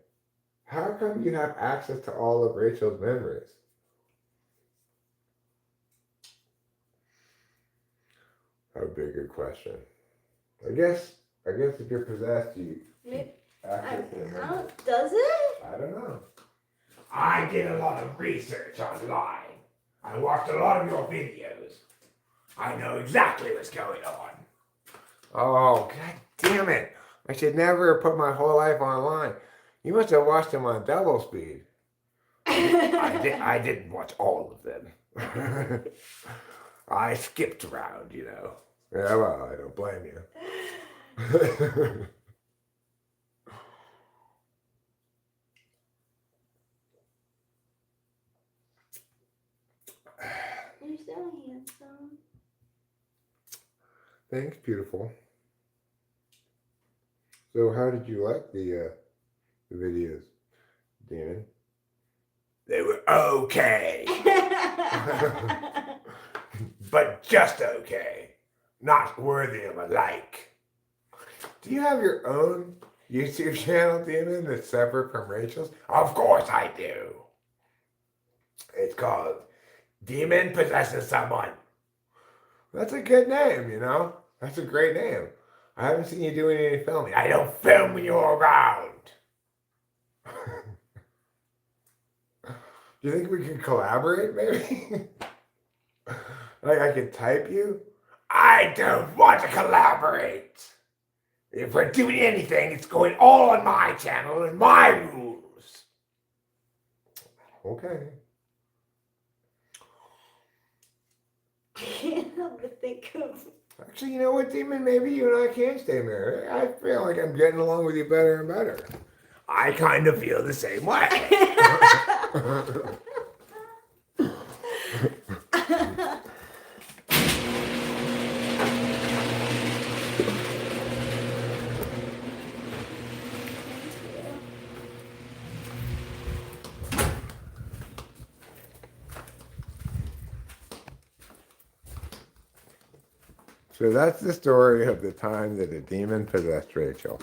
How come you have access to all of Rachel's memories? That would be a good question. I guess if you're possessed, you access to the memories. Does it? I don't know. I did a lot of research online. I watched a lot of your videos. I know exactly what's going on. Oh, god damn it. I should never have put my whole life online. You must have watched them on double speed. I didn't watch all of them. I skipped around, Yeah, well, I don't blame you. You're so handsome. Thanks, beautiful. So, how did you like the videos, Demon? They were okay, but just okay, not worthy of a like. Do you have your own YouTube channel, Demon, that's separate from Rachel's? Of course I do. It's called Demon Possesses Someone. That's a good name, That's a great name. I haven't seen you doing any filming. I don't film when you're around. Do you think we could collaborate, maybe? Like I could type you? I don't want to collaborate. If we're doing anything, it's going all on my channel and my rules. Okay. I can't help but think of. Actually, you know what, Demon? Maybe you and I can stay married. I feel like I'm getting along with you better and better. I kind of feel the same way. So that's the story of the time that a demon possessed Rachel.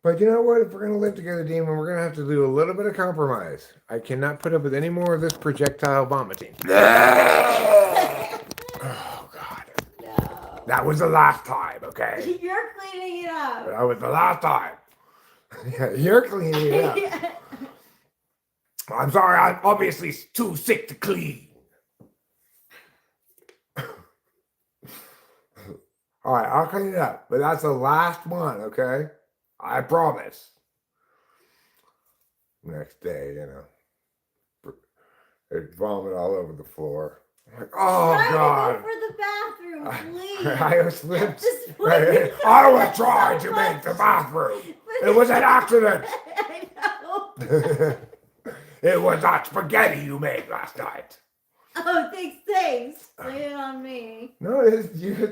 But you know what? If we're going to live together, Demon, we're going to have to do a little bit of compromise. I cannot put up with any more of this projectile vomiting. Oh, God. No. That was the last time, okay? You're cleaning it up. That was the last time. Yeah, you're cleaning it up. I'm sorry, I'm obviously too sick to clean. All right, I'll clean it up, but that's the last one, okay? I promise. Next day, there'd vomit all over the floor. I'm like, oh, God. Go for the bathroom, please. I slipped. Just Right. I was trying to make the bathroom. It was an accident. I know. It was that spaghetti you made last night. Oh, thanks. Blame it on me. No,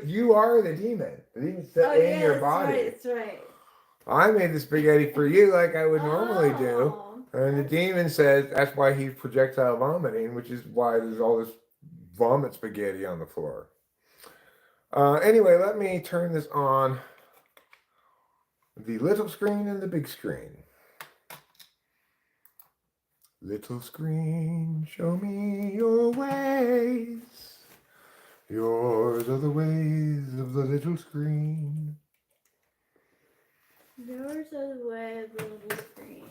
you are the demon. The demon's in your body. That's right. I made the spaghetti for you like I would normally do. Oh. And the demon says that's why he's projectile vomiting, which is why there's all this vomit spaghetti on the floor. Anyway, let me turn this on. The little screen and the big screen. Little screen, show me your ways. Yours are the ways of the little screen. Yours are the way of the little screen.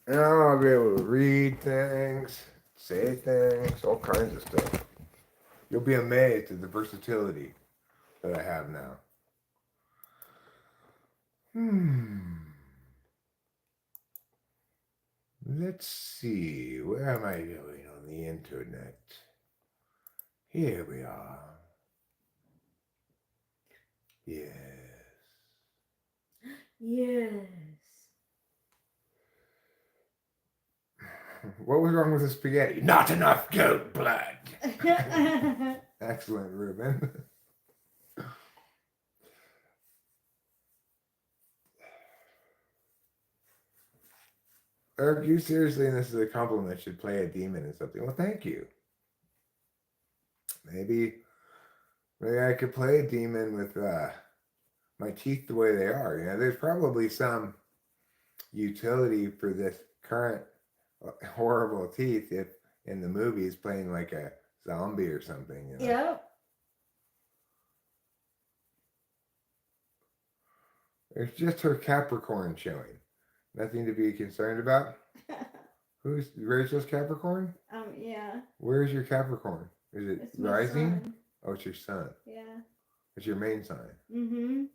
And I'll be able to read things, say things, all kinds of stuff. You'll be amazed at the versatility that I have now. Let's see, where am I doing on the internet? Here we are. Yes. Yes. What was wrong with the spaghetti? Not enough goat blood. Excellent, Ruben. Eric, you seriously, and this is a compliment, should play a demon in something. Well, thank you. Maybe I could play a demon with my teeth the way they are. You know, there's probably some utility for this current horrible teeth if in the movies playing like a zombie or something. You know? Yep. It's just her Capricorn showing. Nothing to be concerned about. Who's Rachel's Capricorn? Yeah. Where's your Capricorn? Is it It's my rising? son. Oh, it's your sun. Yeah. It's your main sign. Mm-hmm.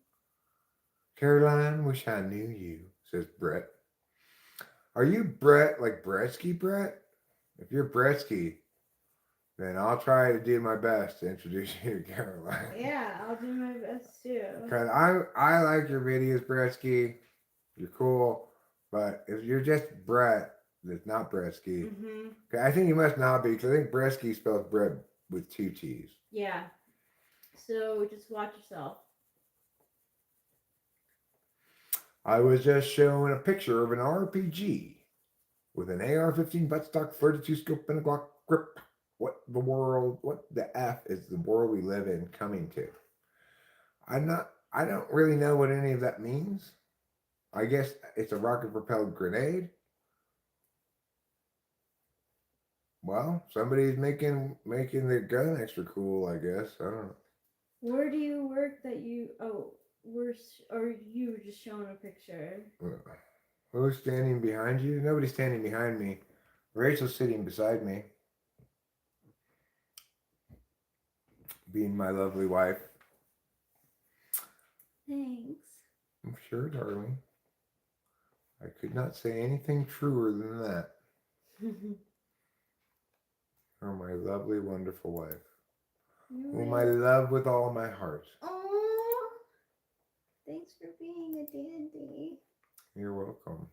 Caroline, wish I knew you, says Brett. Are you Brett like Bretsky Brett? If you're Bretsky, then I'll try to do my best to introduce you to Caroline. Yeah, I'll do my best too. Because I like your videos, Bretsky. You're cool. But if you're just Brett, that's not Bretsky. Mm-hmm. Okay, I think you must not be, because I think Bretsky spells bread with 2 T's. Yeah. So just watch yourself. I was just showing a picture of an RPG with an AR-15 buttstock 32 scope and a Glock grip. What the F is the world we live in coming to? I don't really know what any of that means. I guess it's a rocket propelled grenade. Well, somebody's making the gun extra cool, I guess. I don't know. Where do you work that you or you were just showing a picture? Who's standing behind you? Nobody's standing behind me. Rachel's sitting beside me. Being my lovely wife. Thanks. I'm sure, darling. I could not say anything truer than that. Or my lovely, wonderful wife. Whom I love with all my heart. Oh, thanks for being a dandy. You're welcome.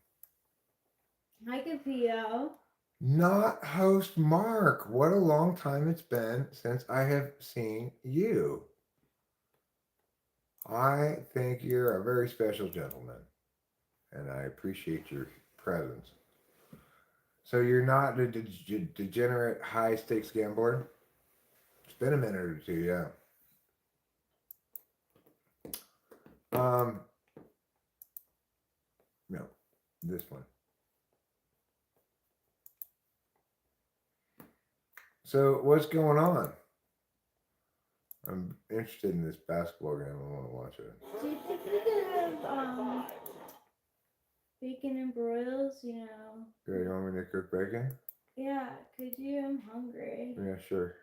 Hi, Capio. Not host Mark. What a long time it's been since I have seen you. I think you're a very special gentleman, and I appreciate your presence. So you're not a degenerate high-stakes gambler? It's been a minute or two, yeah. No, this one. So what's going on? I'm interested in this basketball game. I want to watch it. Do you think we could have bacon and broils? You know. Good. You want me to cook bacon? Yeah. Could you? I'm hungry. Yeah, sure.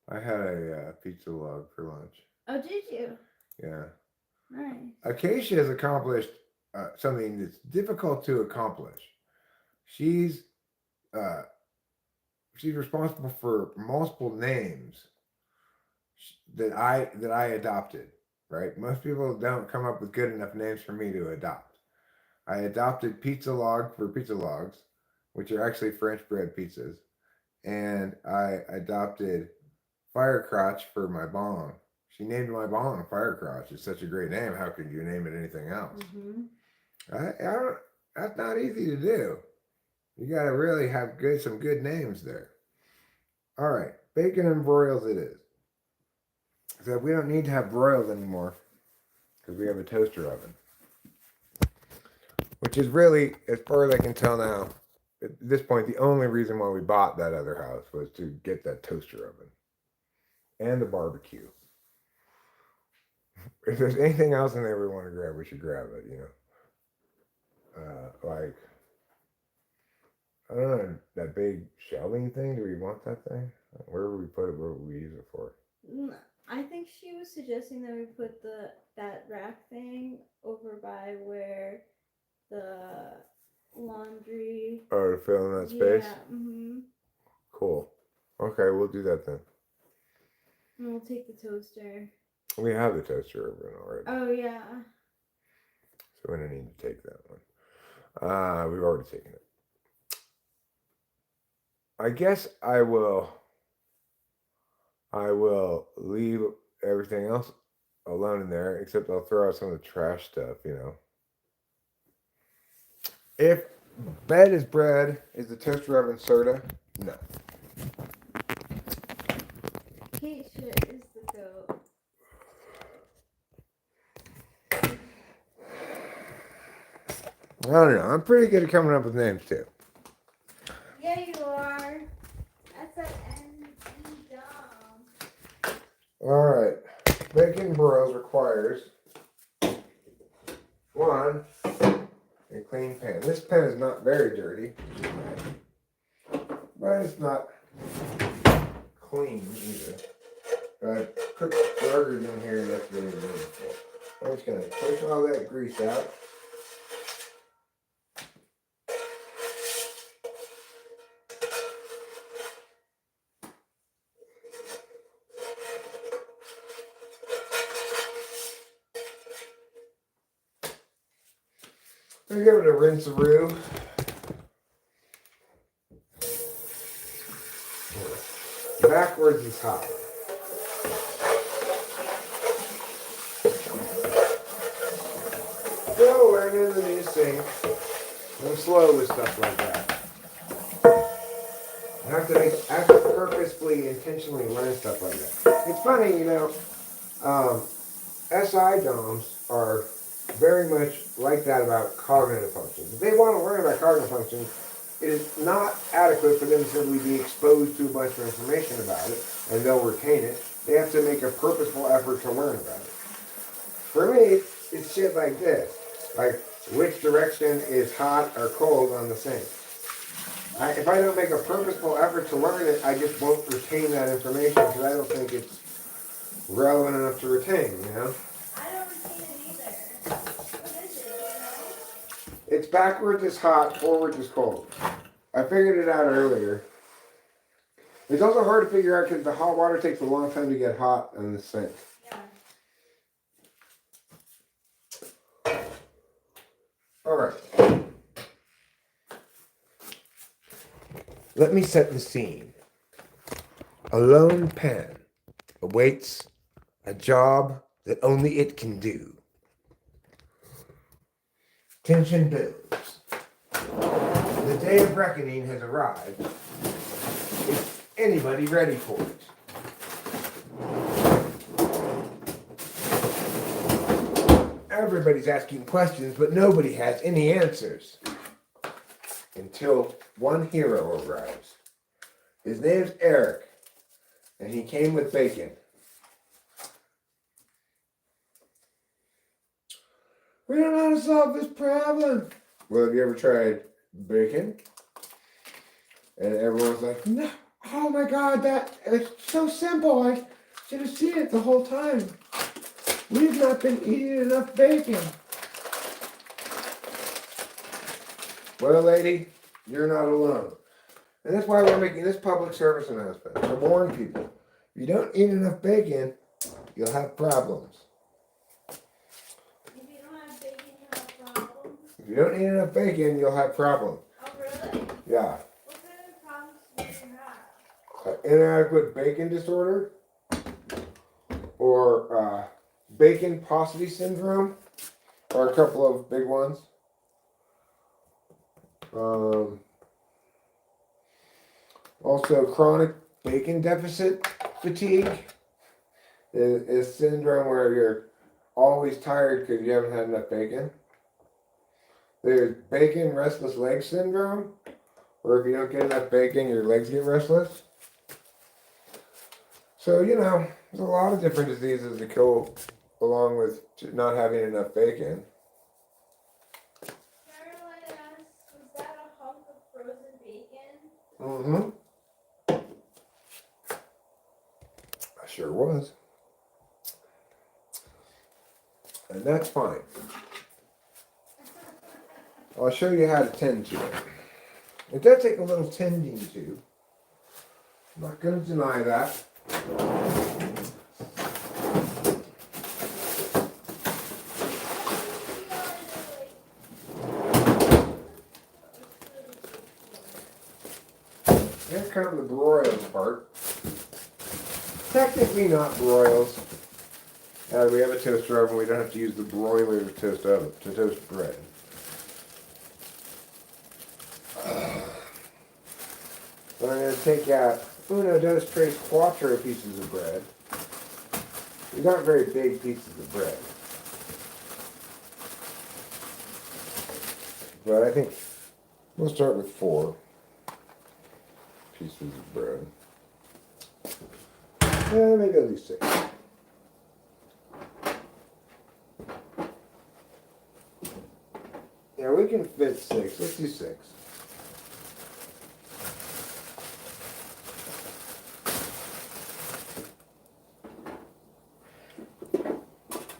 I had a pizza log for lunch. Oh, did you? Yeah. Nice. Acacia has accomplished something that's difficult to accomplish. She's responsible for multiple names that I adopted. Right? Most people don't come up with good enough names for me to adopt. I adopted Pizza Log for pizza logs, which are actually French bread pizzas, and I adopted Firecrotch for my bong. She named my bong Firecrotch. It's such a great name. How could you name it anything else? Mm-hmm. I don't. That's not easy to do. You gotta really have some good names there. All right, bacon and broils it is. So we don't need to have broils anymore because we have a toaster oven, which is really, as far as I can tell now, at this point, the only reason why we bought that other house was to get that toaster oven and the barbecue. If there's anything else in there we want to grab, we should grab it. Like, I don't know, that big shelving thing. Do we want that thing? Where would we put it? What would we use it for? I think she was suggesting that we put that rack thing over by where the laundry. Oh, to fill in that space? Yeah. Mm-hmm. Cool. Okay, we'll do that then. And we'll take the toaster. We have the toaster oven already. Oh, yeah. So we don't need to take that one. We've already taken it. I guess I will leave everything else alone in there, except I'll throw out some of the trash stuff, If bed is bread, is the toaster oven soda? No. Keisha is the goat. I don't know. I'm pretty good at coming up with names too. Yeah, you are. That's an NG dom. Alright. Bacon broils requires 1, a clean pan. This pan is not very dirty, but it's not clean either. I cooked burgers in here yesterday. I'm just going to push all that grease out. I'm going to give it a rinse-a-roo. Backwards is hot. Still learning the new sink. I'm slow with stuff like that. I have to purposefully, intentionally learn stuff like that. It's funny, SI DOMs are very much like that about cognitive functions. If they want to learn about cognitive functions, it is not adequate for them to simply be exposed to a bunch of information about it and they'll retain it. They have to make a purposeful effort to learn about it. For me, it's shit like this. Like, which direction is hot or cold on the sink? If I don't make a purposeful effort to learn it, I just won't retain that information because I don't think it's relevant enough to retain, I don't retain it either. What is it, It's backwards is hot, forwards is cold. I figured it out earlier. It's also hard to figure out because the hot water takes a long time to get hot in the sink. Yeah. Alright. Let me set the scene. A lone pen awaits a job that only it can do. Tension builds. The day of reckoning has arrived. Is anybody ready for it? Everybody's asking questions, but nobody has any answers. Until one hero arrives. His name's Eric, and he came with bacon. We don't know how to solve this problem. Well, have you ever tried bacon? And everyone's like, no, oh my God, it's so simple. I should have seen it the whole time. We've not been eating enough bacon. Well, lady, you're not alone. And that's why we're making this public service announcement to warn people. If you don't eat enough bacon, you'll have problems. If you don't have bacon, you have problems. If you don't eat enough bacon, you'll have problems. Oh, really? Yeah. What kind of problems do you have? Inadequate bacon disorder, or bacon paucity syndrome, are a couple of big ones. Also, chronic bacon deficit fatigue is syndrome where you're always tired because you haven't had enough bacon. There's bacon restless leg syndrome, where if you don't get enough bacon, your legs get restless. So, there's a lot of different diseases that go along with not having enough bacon. Caroline asks, was that a hunk of frozen bacon? Mm-hmm. I sure was. And that's fine. I'll show you how to tend to it. It does take a little tending to. I'm not going to deny that. Here's kind of the broils part. Technically not broils. We have a toaster oven. We don't have to use the broiler to toast bread. So I'm going to take out uno, dos, tres, cuatro pieces of bread. These aren't very big pieces of bread. But I think we'll start with 4 pieces of bread. Yeah, maybe at least 6. Yeah, we can fit 6. Let's do 6.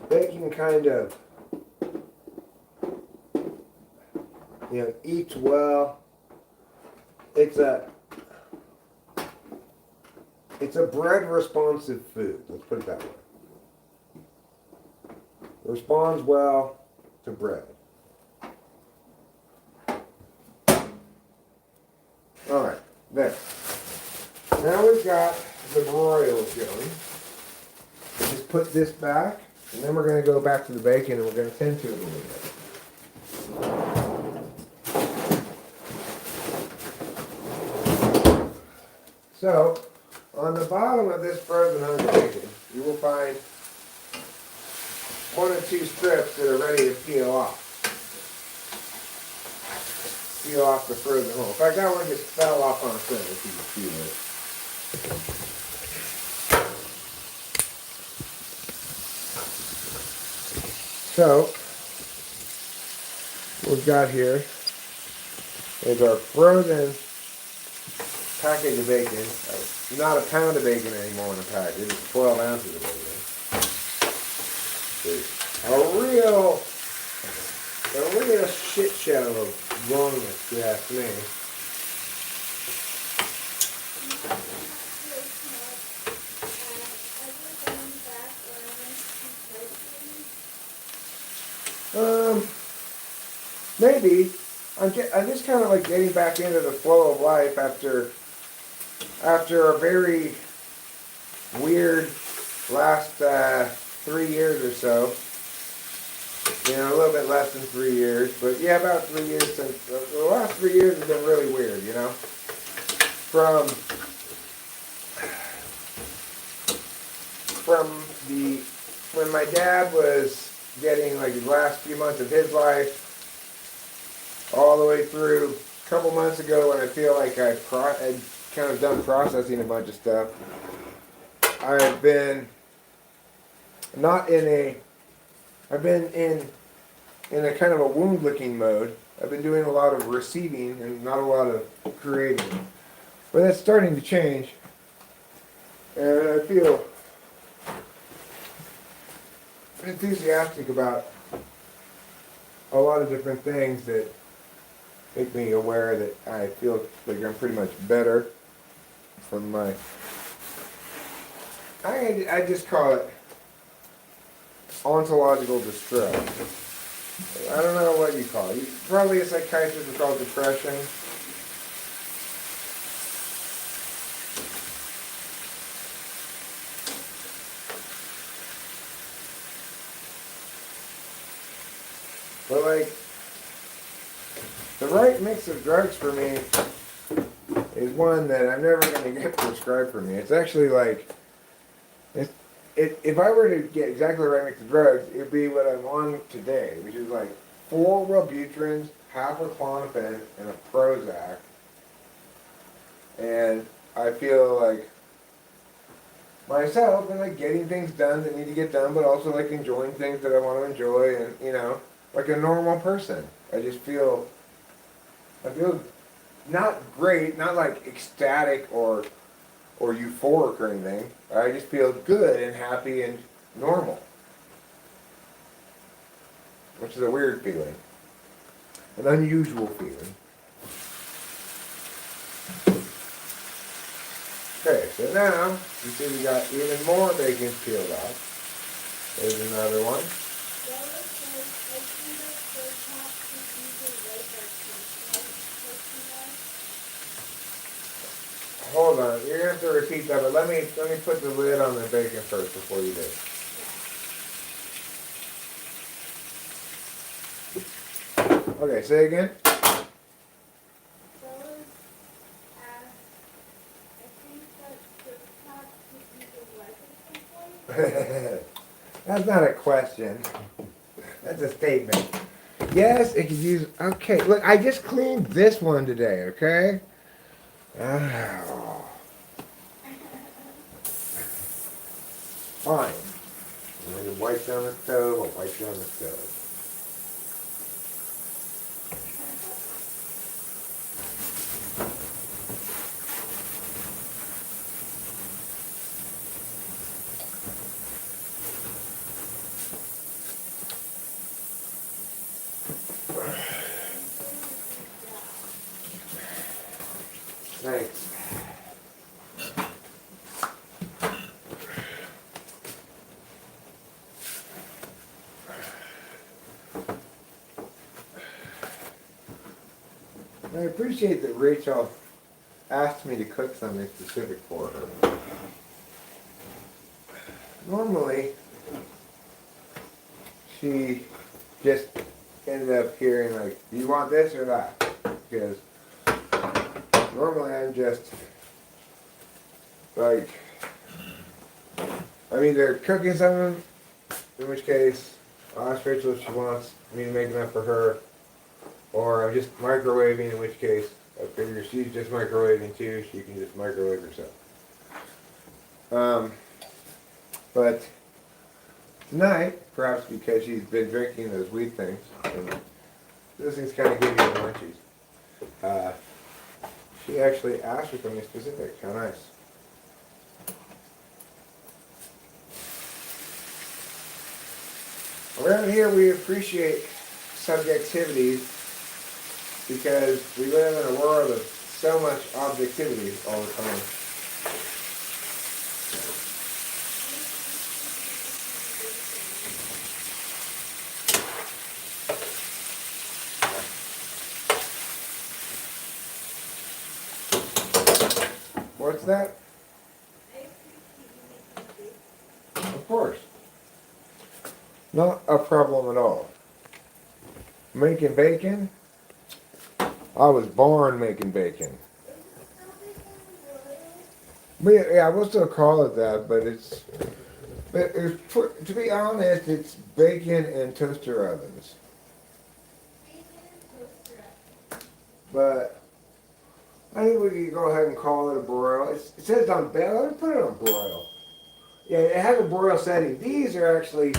Bacon kind of, eats well. It's a bread responsive food. Let's put it that way. It responds well to bread. All right, there. Now we've got the broils going. We just put this back, and then we're going to go back to the bacon, and we're going to tend to it a little bit. So, on the bottom of this frozen hunk of bacon, you will find 1 or 2 strips that are ready to peel off. Peel off the frozen whole. In fact, that one just fell off on its own, if you can feel it. So, what we've got here is our frozen package of bacon. Not a pound of bacon anymore in a package. It's 12 ounces of bacon. A real shit show of wrongness, if you ask me. Maybe. I'm just kind of like getting back into the flow of life after a very weird last 3 years or so. A little bit less than 3 years, but yeah, about 3 years since the last 3 years have been really weird. From when my dad was getting like the last few months of his life, all the way through a couple months ago when I feel like I'd kind of done processing a bunch of stuff. I've been in a kind of a wound licking mode. I've been doing a lot of receiving and not a lot of creating. But that's starting to change. And I feel enthusiastic about a lot of different things that make me aware that I feel like I'm pretty much better from my... I just call it ontological distress. I don't know what you call it. Probably a psychiatrist would call it depression. But like, the right mix of drugs for me is one that I'm never going to get prescribed for me. It's actually like, if I were to get exactly the right mix of drugs, it'd be what I'm on today, which is like 4 Wellbutrins, half a Klonopin, and a Prozac. And I feel like myself and like getting things done that need to get done, but also like enjoying things that I want to enjoy, and like a normal person. I feel not great, not like ecstatic or euphoric or anything. I just feel good and happy and normal, which is a weird feeling, an unusual feeling. Okay, so now you see we got even more bacon peeled off. There's another one. Hold on, you're gonna have to repeat that, but let me put the lid on the bacon first before you do. Okay, say again. That's not a question. That's a statement. Yes, it could use. Okay, look, I just cleaned this one today. Okay. Oh. Fine. I'm going to wipe down the stove. I'll wipe down the stove. Thanks. I appreciate that Rachel asked me to cook something specific for her. Normally, she just ended up hearing like, do you want this or that? Because normally I'm just like, I'm either cooking something, in which case I'll ask Rachel if she wants me to make enough for her, or I'm just microwaving, in which case I figure she's just microwaving too, she can just microwave herself. But tonight, perhaps because she's been drinking those weed things, and those things kind of give you the munchies, she actually asked for something specific. How nice. Around here we appreciate subjectivity because we live in a world of so much objectivity all the time. What's that? Of course. Not a problem at all. Making bacon? I was born making bacon. But yeah, we'll still call it that, but to be honest, it's bacon and toaster ovens. But I think we can go ahead and call it a broil. It says on bell. Let me put it on broil. Yeah, it has a broil setting. These are actually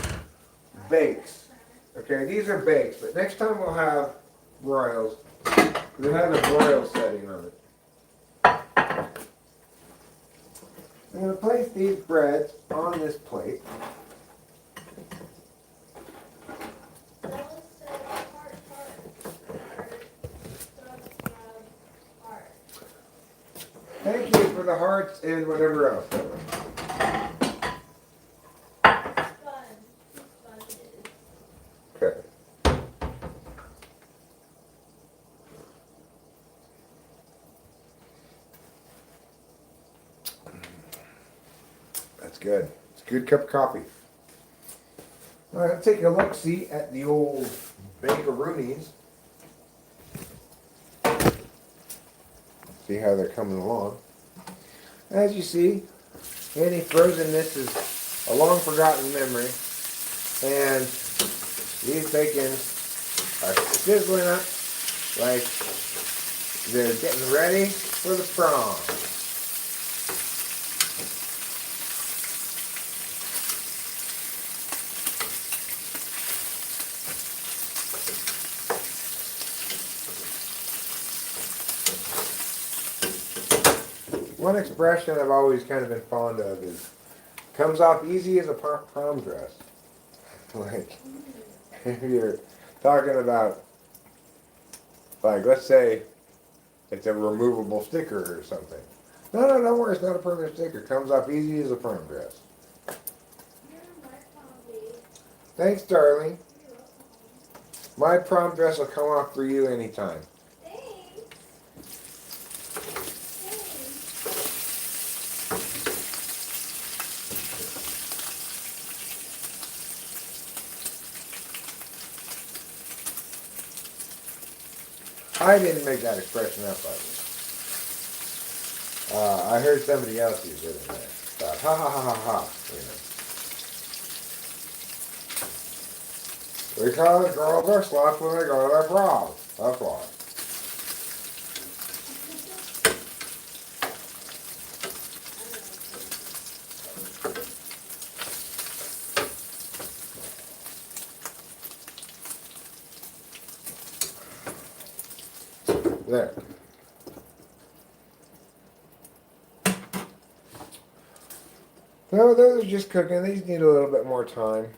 bakes. Okay, these are bakes. But next time we'll have broils. It has a broil setting on it. I'm going to place these breads on this plate. Thank you for the hearts and whatever else. Okay. That's good. It's a good cup of coffee. All right, let's take a look-see at the old Bakeroonies. See how they're coming along. As you see, any frozenness is a long forgotten memory, and these bacons are sizzling up like they're getting ready for the prom. One expression I've always kind of been fond of is, comes off easy as a prom dress. Like, if you're talking about, like, let's say it's a removable sticker or something. No, don't worry, it's not a permanent sticker. Comes off easy as a prom dress. Thanks, darling. My prom dress will come off for you anytime. I didn't make that expression up, by the way. I heard somebody else use it in there. Thought, ha ha ha ha ha, you know. Because girls are sluts when they go to their prom. That's why. There. No, those are just cooking. These need a little bit more time.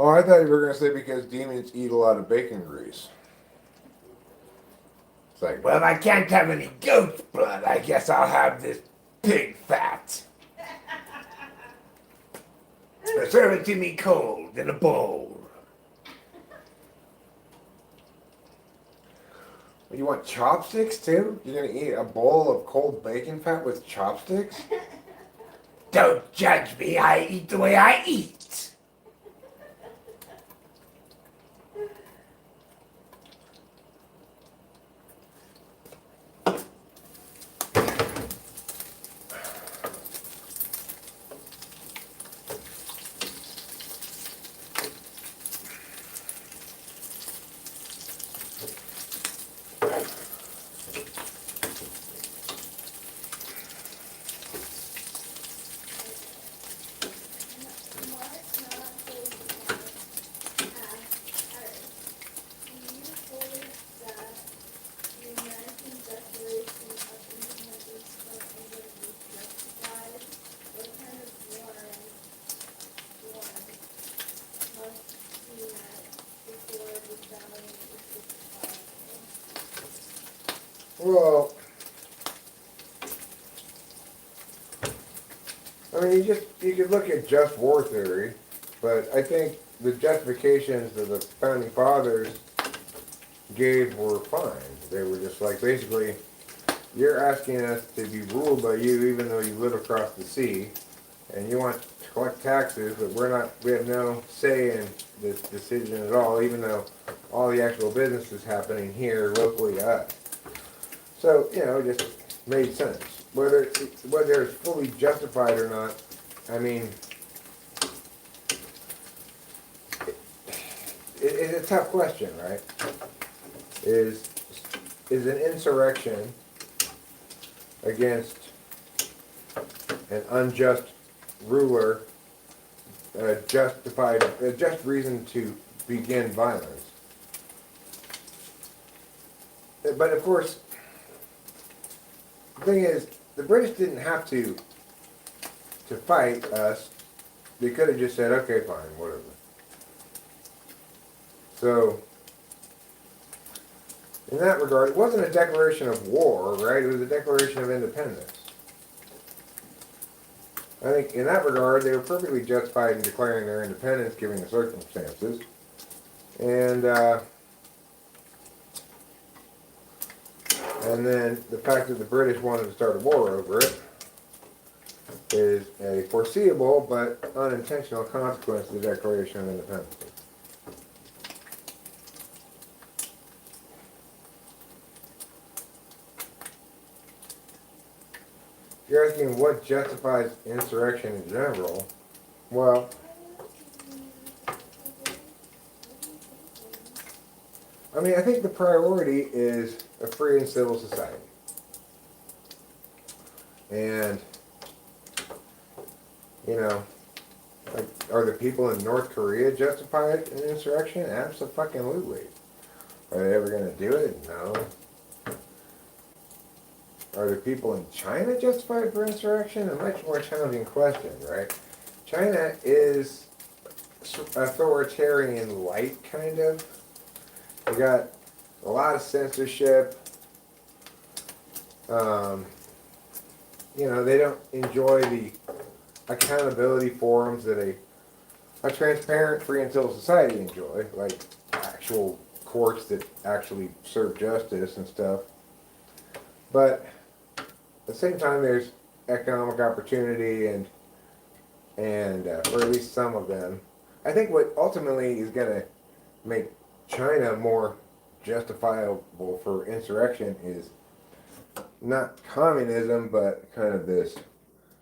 Oh, I thought you were going to say because demons eat a lot of bacon grease. It's like, well, I can't have any goat's blood. I guess I'll have this pig fat. Serve it to me cold in a bowl. You want chopsticks too? You're going to eat a bowl of cold bacon fat with chopsticks? Don't judge me. I eat the way I eat. Well, I mean, you could look at just war theory, but I think the justifications that the founding fathers gave were fine. They were just like, basically, you're asking us to be ruled by you even though you live across the sea, and you want to collect taxes, but we have no say in this decision at all, even though all the actual business is happening here locally to us. So, it just made sense. Whether it's fully justified or not, I mean, it's a tough question, right? Is an insurrection against an unjust ruler a just reason to begin violence? But of course, the thing is, the British didn't have to fight us. They could have just said, okay, fine, whatever. So, in that regard, it wasn't a declaration of war, right? It was a declaration of independence. I think in that regard, they were perfectly justified in declaring their independence, given the circumstances. And And then the fact that the British wanted to start a war over it is a foreseeable but unintentional consequence of the Declaration of Independence. You're asking what justifies insurrection in general. Well, I mean, I think the priority is a free and civil society. And, you know, like, are the people in North Korea justified in insurrection? Absolutely. Are they ever going to do it? No. Are the people in China justified for insurrection? A much more challenging question, right? China is authoritarian light, kind of. They got a lot of censorship. You know, they don't enjoy the accountability forums that a transparent, free and civil society enjoy, like actual courts that actually serve justice and stuff. But at the same time, there's economic opportunity and for at least some of them. I think what ultimately is going to make China more justifiable for insurrection is not communism, but kind of this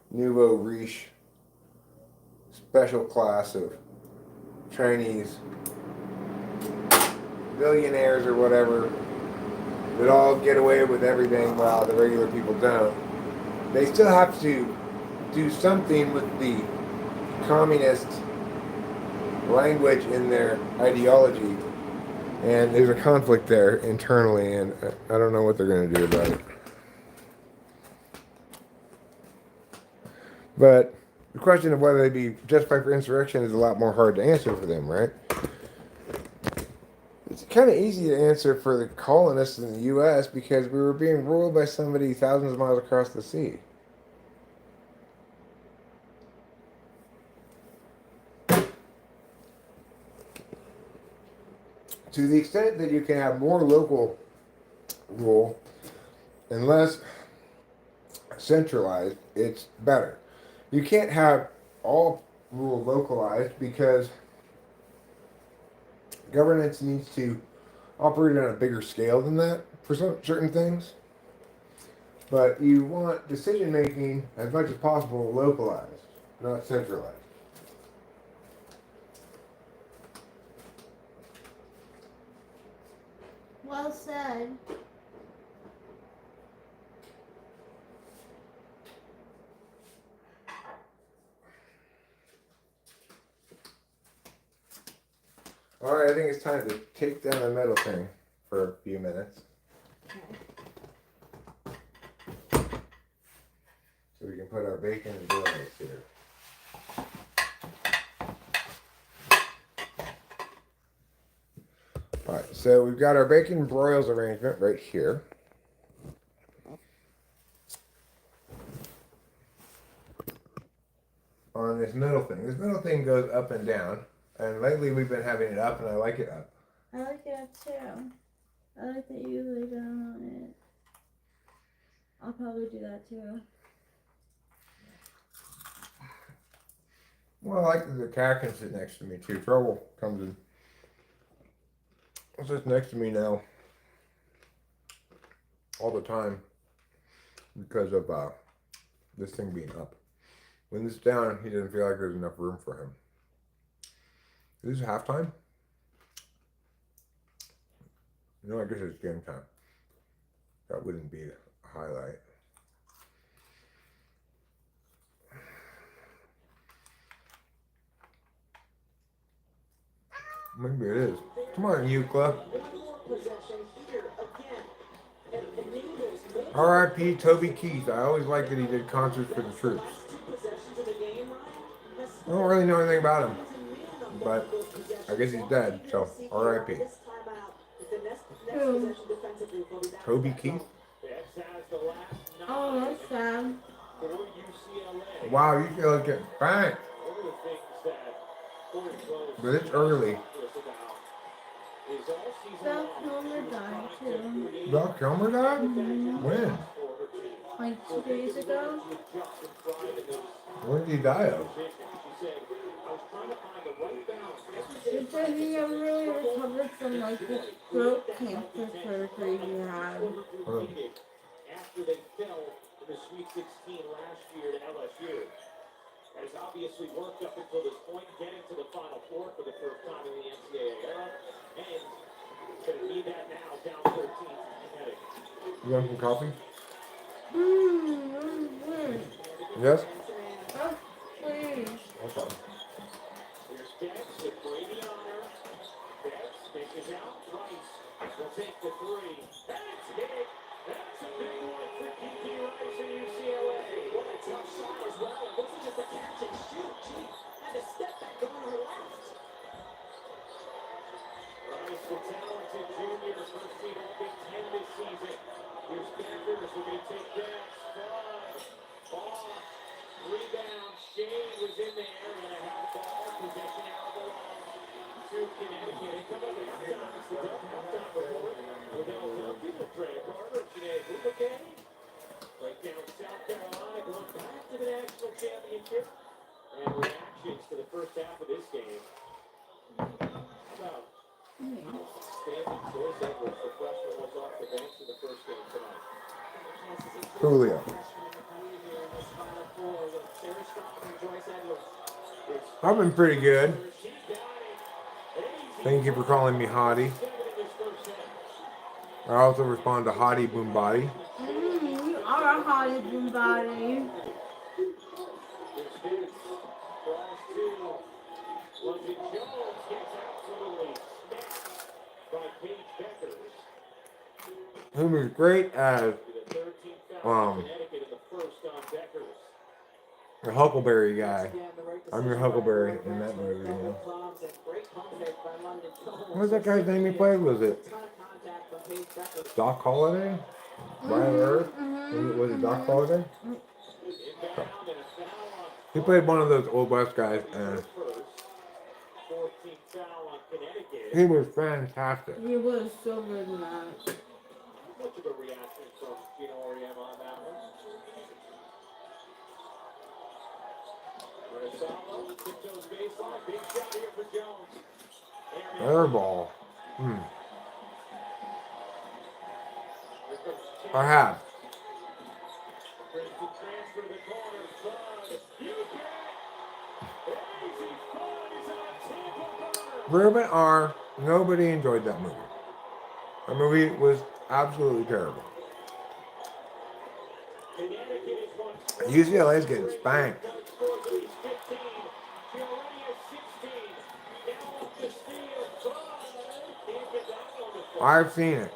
nouveau riche special class of Chinese billionaires or whatever that all get away with everything while the regular people don't. They still have to do something with the communist language in their ideology, and there's a conflict there internally, and I don't know what they're going to do about it. But the question of whether they'd be justified for insurrection is a lot more hard to answer for them, right? It's kind of easy to answer for the colonists in the U.S. because we were being ruled by somebody thousands of miles across the sea. To the extent that you can have more local rule and less centralized, it's better. You can't have all rule localized because governance needs to operate on a bigger scale than that for certain things. But you want decision making as much as possible localized, not centralized. Well said. Alright, I think it's time to take down the metal thing for a few minutes. So we can put our bacon and broils here. Alright, so we've got our bacon broils arrangement right here. On this middle thing. This middle thing goes up and down. And lately we've been having it up and I like it up. I like it up too. I like that you lay down on it. I'll probably do that too. Well, I like that the cat can sit next to me too. Trouble comes in. It's just next to me now. All the time. Because of this thing being up. When this is down, he doesn't feel like there's enough room for him. Is this halftime? No, I guess it's game time. That wouldn't be a highlight. Maybe it is. Come on, Euclid. R.I.P. Toby Keith. I always liked that he did concerts for the troops. I don't really know anything about him, but I guess he's dead, so R.I.P. Who? Toby Keith? Oh, that's sad. Wow, you feel like getting banked. But it's early. Beth Milner died too. Val Kilmer died? When? Like 2 days ago. When did he die of? It said he never really recovered from like the throat cancer surgery he had. Oh. After they fell in the Sweet 16 last year to LSU. Has obviously worked up until this point, getting to the Final Four for the first time in the NCAA era, and going to need that now, down 13 to Connecticut. You want some coffee? Mmm, Yes? oh, please. Okay. Here's Beggs with Brady on her. Beggs fishes out. Rice will take the three. That's it. That's a big one for Kiki Rice in UCLA. What a tough shot as well. It wasn't just a catch and shoot. She had to step back on her left. Rice, the talented junior, first team All Big Ten this season. Here's Beckers. We're going to take Beggs. Off. Rebound. Shane was in there and a half ball. Possession out belongs to Connecticut. And come up with halftime. It's the Dove halftime report with Al Duncan, with Trey Carter, Janae Boubaquet. Right down South Carolina, going back to the national championship. And reactions to the first half of this game. How about standing Joyce Edwards, the freshman, was off the bench in the first game tonight. Julio. I've been pretty good. Thank you for calling me Hottie. I also respond to Hottie Boom Body. You are a Hollywood body. He was great as the Huckleberry guy. I'm your Huckleberry in that movie. You know. What was that guy's name he played? Was it Doc Holliday? Brian Earth? Was it Doc Holliday? He played one of those old West guys, and he was fantastic. He was so good in that. Much of a reaction from Gino Auriemma on that one. Renassalo, tiptoes baseline, big shot here for Jones. Air ball. I have. Princeton transfer to the corner, Bud. You bet. Easy fun is on Tampa. Ruben R. Nobody enjoyed that movie. That movie was absolutely terrible. UCLA is getting spanked. I've seen it.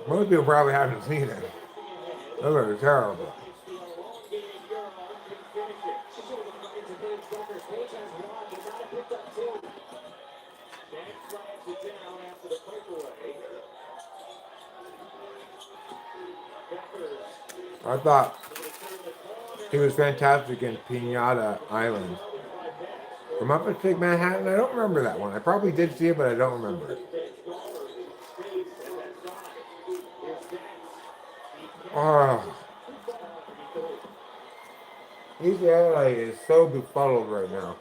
Most people probably haven't seen it. Those are terrible. I thought he was fantastic in Pinata Island. From Upstate Manhattan, I don't remember that one. I probably did see it, but I don't remember it. Oh. UCLA is so befuddled right now.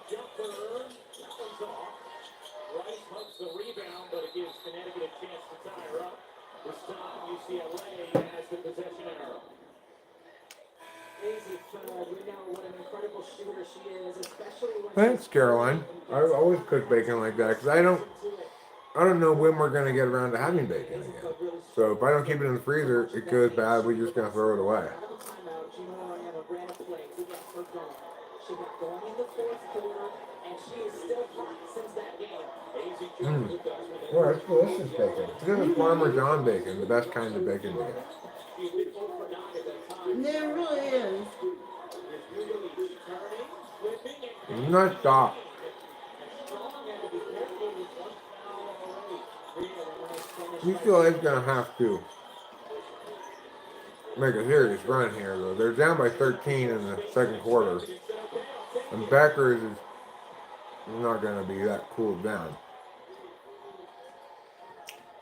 Rice hugs the rebound, but it gives Connecticut a chance to tie her up. This time, UCLA has the possession arrow. Easy Fred. We know what an incredible shooter she is, especially when Thanks, Caroline. I always cook bacon like that because I don't know when we're gonna get around to having bacon again. So if I don't keep it in the freezer, it goes bad. We're just gonna throw it away. She got going in the fourth quarter, and she is still hot since that game. Oh, that's delicious bacon. This is Farmer John bacon, the best kind of bacon to get. There really is. Do not stop. UCLA is gonna have to make a serious run here, though. They're down by 13 in the second quarter, and Beckers is not gonna be that cooled down.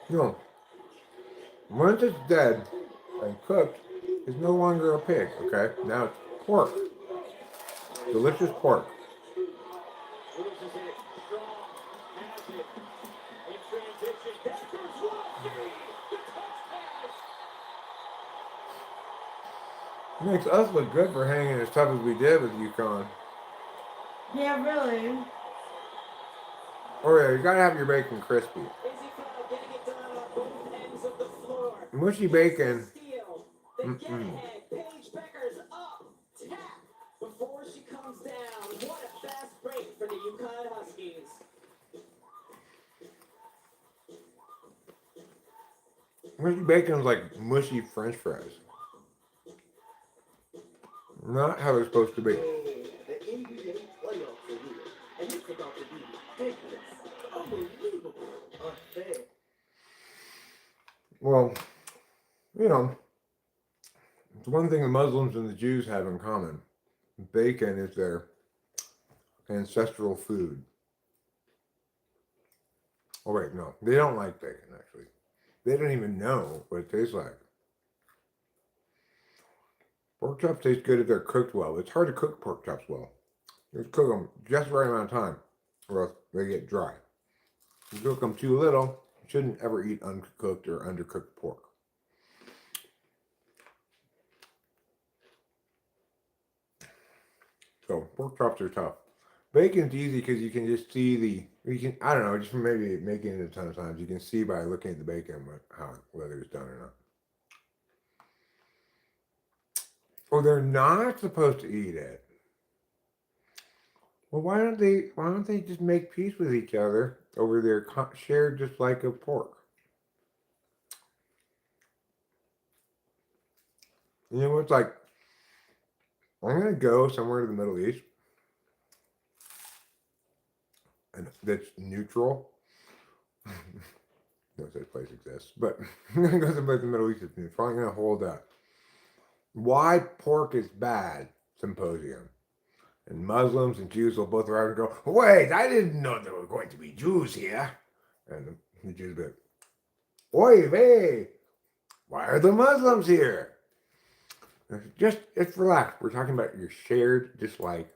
No. Once it's dead and cooked, it's no longer a pig, okay? Now it's pork. Delicious pork. Loses it. Strong. Has it. In transition. Packers will see the touchdown. Makes us look good for hanging as tough as we did with UConn. Yeah, really. Oh yeah, you gotta have your bacon crispy. Easy foul, getting it done on both ends of the floor. Mushy Gets bacon. the steal. The get ahead. Paige Becker's up. Tap. Before she comes down. What a fast break for the UConn Huskies. Mushy bacon's like mushy French fries. Not how they're supposed to be. The NBA playoffs are here, and it's about to be ridiculous, unbelievable, unfair. Well, you know, it's one thing the Muslims and the Jews have in common. Bacon is their ancestral food. Oh wait, no. They don't like bacon, actually. They don't even know what it tastes like. Pork chops taste good if they're cooked well. It's hard to cook pork chops well. You just cook them just the right amount of time, or else they get dry. If you cook them too little, you shouldn't ever eat uncooked or undercooked pork. So pork chops are tough. Bacon's easy because you can just see I don't know, just from maybe making it a ton of times, you can see by looking at the bacon whether it's done or not. Oh, they're not supposed to eat it. Well, why don't they just make peace with each other over their shared dislike of pork? You know, it's like, I'm going to go somewhere to the Middle East and that's neutral. No such place exists, but I'm going to go someplace in the Middle East that's neutral. I'm going to hold that why pork is bad symposium. And Muslims and Jews will both arrive and go, wait, I didn't know there were going to be Jews here. And the Jews will be like, oi, hey, why are the Muslims here? Just relax. We're talking about your shared dislike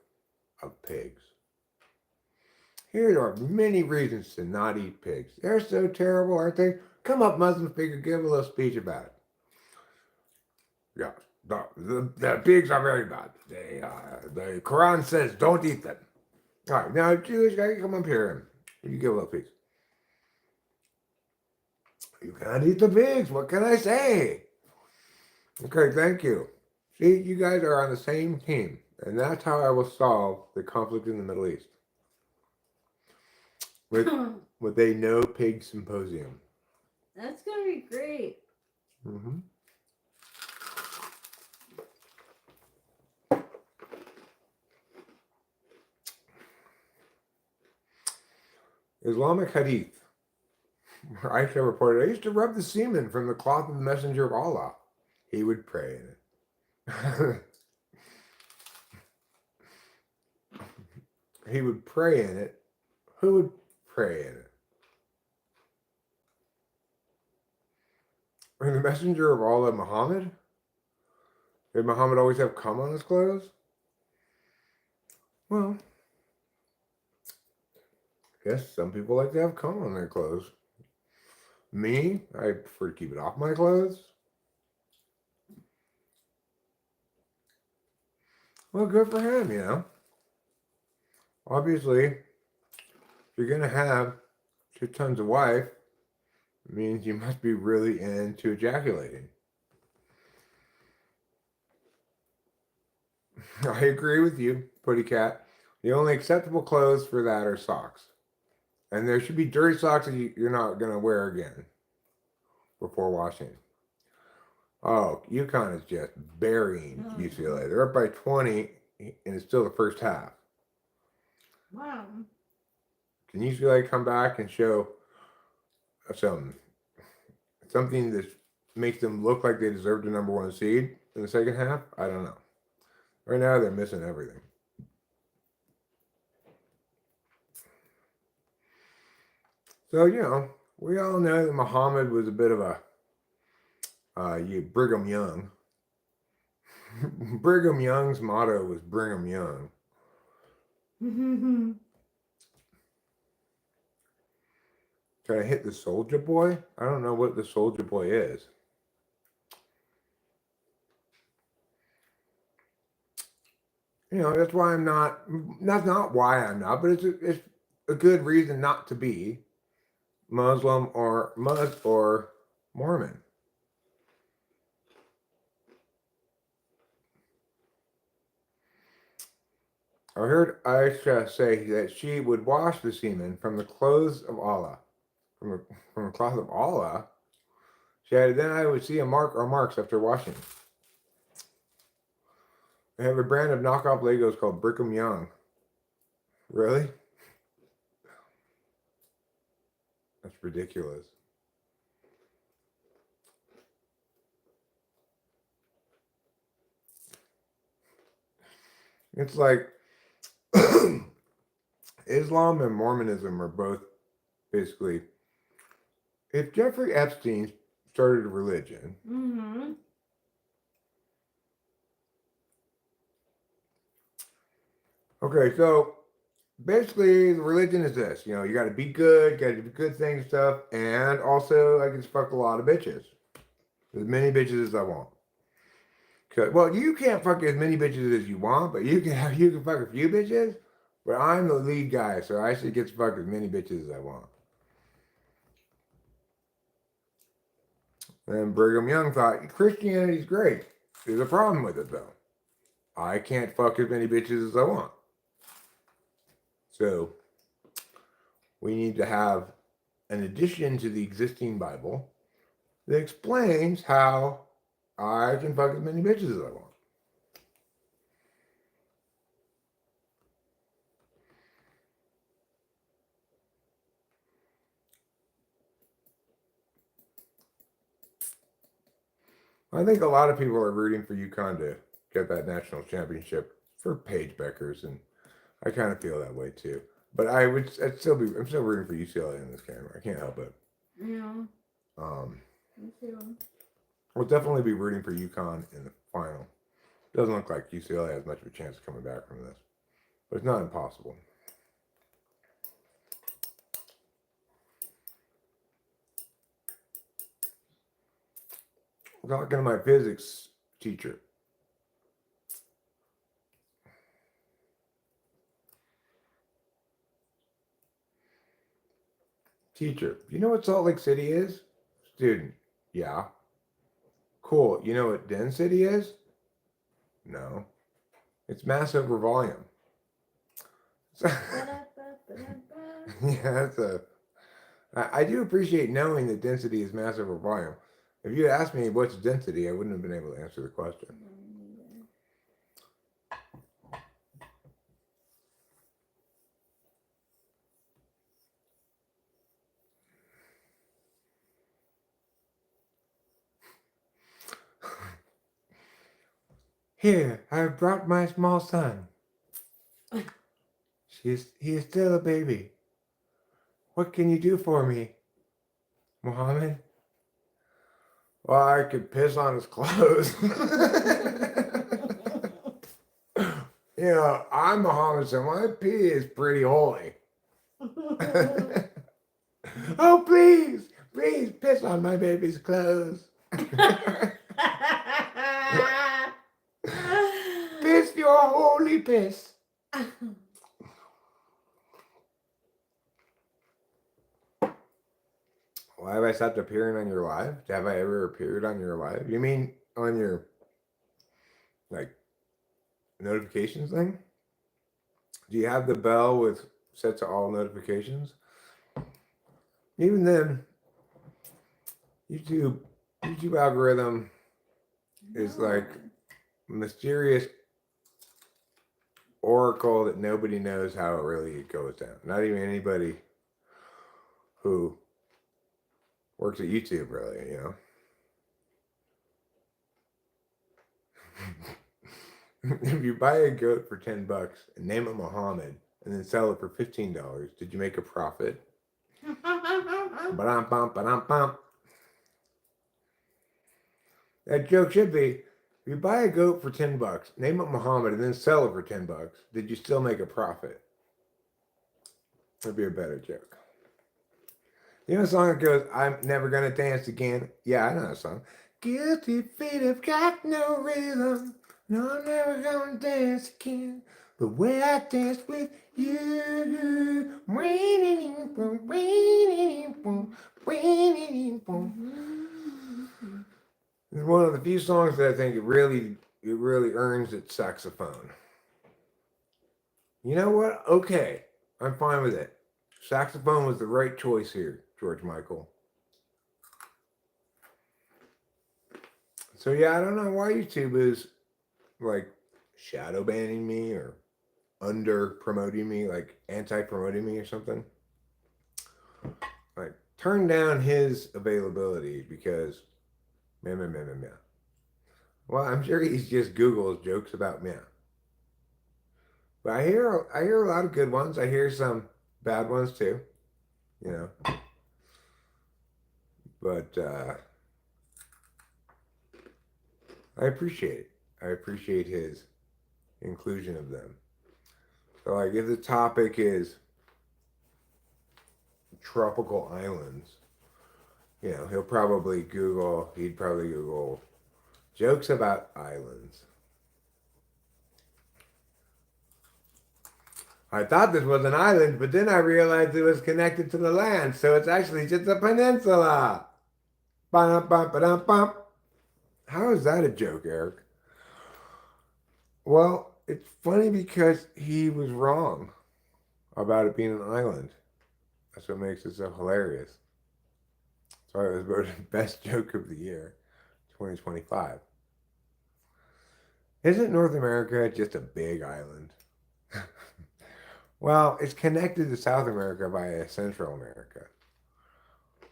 of pigs. Here are many reasons to not eat pigs. They're so terrible, aren't they? Come up, Muslim figure, give a little speech about it. Yeah, the pigs are very bad. The Quran says don't eat them. All right, now Jewish guy, come up here and you give a little speech. You can't eat the pigs. What can I say? Okay, thank you. See, you guys are on the same team, and that's how I will solve the conflict in the Middle East. With a no pig symposium. That's gonna be great. Mm-hmm. Islamic Hadith. Aisha reported, I used to rub the semen from the cloth of the Messenger of Allah. He would pray in it. He would pray in it. Who would pray in it? And the Messenger of Allah, Muhammad? Did Muhammad always have cum on his clothes? Well, I guess some people like to have cum on their clothes. Me, I prefer to keep it off my clothes. Well, good for him, you know. Obviously, if you're going to have shit tons of wife, it means you must be really into ejaculating. I agree with you, Putty Cat. The only acceptable clothes for that are socks. And there should be dirty socks that you're not going to wear again before washing. Oh, UConn is just burying UCLA. They're up by 20, and it's still the first half. Wow. Can UCLA come back and show something that makes them look like they deserve the number one seed in the second half? I don't know. Right now, they're missing everything. So, you know, we all know that Muhammad was a bit of a Brigham Young. Brigham Young's motto was Brigham Young. Can I hit the Soldier Boy? I don't know what the Soldier Boy is. You know, that's why I'm not. That's not why I'm not, but it's a good reason not to be Muslim or Mormon. I heard Aisha say that she would wash the semen from the clothes of Allah. From the cloth of Allah? She added, then I would see a mark or marks after washing. They have a brand of knockoff Legos called Brigham Young. Really? That's ridiculous. It's like Islam and Mormonism are both basically, if Jeffrey Epstein started a religion, okay, so basically the religion is this, you know, you got to be good, got to do good things and stuff, and also I can fuck a lot of bitches, as many bitches as I want. Well, you can't fuck as many bitches as you want, but you can fuck a few bitches. But I'm the lead guy, so I should get to fuck as many bitches as I want. And Brigham Young thought Christianity's great. There's a problem with it though. I can't fuck as many bitches as I want. So we need to have an addition to the existing Bible that explains how I can fuck as many bitches as I want. I think a lot of people are rooting for UConn to get that national championship for Paige Beckers, and I kind of feel that way too. But I'm still rooting for UCLA in this game. I can't help it. Yeah. Me too. We'll definitely be rooting for UConn in the final. Doesn't look like UCLA has much of a chance of coming back from this, but it's not impossible. I'm talking to my physics teacher. Teacher, you know what Salt Lake City is? Student, yeah. Cool. You know what density is? No. It's mass over volume. Yeah, I do appreciate knowing that density is mass over volume. If you had asked me what's density, I wouldn't have been able to answer the question. Here, I've brought my small son. He is still a baby. What can you do for me, Muhammad? Well, I could piss on his clothes. You know, I'm Muhammad, so my pee is pretty holy. Oh, please, piss on my baby's clothes. Piss your holy piss. Why have I stopped appearing on your live? Have I ever appeared on your live? You mean on your, like, notifications thing? Do you have the bell with set to all notifications? Even then, YouTube algorithm is like a mysterious oracle that nobody knows how it really goes down. Not even anybody who works at YouTube, really, you know. If you buy a goat for $10 and name it Muhammad and then sell it for $15, did you make a profit? Ba-dum-bum, ba-dum-bum. That joke should be: if you buy a goat for $10, name it Muhammad, and then sell it for $10, did you still make a profit? That'd be a better joke. You know a song that goes, I'm never gonna dance again? Yeah, I know that song. Guilty feet have got no rhythm. No, I'm never gonna dance again. The way I danced with you. It's one of the few songs that I think it really earns its saxophone. You know what? Okay, I'm fine with it. Saxophone was the right choice here, George Michael. So yeah, I don't know why YouTube is like shadow banning me or under promoting me, like anti promoting me or something. Like turn down his availability because meh meh meh meh meh. Well, I'm sure he's just Google's jokes about meh. But I hear a lot of good ones. I hear some bad ones too, you know. But I appreciate it. I appreciate his inclusion of them. So like if the topic is tropical islands, he'd probably Google jokes about islands. I thought this was an island, but then I realized it was connected to the land, so it's actually just a peninsula. Ba-dum-bum-ba-dum-bum. How is that a joke, Eric? Well, it's funny because he was wrong about it being an island. That's what makes it so hilarious. That's why it was voted best joke of the year, 2025. Isn't North America just a big island? Well, it's connected to South America via Central America.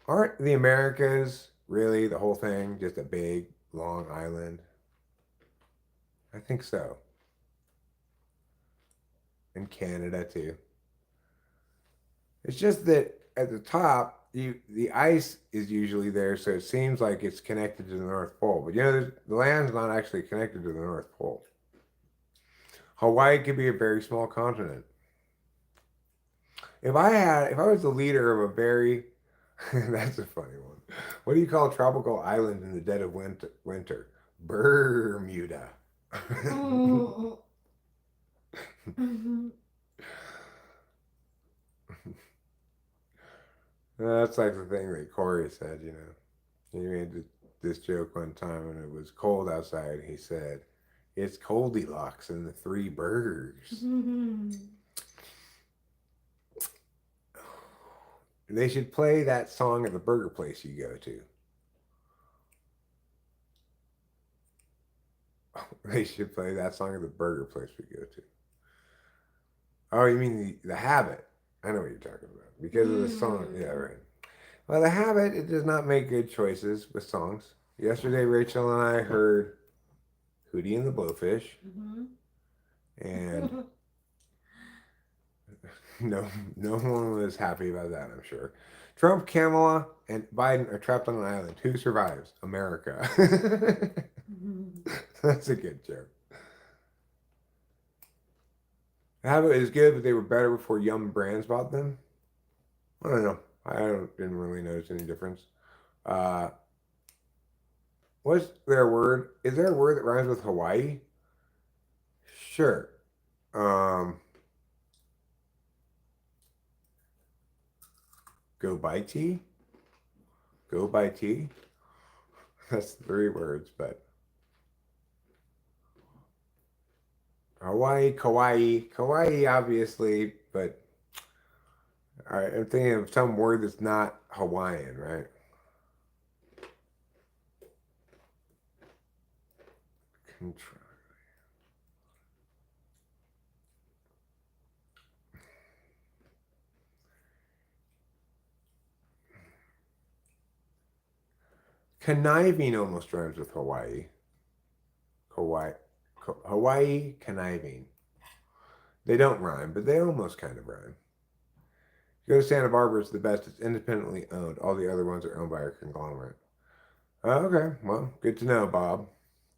Aren't the Americas really the whole thing just a big, long island? I think so. And Canada too. It's just that at the top, the ice is usually there, so it seems like it's connected to the North Pole. But the land's not actually connected to the North Pole. Hawaii could be a very small continent. If I was the leader of a very, that's a funny one. What do you call a tropical island in the dead of winter? Bermuda. That's like the thing that Corey said, He made this joke one time when it was cold outside. He said, it's Goldilocks and the Three Burgers. They should play that song at the burger place you go to. They should play that song at the burger place we go to. Oh, you mean the Habit? I know what you're talking about. Because of the song. Yeah, right. Well, the Habit, it does not make good choices with songs. Yesterday, Rachel and I heard Hootie and the Blowfish. And no one was happy about that, I'm sure. Trump, Kamala, and Biden are trapped on an island. Who survives? America. That's a good joke. Habit is good, but they were better before Yum Brands bought them. I don't know. Didn't really notice any difference. Was there a word? Is there a word that rhymes with Hawaii? Sure. Go by tea? Go by tea? That's 3 words, but Hawaii, Kauai, obviously, but all right, I'm thinking of some word that's not Hawaiian, right? Conniving almost rhymes with Hawaii. Hawaii, conniving. They don't rhyme, but they almost kind of rhyme. Go to Santa Barbara, it's the best. It's independently owned. All the other ones are owned by a conglomerate. Okay, well, good to know, Bob.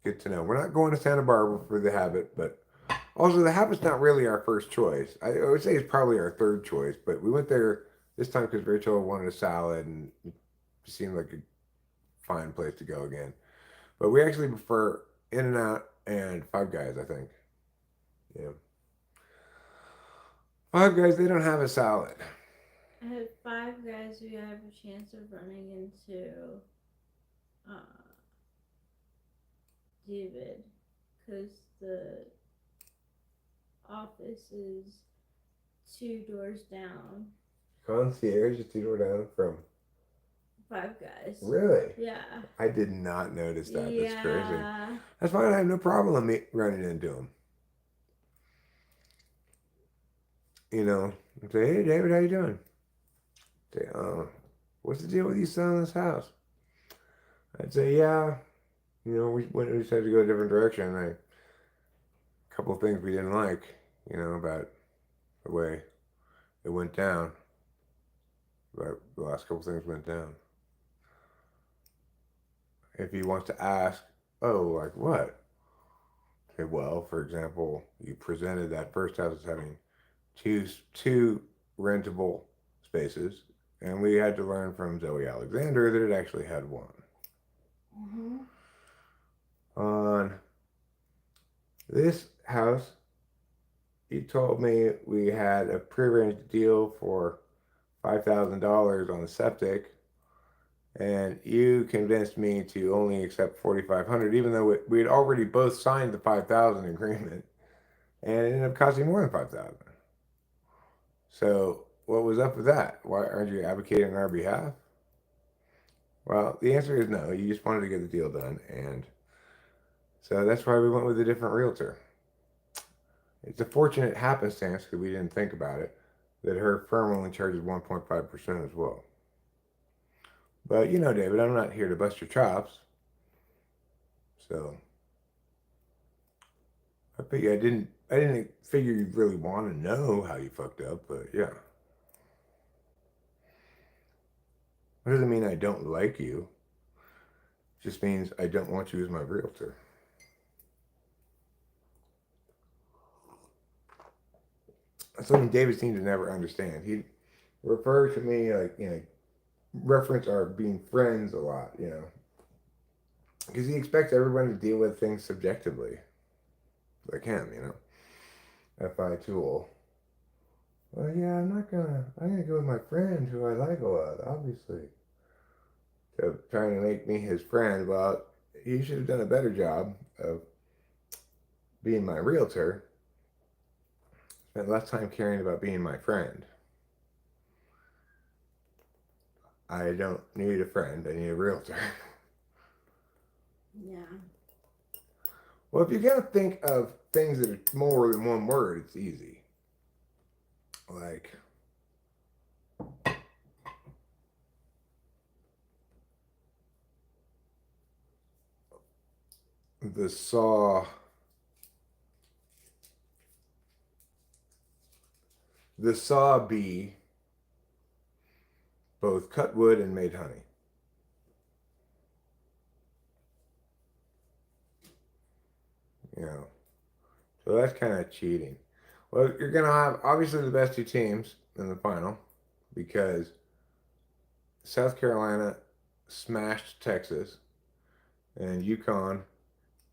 Good to know. We're not going to Santa Barbara for the Habit, but also the Habit's not really our first choice. I would say it's probably our third choice, but we went there this time because Rachel wanted a salad and it seemed like a fine place to go again. But we actually prefer In and Out and Five Guys, I think. Yeah. Five Guys, they don't have a salad. I had Five Guys who have a chance of running into uh, David because the office is 2 doors down. Concierge is 2 door down from. Five Guys. Really? Yeah. I did not notice that. Yeah. That's crazy. That's fine. I have no problem running into him. You know, and say, hey, David, how you doing? Say, what's the deal with you selling this house? I'd say, yeah, we decided to go a different direction. A couple of things we didn't like, about the way it went down. But the last couple of things went down. If he wants to ask, oh, like what? Okay, well, for example, you presented that first house as having two rentable spaces, and we had to learn from Zoe Alexander that it actually had one. Mm-hmm. On this house, he told me we had a prearranged deal for $5,000 on the septic, and you convinced me to only accept $4,500, even though we had already both signed the $5,000 agreement, and it ended up costing more than $5,000. So what was up with that? Why aren't you advocating on our behalf? Well, the answer is no. You just wanted to get the deal done, and so that's why we went with a different realtor. It's a fortunate happenstance, because we didn't think about it, that her firm only charges 1.5% as well. But David, I'm not here to bust your chops. So I didn't figure you'd really want to know how you fucked up, but yeah. That doesn't mean I don't like you. It just means I don't want you as my realtor. That's something David seemed to never understand. He'd refer to me like, reference our being friends a lot, because he expects everyone to deal with things subjectively, like him, F.I. Tool. Well, yeah, I'm gonna go with my friend who I like a lot, obviously. So trying to make me his friend, well, he should have done a better job of being my realtor. Spent less time caring about being my friend. I don't need a friend, I need a realtor. Yeah. Well, if you're going to think of things that are more than one word, it's easy. Like, the saw. The saw bee both cut wood and made honey. So that's kind of cheating. Well, you're going to have obviously the best two teams in the final because South Carolina smashed Texas and UConn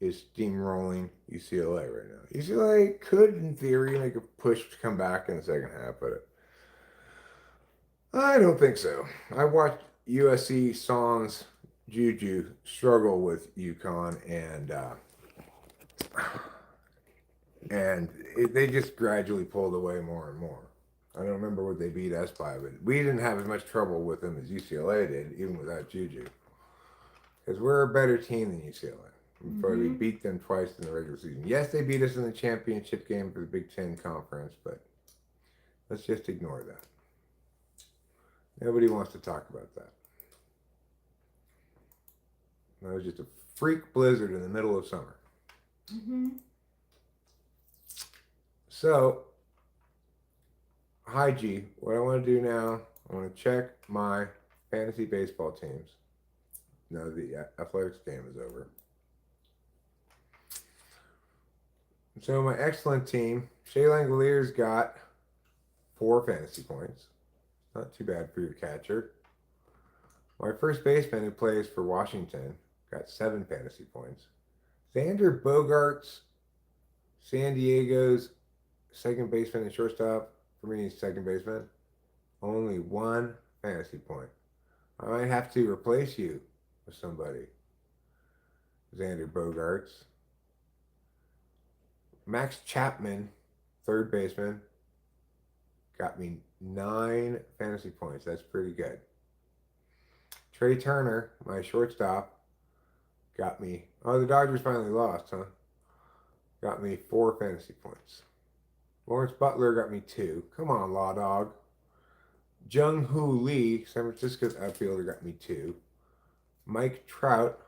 is steamrolling UCLA right now. UCLA could, in theory, make a push to come back in the second half, but I don't think so. I watched USC Sans Juju struggle with UConn, and they just gradually pulled away more and more. I don't remember what they beat us by, but we didn't have as much trouble with them as UCLA did, even without Juju. Because we're a better team than UCLA. We beat them twice in the regular season. Yes, they beat us in the championship game for the Big Ten Conference, but let's just ignore that. Nobody wants to talk about that. That was just a freak blizzard in the middle of summer. Mm-hmm. So, hi G, what I want to do now, I want to check my fantasy baseball teams. No, the athletics game is over. So my excellent team, Shea Langolier's got 4 fantasy points. Not too bad for your catcher. My first baseman who plays for Washington got 7 fantasy points. Xander Bogaerts, San Diego's second baseman and shortstop, for me, second baseman, only 1 fantasy point. I might have to replace you with somebody. Xander Bogaerts. Max Chapman, third baseman, got me 9 fantasy points. That's pretty good. Trey Turner, my shortstop, got me. Oh, the Dodgers finally lost, huh? Got me 4 fantasy points. Lawrence Butler got me 2. Come on, Law Dog. Jung Hoo Lee, San Francisco's outfielder, got me 2. Mike Trout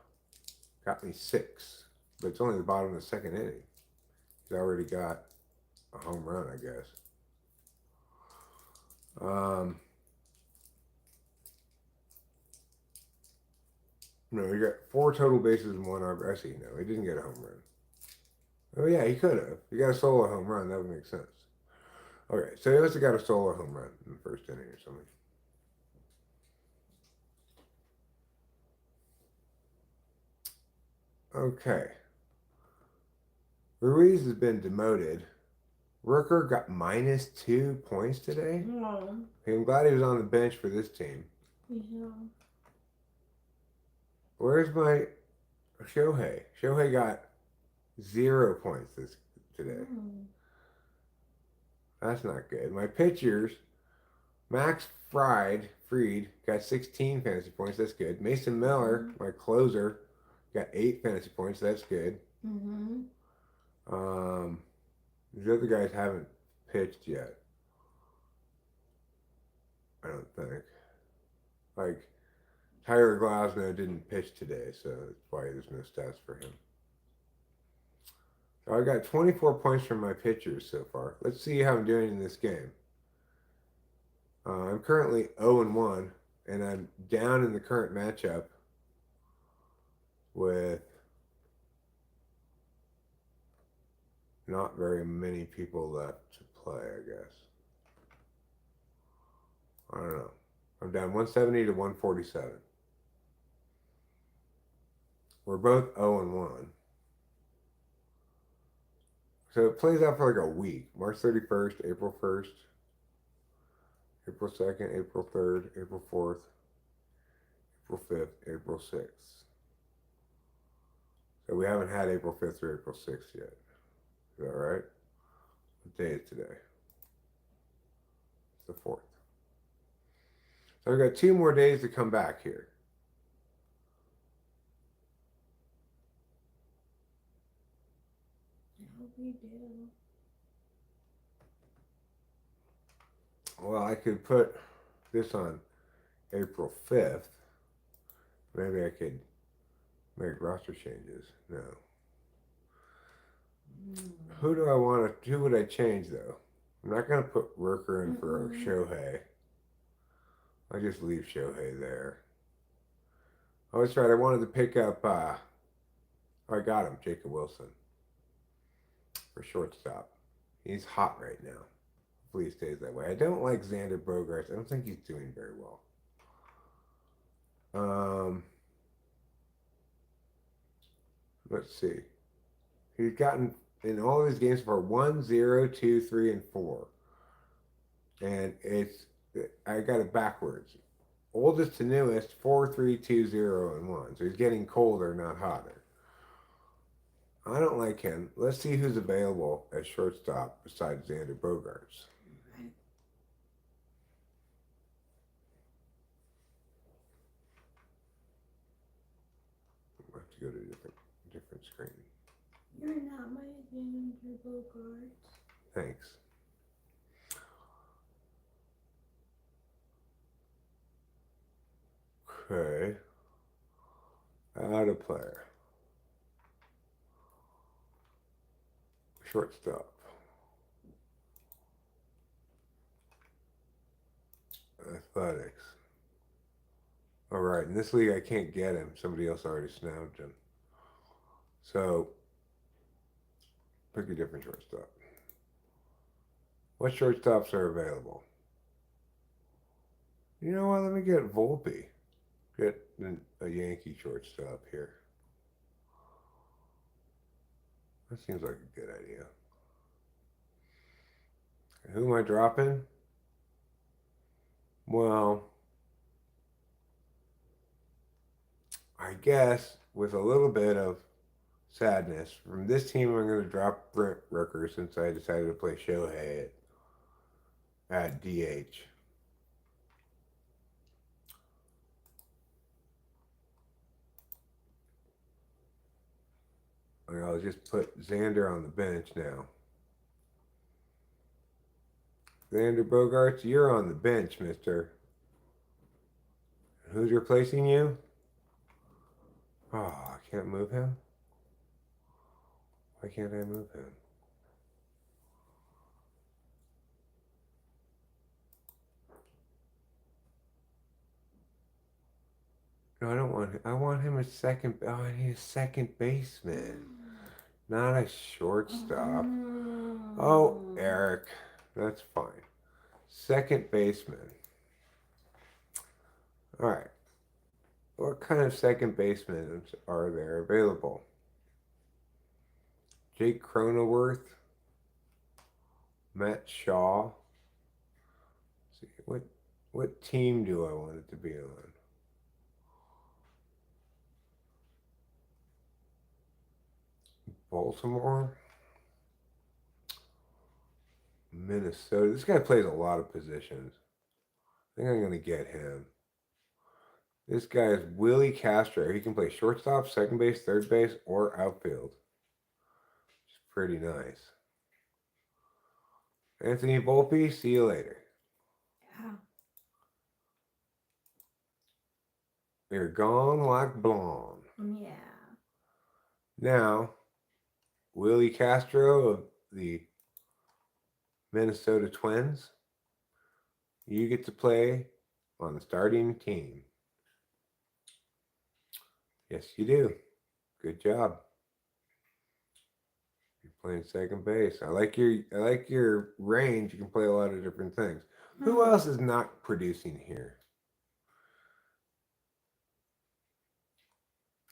got me 6. But it's only the bottom of the second inning. He's already got a home run, I guess. No, he got 4 total bases and 1 RBI. I see. No, he didn't get a home run. Oh yeah, he could have. He got a solo home run. That would make sense. Okay, so he also got a solo home run in the first inning or something. Okay. Ruiz has been demoted. Rooker got -2 points today. No. I'm glad he was on the bench for this team. Yeah. Where's my Shohei? Shohei got 0 points today. That's not good. My pitchers, Max Fried got 16 fantasy points. That's good. Mason Miller, my closer, got 8 fantasy points. That's good. These other guys haven't pitched yet. I don't think. Like, Tyler Glasnow didn't pitch today, so that's why there's no stats for him. So I got 24 points from my pitchers so far. Let's see how I'm doing in this game. I'm currently 0-1, and I'm down in the current matchup with not very many people left to play, I guess. I don't know. I'm down 170 to 147. We're both 0-1. So it plays out for like a week. March 31st, April 1st, April 2nd, April 3rd, April 4th, April 5th, April 6th. So we haven't had April 5th or April 6th yet. Is that right? What day is today? It's the 4th. So I've got 2 more days to come back here. I hope you do. Well, I could put this on April 5th. Maybe I could make roster changes. No. Who do I want to? Who would I change though? I'm not gonna put Rooker in for Shohei. I'll just leave Shohei there. Oh, that's right. I wanted to pick up. I got him, Jacob Wilson, for shortstop. He's hot right now. Hopefully he stays that way. I don't like Xander Bogaerts. I don't think he's doing very well. Let's see. He's gotten in all of his games for 1, 0, 2, 3, and 4. And I got it backwards. Oldest to newest, 4, 3, 2, 0, and 1. So he's getting colder, not hotter. I don't like him. Let's see who's available as shortstop besides Xander Bogaerts. I have to go to a different screen. You're not my Xander Bogaerts. Thanks. Okay. Add a player. Shortstop. Athletics. All right, in this league I can't get him. Somebody else already snapped him. So pick a different shortstop. What shortstops are available? You know what? Let me get Volpe. Get a Yankee shortstop here. That seems like a good idea. Who am I dropping? Well, I guess with a little bit of sadness from this team, I'm going to drop Brent Rooker since I decided to play Shohei at DH. I'll just put Xander on the bench now. Xander Bogaerts, you're on the bench, mister. Who's replacing you? Oh, I can't move him? Why can't I move him? No, I don't want him. I want him as second. Oh, I need a second baseman, not a shortstop. Oh, Eric. That's fine. Second baseman. All right. What kind of second basemen are there available? Jake Cronenworth, Matt Shaw. Let's see, what team do I want it to be on? Baltimore, Minnesota. This guy plays a lot of positions. I think I'm going to get him. This guy is Willie Castro. He can play shortstop, second base, third base, or outfield. It's pretty nice. Anthony Volpe, see you later. Yeah. You're gone like blonde. Yeah. Now, Willie Castro of the Minnesota Twins, you get to play on the starting team. Yes, you do. Good job. You're playing second base. I like your range. You can play a lot of different things. Who else is not producing here?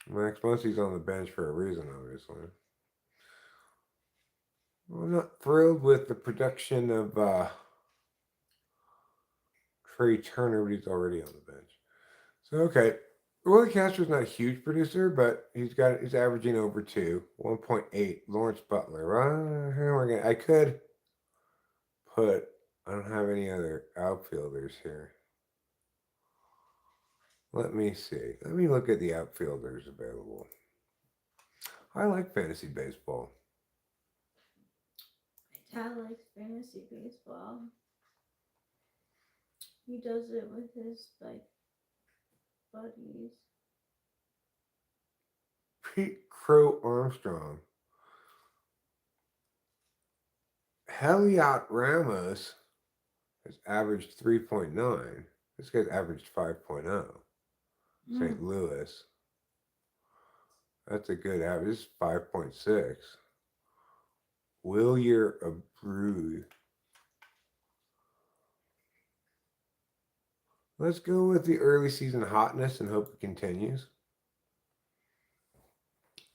Max Muncy's on the bench for a reason, obviously. I'm not thrilled with the production of Trey Turner, but he's already on the bench. So okay, Willie Castro's not a huge producer, but he's averaging over 1.8. Lawrence Butler. I could put. I don't have any other outfielders here. Let me see. Let me look at the outfielders available. I like fantasy baseball. My dad likes fantasy baseball. He does it with his buddies. Pete Crow Armstrong. Heliot Ramos has averaged 3.9. This guy's averaged 5.0. St. Louis. That's a good average. This is 5.6. Wilyer Abreu. Let's go with the early season hotness and hope it continues.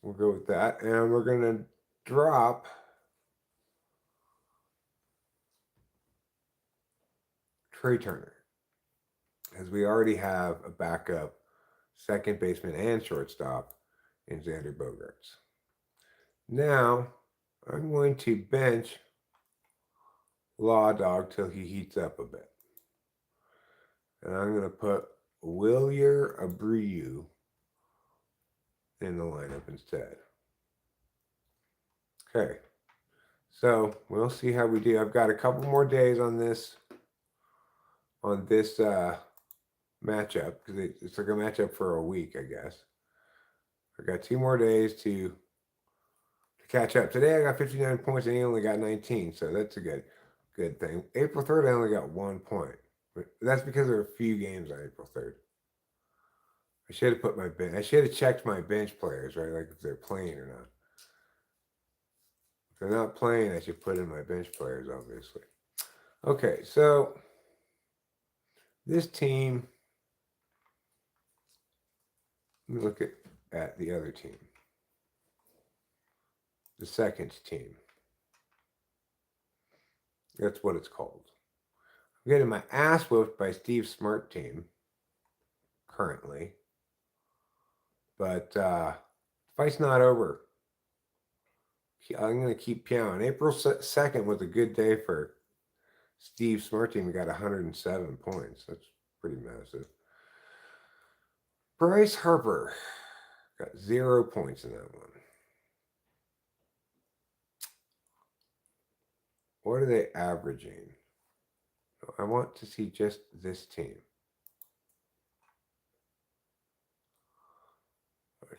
We'll go with that. And we're going to drop Trey Turner, as we already have a backup second baseman and shortstop in Xander Bogaerts. Now, I'm going to bench Law Dog till he heats up a bit. And I'm going to put Wilyer Abreu in the lineup instead. Okay. So we'll see how we do. I've got a couple more days on this matchup, because it's like a matchup for a week, I guess. I got 2 more days to catch up. Today I got 59 points and he only got 19, so that's a good thing. April 3rd I only got 1 point. But that's because there were a few games on April 3rd. I should have put my bench. I should have checked my bench players, right? Like if they're playing or not. If they're not playing, I should put in my bench players, obviously. Okay, so this team. Let me look at the other team. The second team. That's what it's called. I'm getting my ass whooped by Steve's smart team currently. But fight's not over. I'm going to keep piaoing. April 2nd was a good day for Steve's smart team. We got 107 points. That's pretty massive. Bryce Harper got 0 points in that one. What are they averaging? I want to see just this team.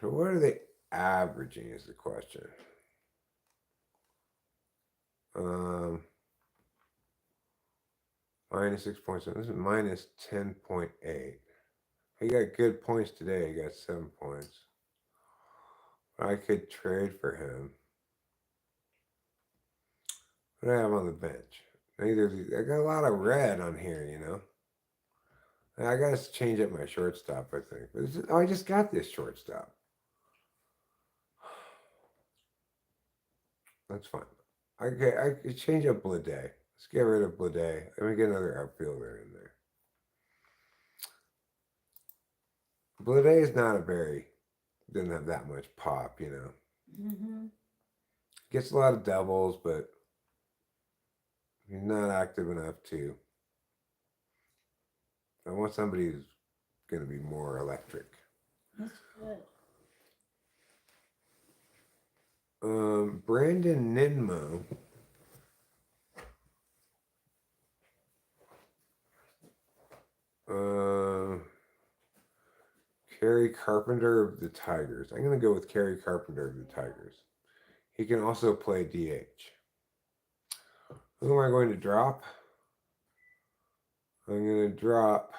So what are they averaging is the question. Minus 6 points. This is minus 10.8. He got good points today. He got 7 points. I could trade for him. What do I have on the bench? I got a lot of red on here, you know. I got to change up my shortstop, I think. But I just got this shortstop. That's fine. I could change up Blade. Let's get rid of Blade. Let me get another outfielder in there. Blade is not doesn't have that much pop, you know. Mm-hmm. Gets a lot of doubles, but he's not active enough to. I want somebody who's going to be more electric. That's good. Brandon Ninmo. Kerry Carpenter of the Tigers. I'm going to go with Kerry Carpenter of the Tigers. He can also play DH. Who am I going to drop? I'm going to drop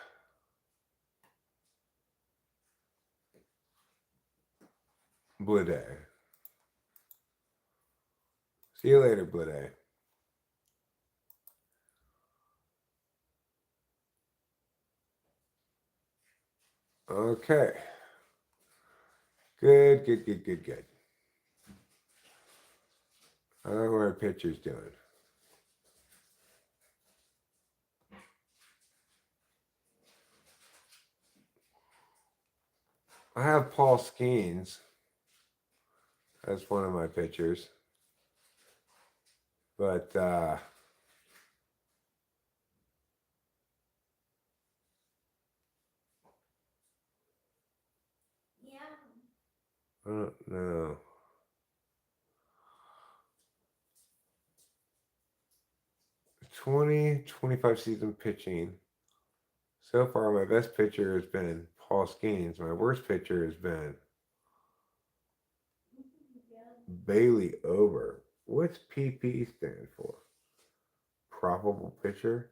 Blade. See you later, Blade. Okay. Good. I don't know what our pitcher's doing. I have Paul Skeens as one of my pitchers. But Yeah. I don't know. 25 season pitching. So far, my best pitcher has been Paul Skeens. My worst pitcher has been Bailey Ober. What's PP stand for? Probable pitcher?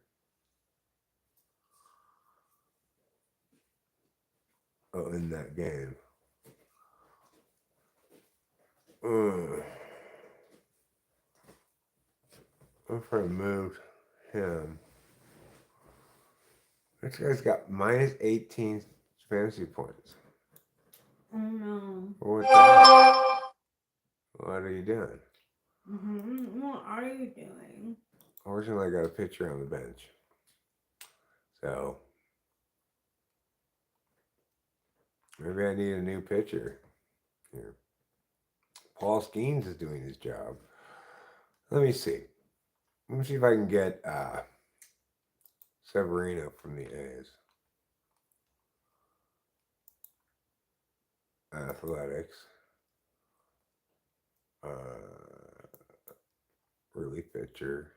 Oh, in that game. What if I moved him? This guy's got minus 18 fantasy points. Oh no. What the heck? What are you doing? Mm-hmm. What are you doing? Fortunately, I got a pitcher on the bench. So, maybe I need a new pitcher here. Paul Skeens is doing his job. Let me see. Let me see if I can get Severino from the A's. Athletics. Relief pitcher.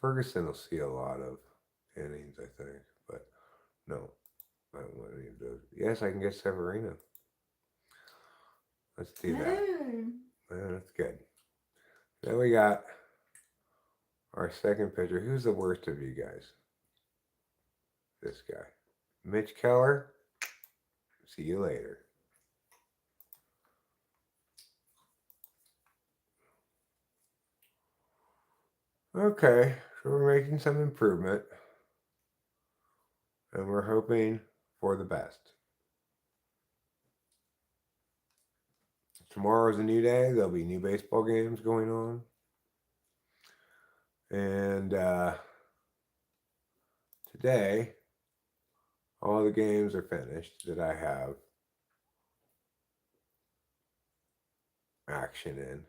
Ferguson will see a lot of innings, I think, but no, I don't want any of those. Yes, I can get Severino. Let's do that. That's good. Then we got our second pitcher. Who's the worst of you guys? This guy. Mitch Keller. See you later. Okay, so we're making some improvement. And we're hoping for the best. Tomorrow's a new day. There'll be new baseball games going on. And today, all the games are finished that I have action in.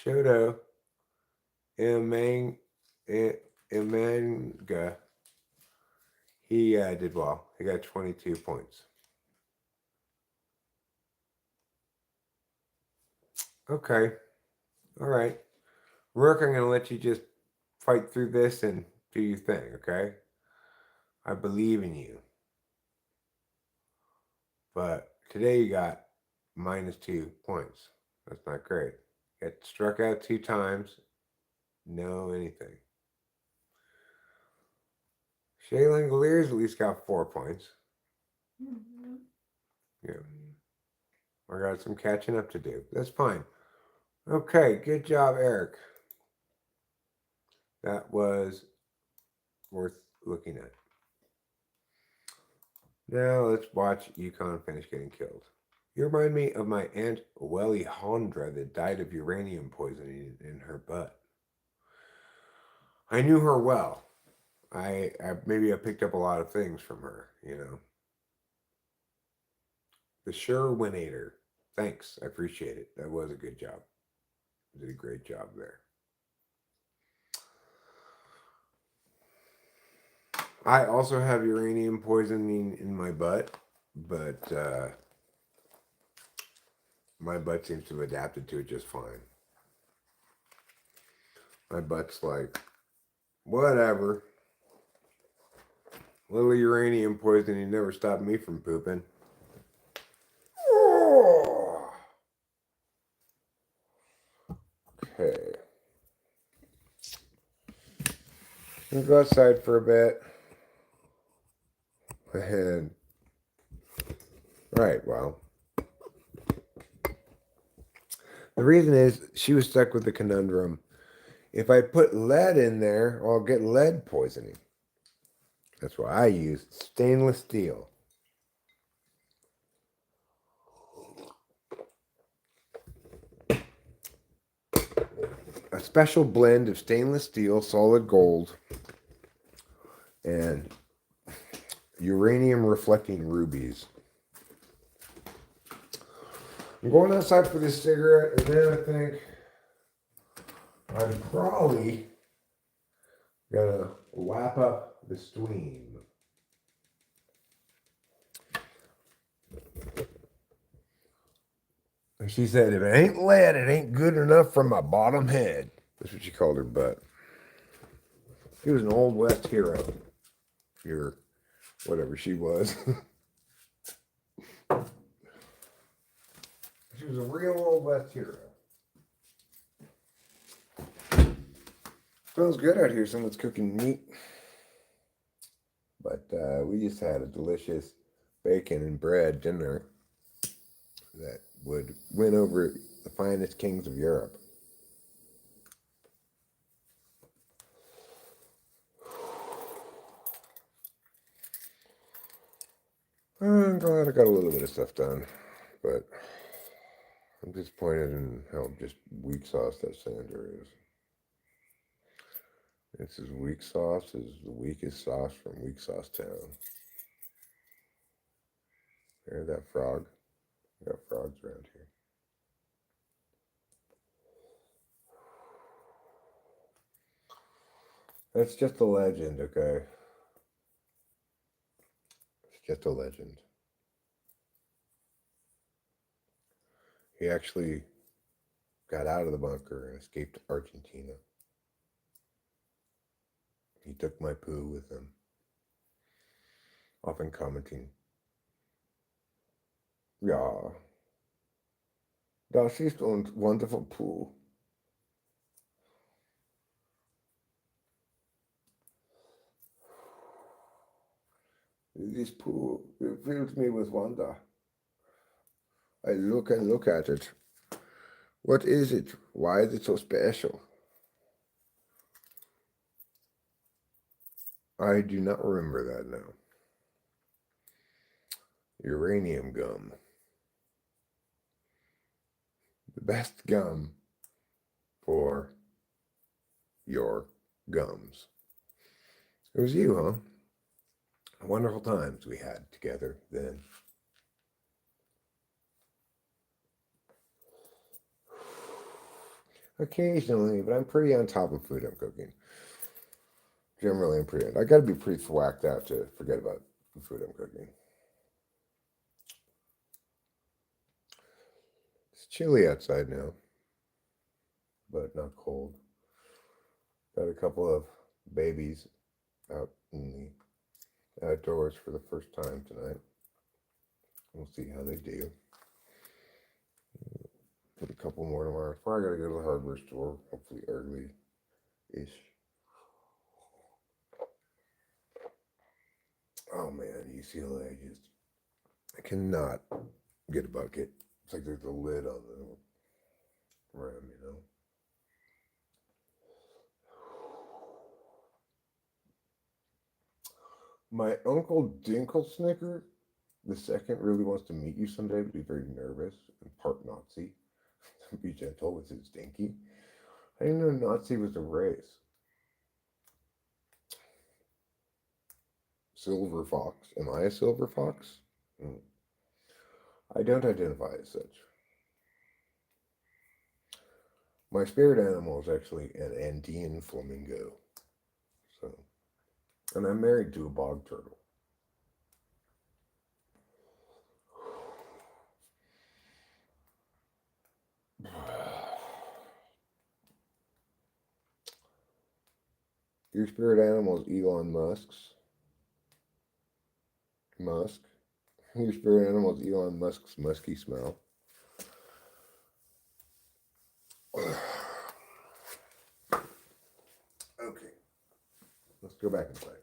Shoto Imanga, he did well. He got 22 points. Okay. All right. Rook, I'm going to let you just fight through this and do your thing, okay? I believe in you. But today you got -2 points. That's not great. Got struck out 2 times. No anything. Shea Langoliers at least got 4 points. Mm-hmm. Yeah. I got some catching up to do. That's fine. Okay, good job, Eric. That was worth looking at. Now let's watch Yukon finish getting killed. You remind me of my Aunt Wellyhondra that died of uranium poisoning in her butt. I knew her well. I maybe I picked up a lot of things from her, you know. The Sherwinator. Thanks. I appreciate it. That was a good job. You did a great job there. I also have uranium poisoning in my butt, but my butt seems to have adapted to it just fine. My butt's like, whatever. Little uranium poisoning never stopped me from pooping. Okay. I'll go outside for a bit. And, right, well. The reason is she was stuck with the conundrum. If I put lead in there, I'll get lead poisoning. That's why I use stainless steel. A special blend of stainless steel, solid gold, and uranium reflecting rubies. I'm going outside for this cigarette, and then I think I'm probably gonna lap up the stream. And she said, if it ain't lead, it ain't good enough from my bottom head. That's what she called her butt. She was an old West hero. Or whatever she was. She was a real old West hero. Smells good out here. Someone's cooking meat. But we just had a delicious bacon and bread dinner that would win over the finest kings of Europe. I'm glad I got a little bit of stuff done, but I'm disappointed in how just weak sauce that Sandra is. It's as weak sauce as the weakest sauce from Weak Sauce Town. Hear that frog? We got frogs around here. That's just a legend, okay? It's just a legend. He actually got out of the bunker and escaped to Argentina. He took my poo with him, often commenting, "Ja, das ist ein wonderful poo." This pool fills me with wonder. I look and look at it. What is it? Why is it so special? I do not remember that now. Uranium gum. The best gum for your gums. It was you, huh? Wonderful times we had together then. Occasionally, but I'm pretty on top of food I'm cooking. Generally, I'm pretty. I got to be pretty whacked out to forget about the food I'm cooking. It's chilly outside now, but not cold. Got a couple of babies out in the outdoors for the first time tonight. We'll see how they do. Put a couple more tomorrow. Probably gotta go to the hardware store, hopefully early-ish. Oh man, UCLA I cannot get a bucket. It's like there's a lid on the rim, you know. My uncle Dinklesnicker the second really wants to meet you someday, but he's very nervous and part Nazi. Be gentle with his dinky. I didn't know Nazi was a race. Silver fox. Am I a silver fox? I don't identify as such. My spirit animal is actually an Andean flamingo. So, and I'm married to a bog turtle. Your spirit animal is Elon Musk's. Musk. Your spirit animal is Elon Musk's musky smell. Okay. Let's go back and play.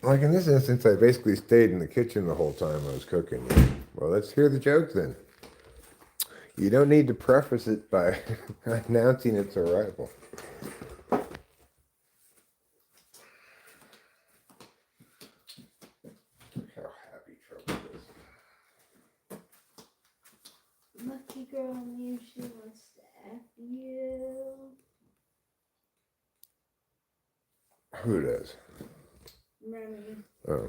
Like in this instance, I basically stayed in the kitchen the whole time I was cooking. Well, let's hear the joke then. You don't need to preface it by announcing its arrival. How happy Trouble is. Lucky girl knew she wants to F you. Who does? Remy. Oh.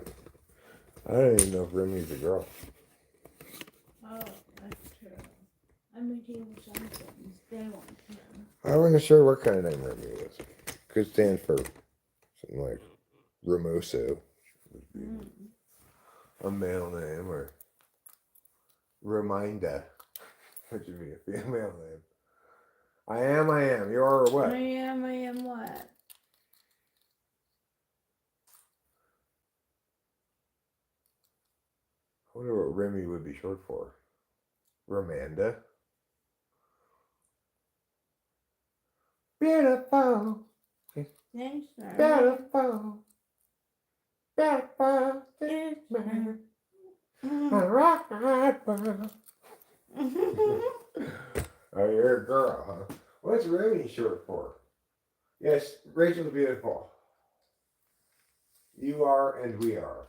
I don't even know if Remy's a girl. Oh, that's true. I'm making assumptions. They want to. I wasn't sure what kind of name Remy was. Could stand for something like Ramoso. A male name, or Reminda, which would be a female name. I am. You are or what? I am what? I wonder what Remy would be short for. Romanda. Beautiful. Thanks, sir. Beautiful. Beautiful. This man. A rock world. Oh, you're a girl, huh? What's Remy short for? Yes, Rachel's beautiful. You are and we are.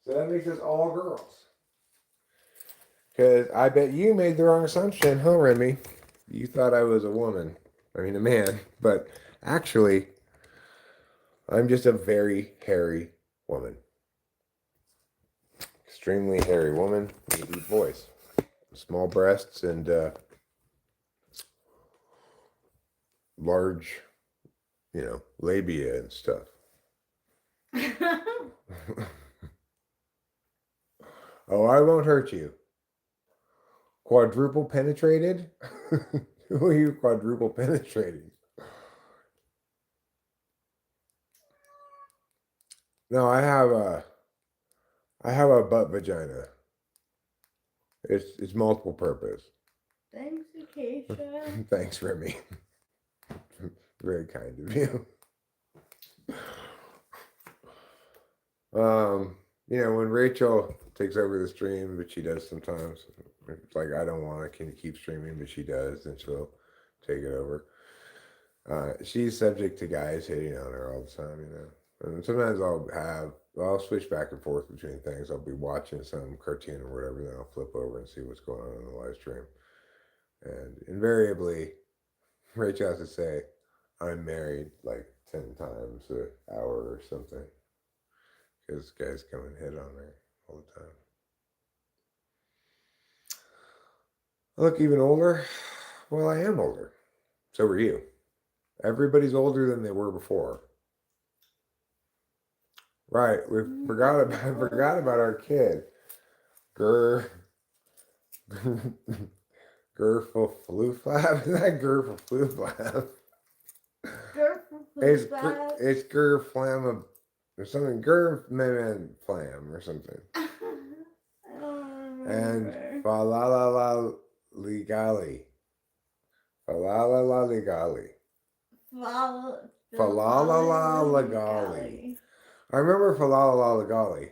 So that makes us all girls. Because I bet you made the wrong assumption, huh, Remy? You thought I was a woman. I mean, a man. But actually, I'm just a very hairy woman. Extremely hairy woman with a deep voice. Small breasts and large, labia and stuff. Oh, I won't hurt you. Quadruple penetrated? Who are you quadruple penetrating? No, I have I have a butt vagina. It's multiple purpose. Thanks, Acacia. Thanks, Remy. Very kind of you. When Rachel takes over the stream, but she does sometimes. It's like I don't want to can keep streaming, but she does, and she'll take it over. She's subject to guys hitting on her all the time. And sometimes I'll switch back and forth between things. I'll be watching some cartoon or whatever, then I'll flip over and see what's going on in the live stream. And invariably, Rachel has to say, "I'm married," like 10 times an hour or something, because guys come and hit on her all the time. I look even older. Well, I am older. So are you. Everybody's older than they were before. Right. We forgot about our kid. Gur Gurful flu flap. Is that Gurful flu flap? It's Gur flam or something. Gur man flam or something. I don't And remember. falala ligali. Falala ligali. Falala ligali. I remember falala ligali.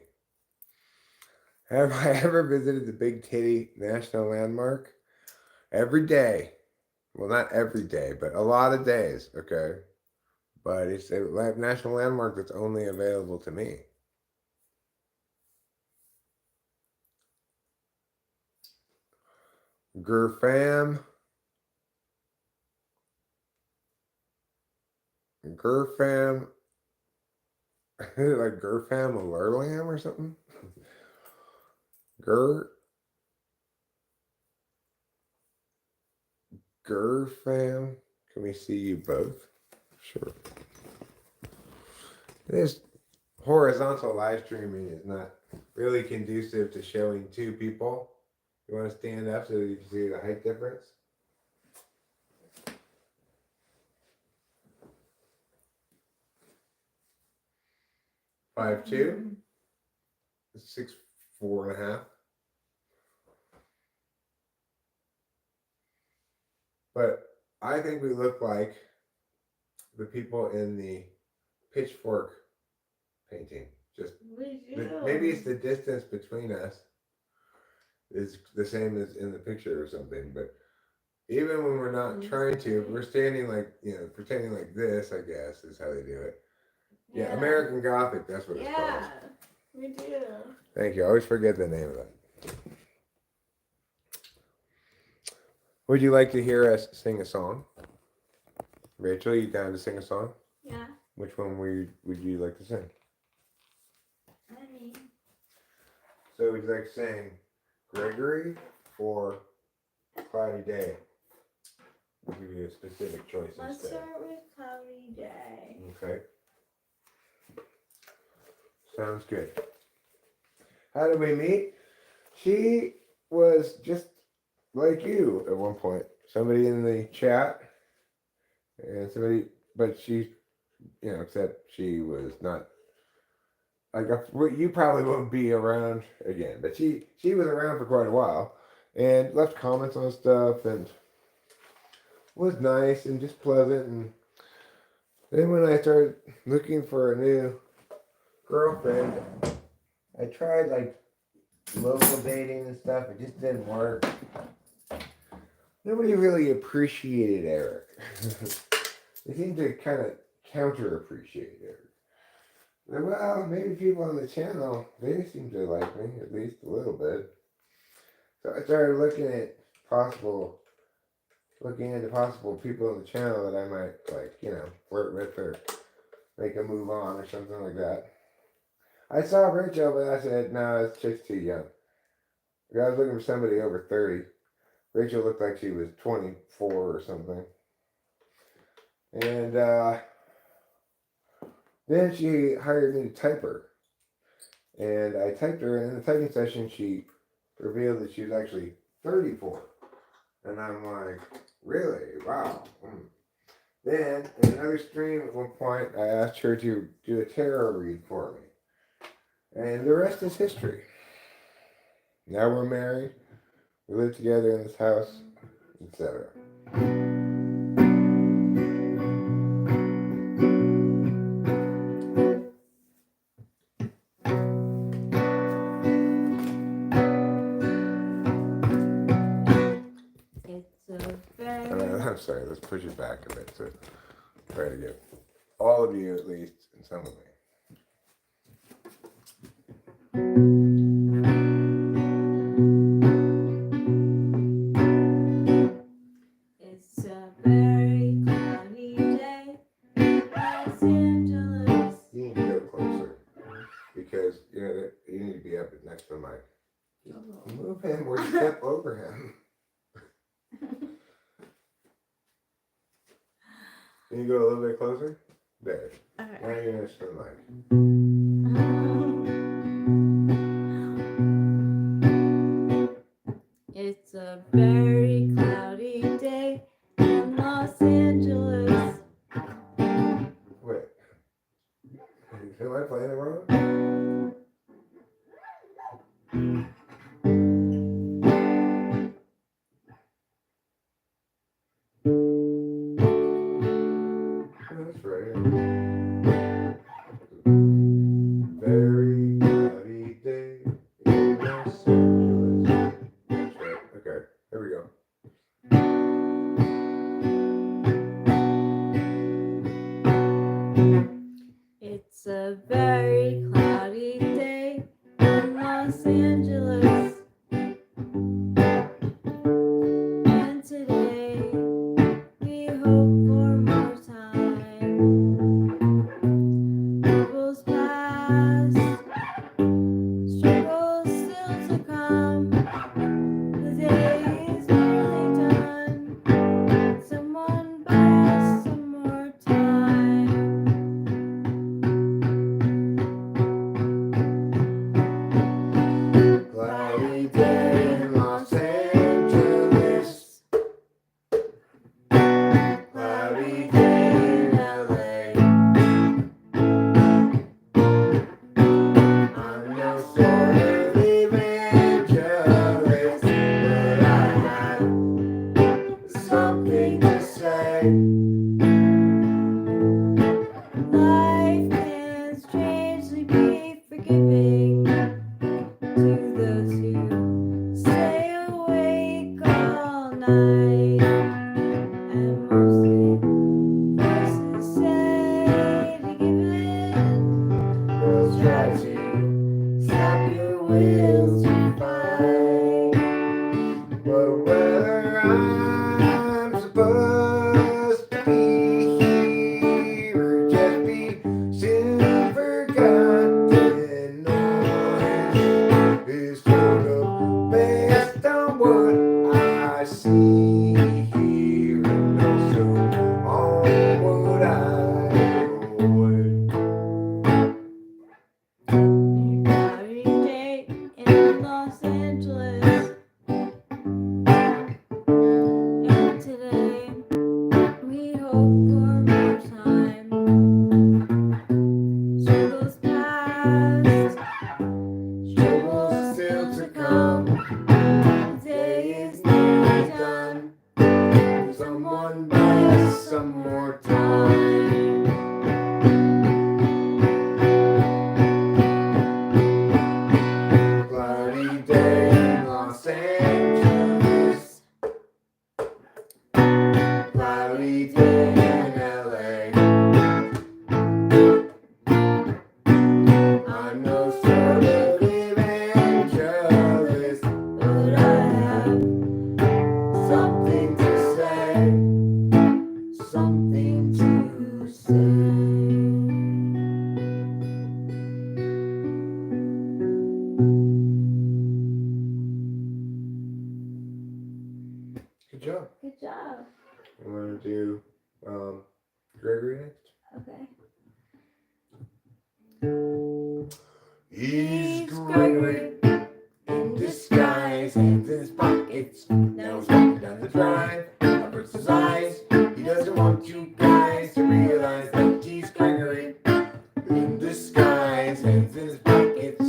Have I ever visited the Big Titty National Landmark? Every day. Well, not every day, but a lot of days, okay? But it's a national landmark that's only available to me. Gurfam. Gurfam. Like Gurfam Lurlam or something? Gurfam. Can we see you both? Sure. This horizontal live streaming is not really conducive to showing two people. You want to stand up so you can see the height difference? Five two, 6'4.5". But I think we look like the people in the pitchfork painting. Just maybe it's the distance between us is the same as in the picture or something. But even when we're not trying to, we're standing like pretending like this. I guess is how they do it. Yeah, American Gothic. That's what it's called. Yeah, we do. Thank you. I always forget the name of it. Would you like to hear us sing a song? Rachel, you down to sing a song? Yeah. Which one would you like to sing? Honey. So would you like to sing Gregory or Cloudy Day? We'll give you a specific choice Let's instead. start with Cloudy Day. Okay. Sounds good. How did we meet? She was just like you at one point. Somebody in the chat, and somebody, but she, except she was not. You probably won't be around again, but she was around for quite a while, and left comments on stuff, and was nice and just pleasant. And then when I started looking for a new girlfriend, I tried like local dating and stuff. It just didn't work. Nobody really appreciated Eric. They seemed to kind of counter appreciate Eric. And well, maybe people on the channel, they seem to like me, at least a little bit. So I started looking into possible people on the channel that I might flirt with or make a move on or something like that. I saw Rachel, but I said, no, this chick's too young. I was looking for somebody over 30. Rachel looked like she was 24 or something. And then she hired me to type her. And I typed her, and in the typing session, she revealed that she was actually 34. And I'm like, really? Wow. Then, in another stream at one point, I asked her to do a tarot read for me. And the rest is history. Now we're married. We live together in this house, etc. It's a very I'm sorry, let's push it back a bit to try to get all of you at least in some way. It's a very cloudy day in Los Angeles. You need to go closer because you need to be up next to the mic. Move him or step over him. Can you go a little bit closer? There. Okay. Now you're next to the mic. It's a very cloudy day in Los Angeles. Wait. Am I playing it wrong? That's right. Very cloudy day in Los Angeles. That's right. Okay, here we go. It's a very cloudy day in Los Angeles. And today we hope for more time. Troubles past, struggles still to come. The day is nearly done. Someone buy us some more time. Cloudy day in Los Angeles. Cloudy day in LA. I'm no sort of evangelist, but I have something to say. Life can strangely be forgiving to those who stay awake all night. And mostly voices say to give in. We'll try to Stop your wills to fight. but whether I'm supposed to be here or just be soon forgotten, noise is sort of based on what I see here and also on what I avoid. Cloudy day in Los Angeles. And today we hope for more time. Struggles past, troubles still to come. The day is nearly done. Someone buy us some more time. Cloudy day in Los Angeles. Cloudy day in LA. I'm no sort of evangelist, But I have something to say. something to say. Good job. Good job. I'm gonna do Gregory next. Okay. He's Gregory in disguise, hands in his pockets. Now he's walking down the drive. Averts his eyes. He doesn't want you guys to realize that he's Gregory in disguise, hands in his pockets.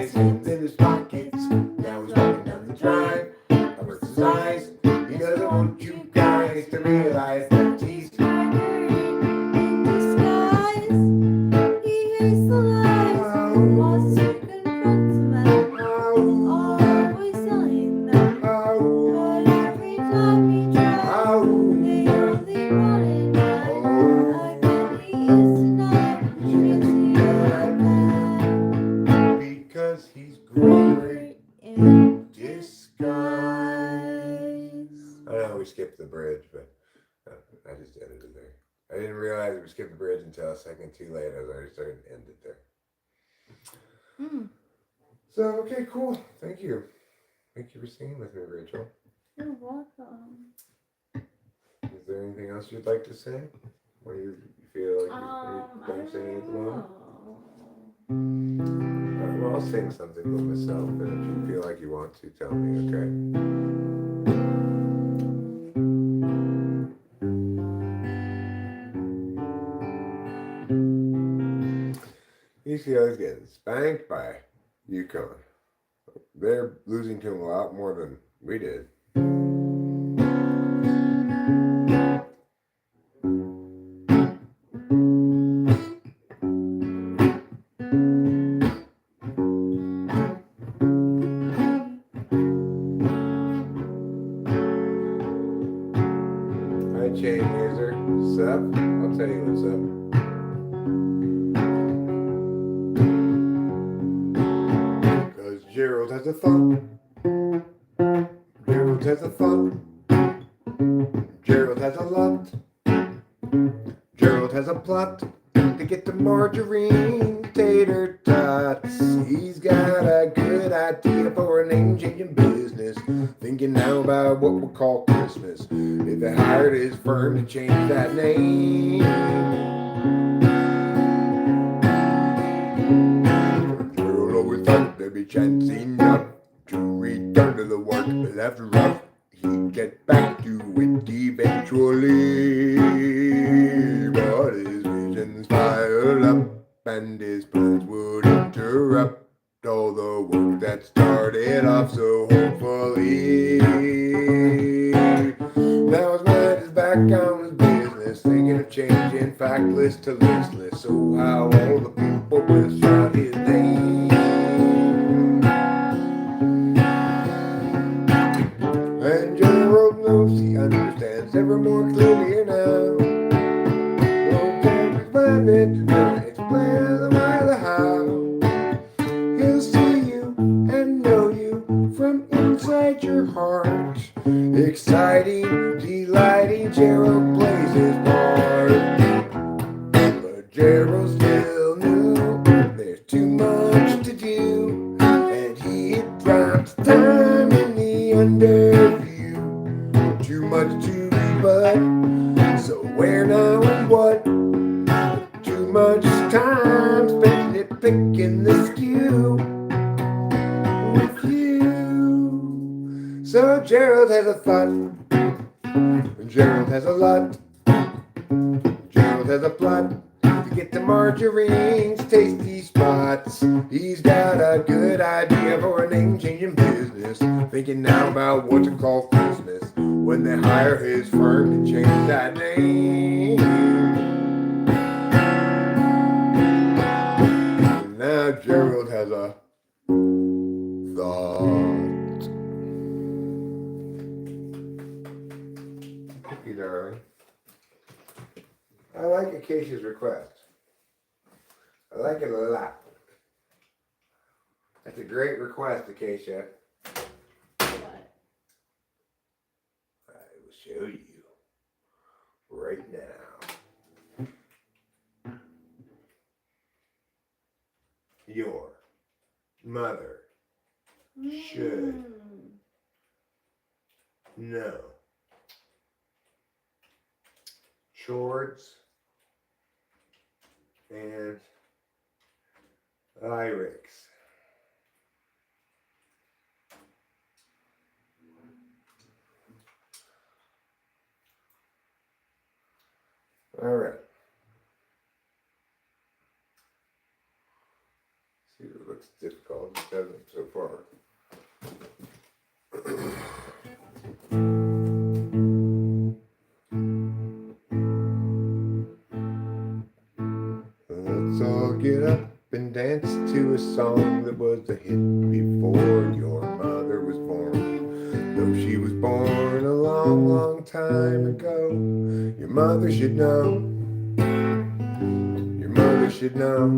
his hands in his pockets. Now he's walking down the drive. Covers his eyes. He doesn't want you guys to realize that he's in disguise. He hates the lies. Wants to confront them. Always telling them. But every time he tries, they only run and hide. Again he is denied. Because he is mad. because he's great In disguise. disguise. I know we skipped the bridge, but I just edited there. I didn't realize we skipped the bridge until a second too late. I was already starting to end it there. So, okay, cool. Thank you. Thank you for singing with me, Rachel. You're welcome. Is there anything else you'd like to say? What do you feel like you're done singing at the moment? Well, I'll sing something for myself, and if you feel like you want to, tell me, okay? UCLA is getting spanked by UConn. They're losing to them a lot more than we did. Hi, chain user. Sup? I'll tell you what's up. Cause Gerald has a thought. Gerald has a thought. Gerald has a lot. Gerald has a plot to get the margarine tater tots. He's got a good idea for a name-changing business. Thinking now about what we'll call Christmas. If they hired his firm to change that name. Gerald always thought there'd be chance enough to return to the work left rough. He'd get back to it eventually, but his visions piled up and his plans would interrupt all the work that started off so hopefully. Now his mind is back on his business, thinking of changing fact list to list list. So how all the people will shout his name. And Gerald knows he understands ever more clearly now. Won't understand it, but explain the why, the how. He'll see you and know you from inside your heart. Exciting, delighting, Gerald plays his part. But Gerald still knew there's too much to do, and he dropped time in the underview. Too much to rebut, so where now and what? Too much time spent nitpicking the skew with you. So Gerald has a thought, Gerald has a lot, Gerald has a plot to get the margarine's tasty spots. He's got a good idea for a name-changing business. Thinking now about what to call Christmas when they hire his firm to change that name. And now Gerald has a thought. Thank you, darling. I like Acacia's request. I like it a lot. That's a great request, Acacia. What? I will show you right now. Your mother should know chords and lyrics. All right. See what it looks looks difficult. It doesn't so far. Let's all get up and dance to a song that was a hit before your mother was born. Though she was born a long, long time ago, your mother should know. Your mother should know.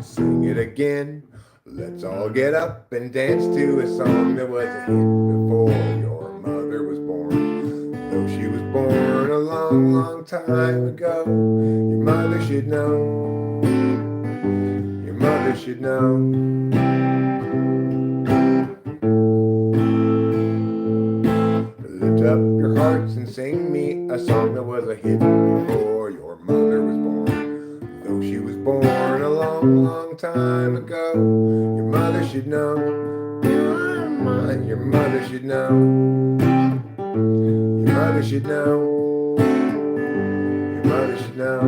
Sing it again. Let's all get up and dance to a song that was a hit before your mother was born. Though she was born a long, long time ago, your mother should know. Your mother should know. Lift up your hearts and sing me a song that was a hit before your mother was born. Though she was born a long, long time ago, your mother should know. Your mother should know. Your mother should know. Your mother should know.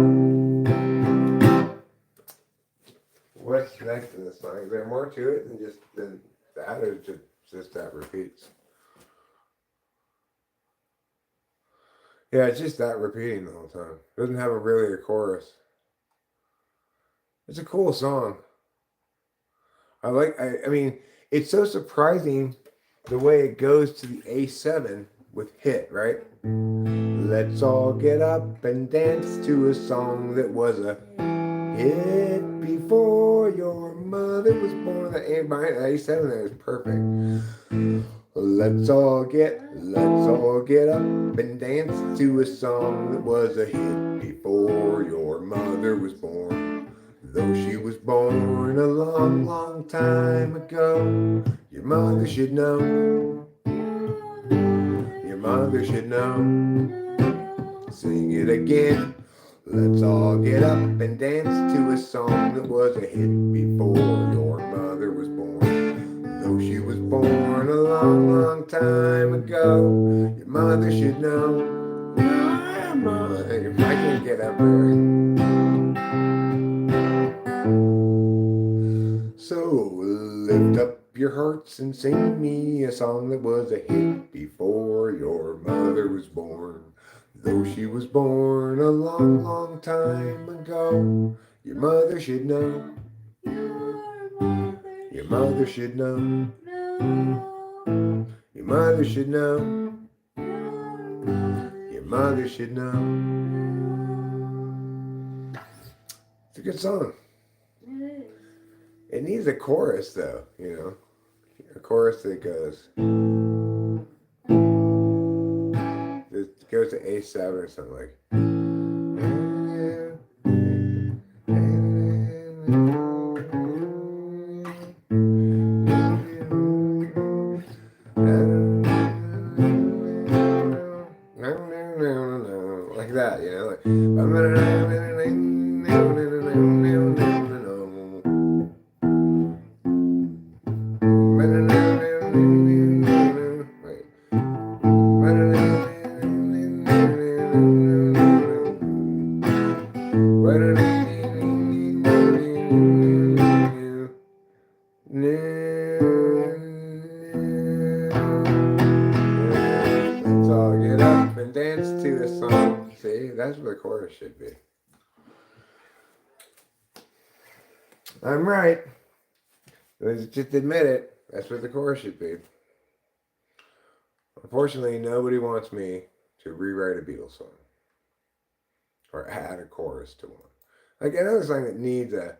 What's next in this song? Is there more to it than that, or just that repeats? Yeah, it's just that repeating the whole time. It doesn't have really a chorus. It's a cool song. I mean, it's so surprising the way it goes to the A7 with hit, right? Let's all get up and dance to a song that was a hit before your mother was born. The A7 there is perfect. Let's all get up and dance to a song that was a hit before your mother was born. Though she was born a long, long time ago, your mother should know. Your mother should know. Sing it again. Let's all get up and dance to a song that was a hit before your mother was born. Though she was born a long, long time ago, your mother should know. I can't get up there. So lift up your hearts and sing me a song that was a hit before your mother was born. Though she was born a long, long time ago, your mother should know. Your mother should know. Your mother should know. Your mother should know. It's a good song. It is. It needs a chorus though, you know. A chorus that goes. It goes to A7 or something like. Like that, you know, like. Let's all get up and dance to a song. See, that's what the chorus should be. I'm right. Let's just admit it. That's what the chorus should be. Unfortunately, nobody wants me to rewrite a Beatles song or add a chorus to one. Like another song that needs a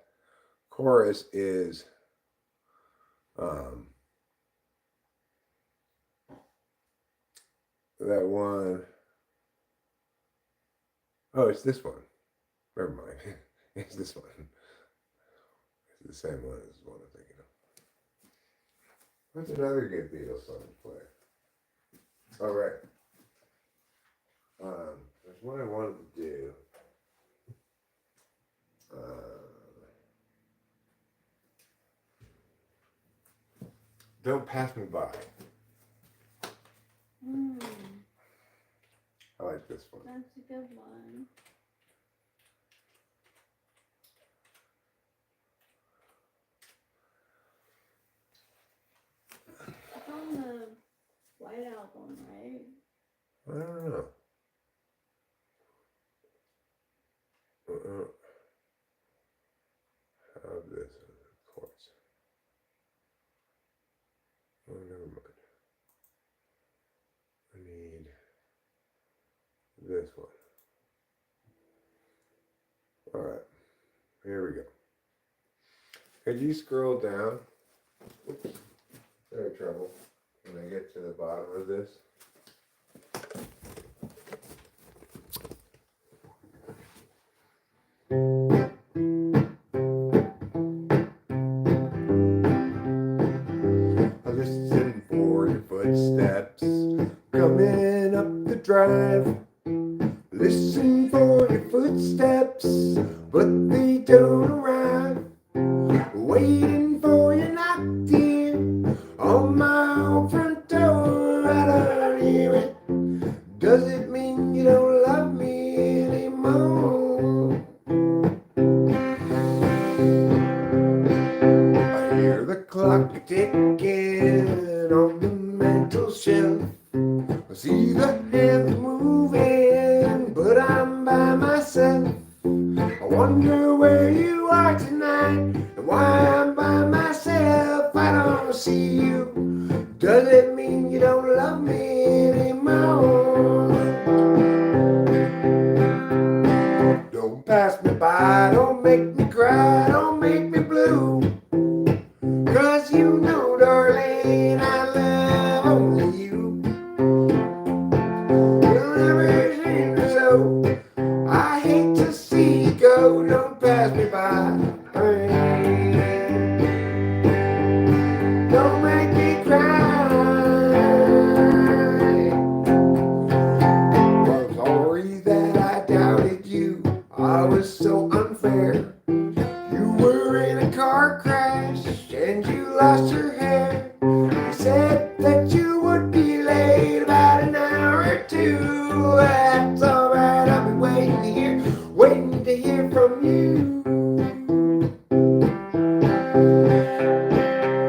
chorus is that one. Oh, it's this one. Never mind. It's this one. It's the same one as the one I'm thinking of. What's another good Beatles song to play? All right. There's one I wanted to do. Don't Pass Me By. I like this one. That's a good one. album, right? I don't know. Have this, of course. Oh, never mind. I need this one. All right, here we go. Could you scroll down? Oops, there trouble. When I get to the bottom of this. I listen for your footsteps coming up the drive. Listen for your footsteps, but they don't arrive. Waiting for your knock, dear, on my own front door. I don't hear it. Does it mean you don't love me anymore? I hear the clock ticking on the mantel shelf. I see the hands moving, but I'm by myself. I wonder where you are tonight and why I'm by myself. I don't see you. Does it mean you don't love me anymore? Don't pass me by, don't make me cry, don't make me blue. 'Cause you know, darling, I love only you. You'll never see me so. I hate to see you go, don't pass me by. Don't make me cry. I'm sorry that I doubted you. I was so unfair. You were in a car crash and you lost your hair. You said that you would be late about an hour or two. That's alright, I'll be waiting here, waiting to hear from you.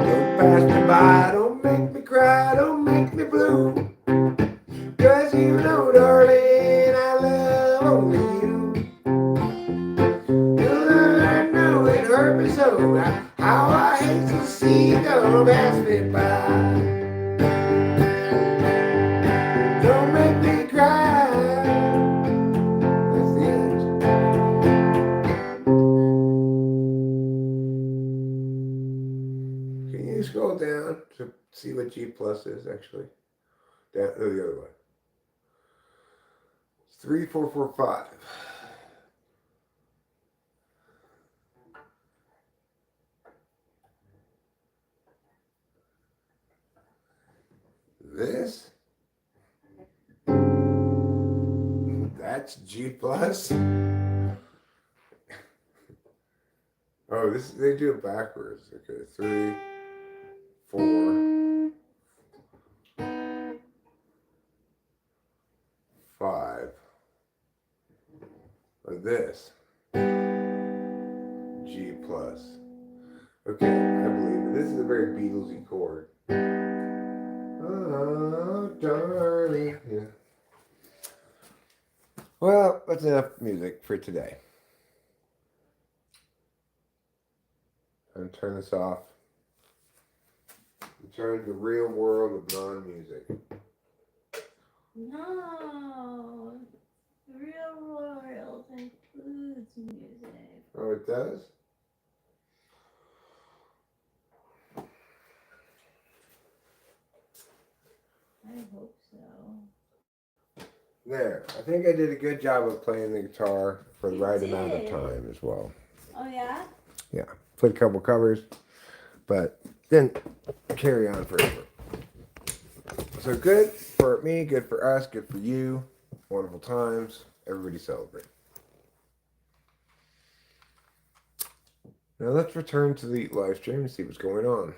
Don't pass me by, don't make me cry, don't make me blue. 'Cause you know, darling, I love only you. You'll never know it hurt me so. How I hate to see you go, pass me by. Don't make me cry. That's the end. Can you scroll down to see what G plus is actually? Down, no, the other way. 3445. This? That's G plus. Oh, this they do it backwards. Okay, 3, 4, 5. Or this. G plus. Okay, I believe it. This is a very Beatlesy chord. Oh, darling. Yeah. Well, that's enough music for today. And turn this off. Return to the real world of non-music. No. The real world includes music. Oh, it does? I hope so. There. I think I did a good job of playing the guitar for the You right amount of did. time as well. Oh, yeah? Yeah. Played a couple covers, but didn't carry on forever. So good for me, good for us, good for you. Wonderful times. Everybody celebrate. Now let's return to the live stream and see what's going on.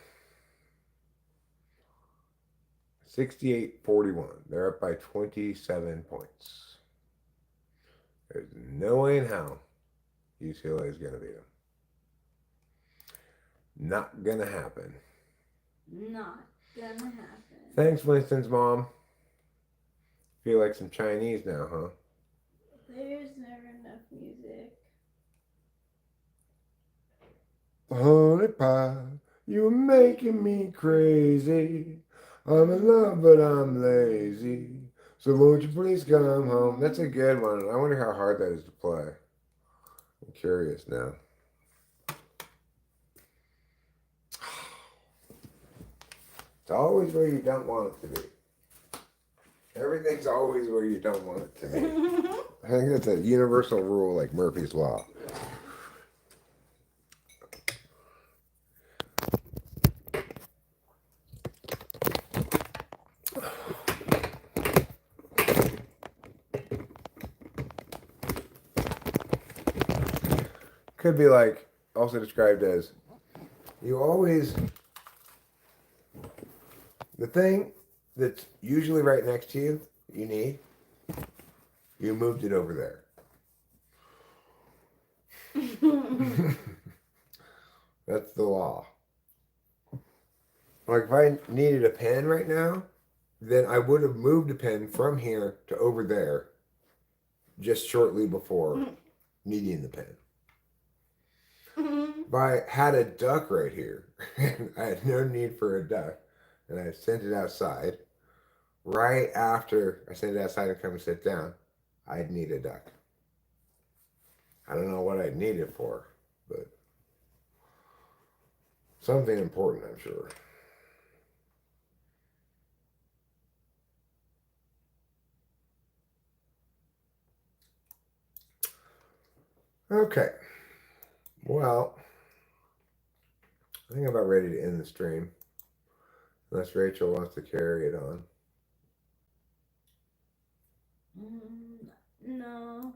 68-41. They're up by 27 points. There's no way in how UCLA is going to beat them. Not going to happen. Not gonna happen. Thanks, Winston's mom. Feel like some Chinese now, huh? There's never enough music. Honey pie, you're making me crazy. I'm in love, but I'm lazy. So won't you please come home? That's a good one. I wonder how hard that is to play. I'm curious now. It's always where you don't want it to be. Everything's always where you don't want it to be. I think that's a universal rule like Murphy's Law. Could be like, also described as, you always, the thing that's usually right next to you, you need, you moved it over there. That's the law. Like if I needed a pen right now, then I would have moved a pen from here to over there just shortly before needing the pen. If I had a duck right here, and I had no need for a duck, and I sent it outside, right after I sent it outside and come and sit down, I'd need a duck. I don't know what I'd need it for, but something important, I'm sure. Okay. Well, I think I'm about ready to end the stream. Unless Rachel wants to carry it on. No.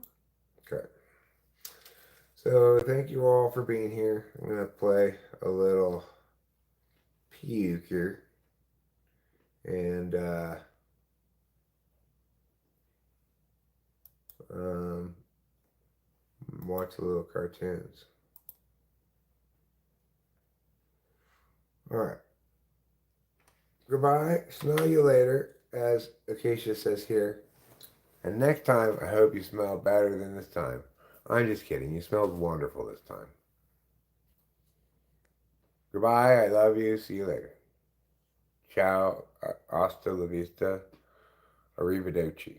Okay. So thank you all for being here. I'm going to play a little puker and watch the little cartoons. All right. Goodbye. Smell you later, as Acacia says here. And next time, I hope you smell better than this time. I'm just kidding. You smelled wonderful this time. Goodbye. I love you. See you later. Ciao. Hasta la vista. Arrivederci.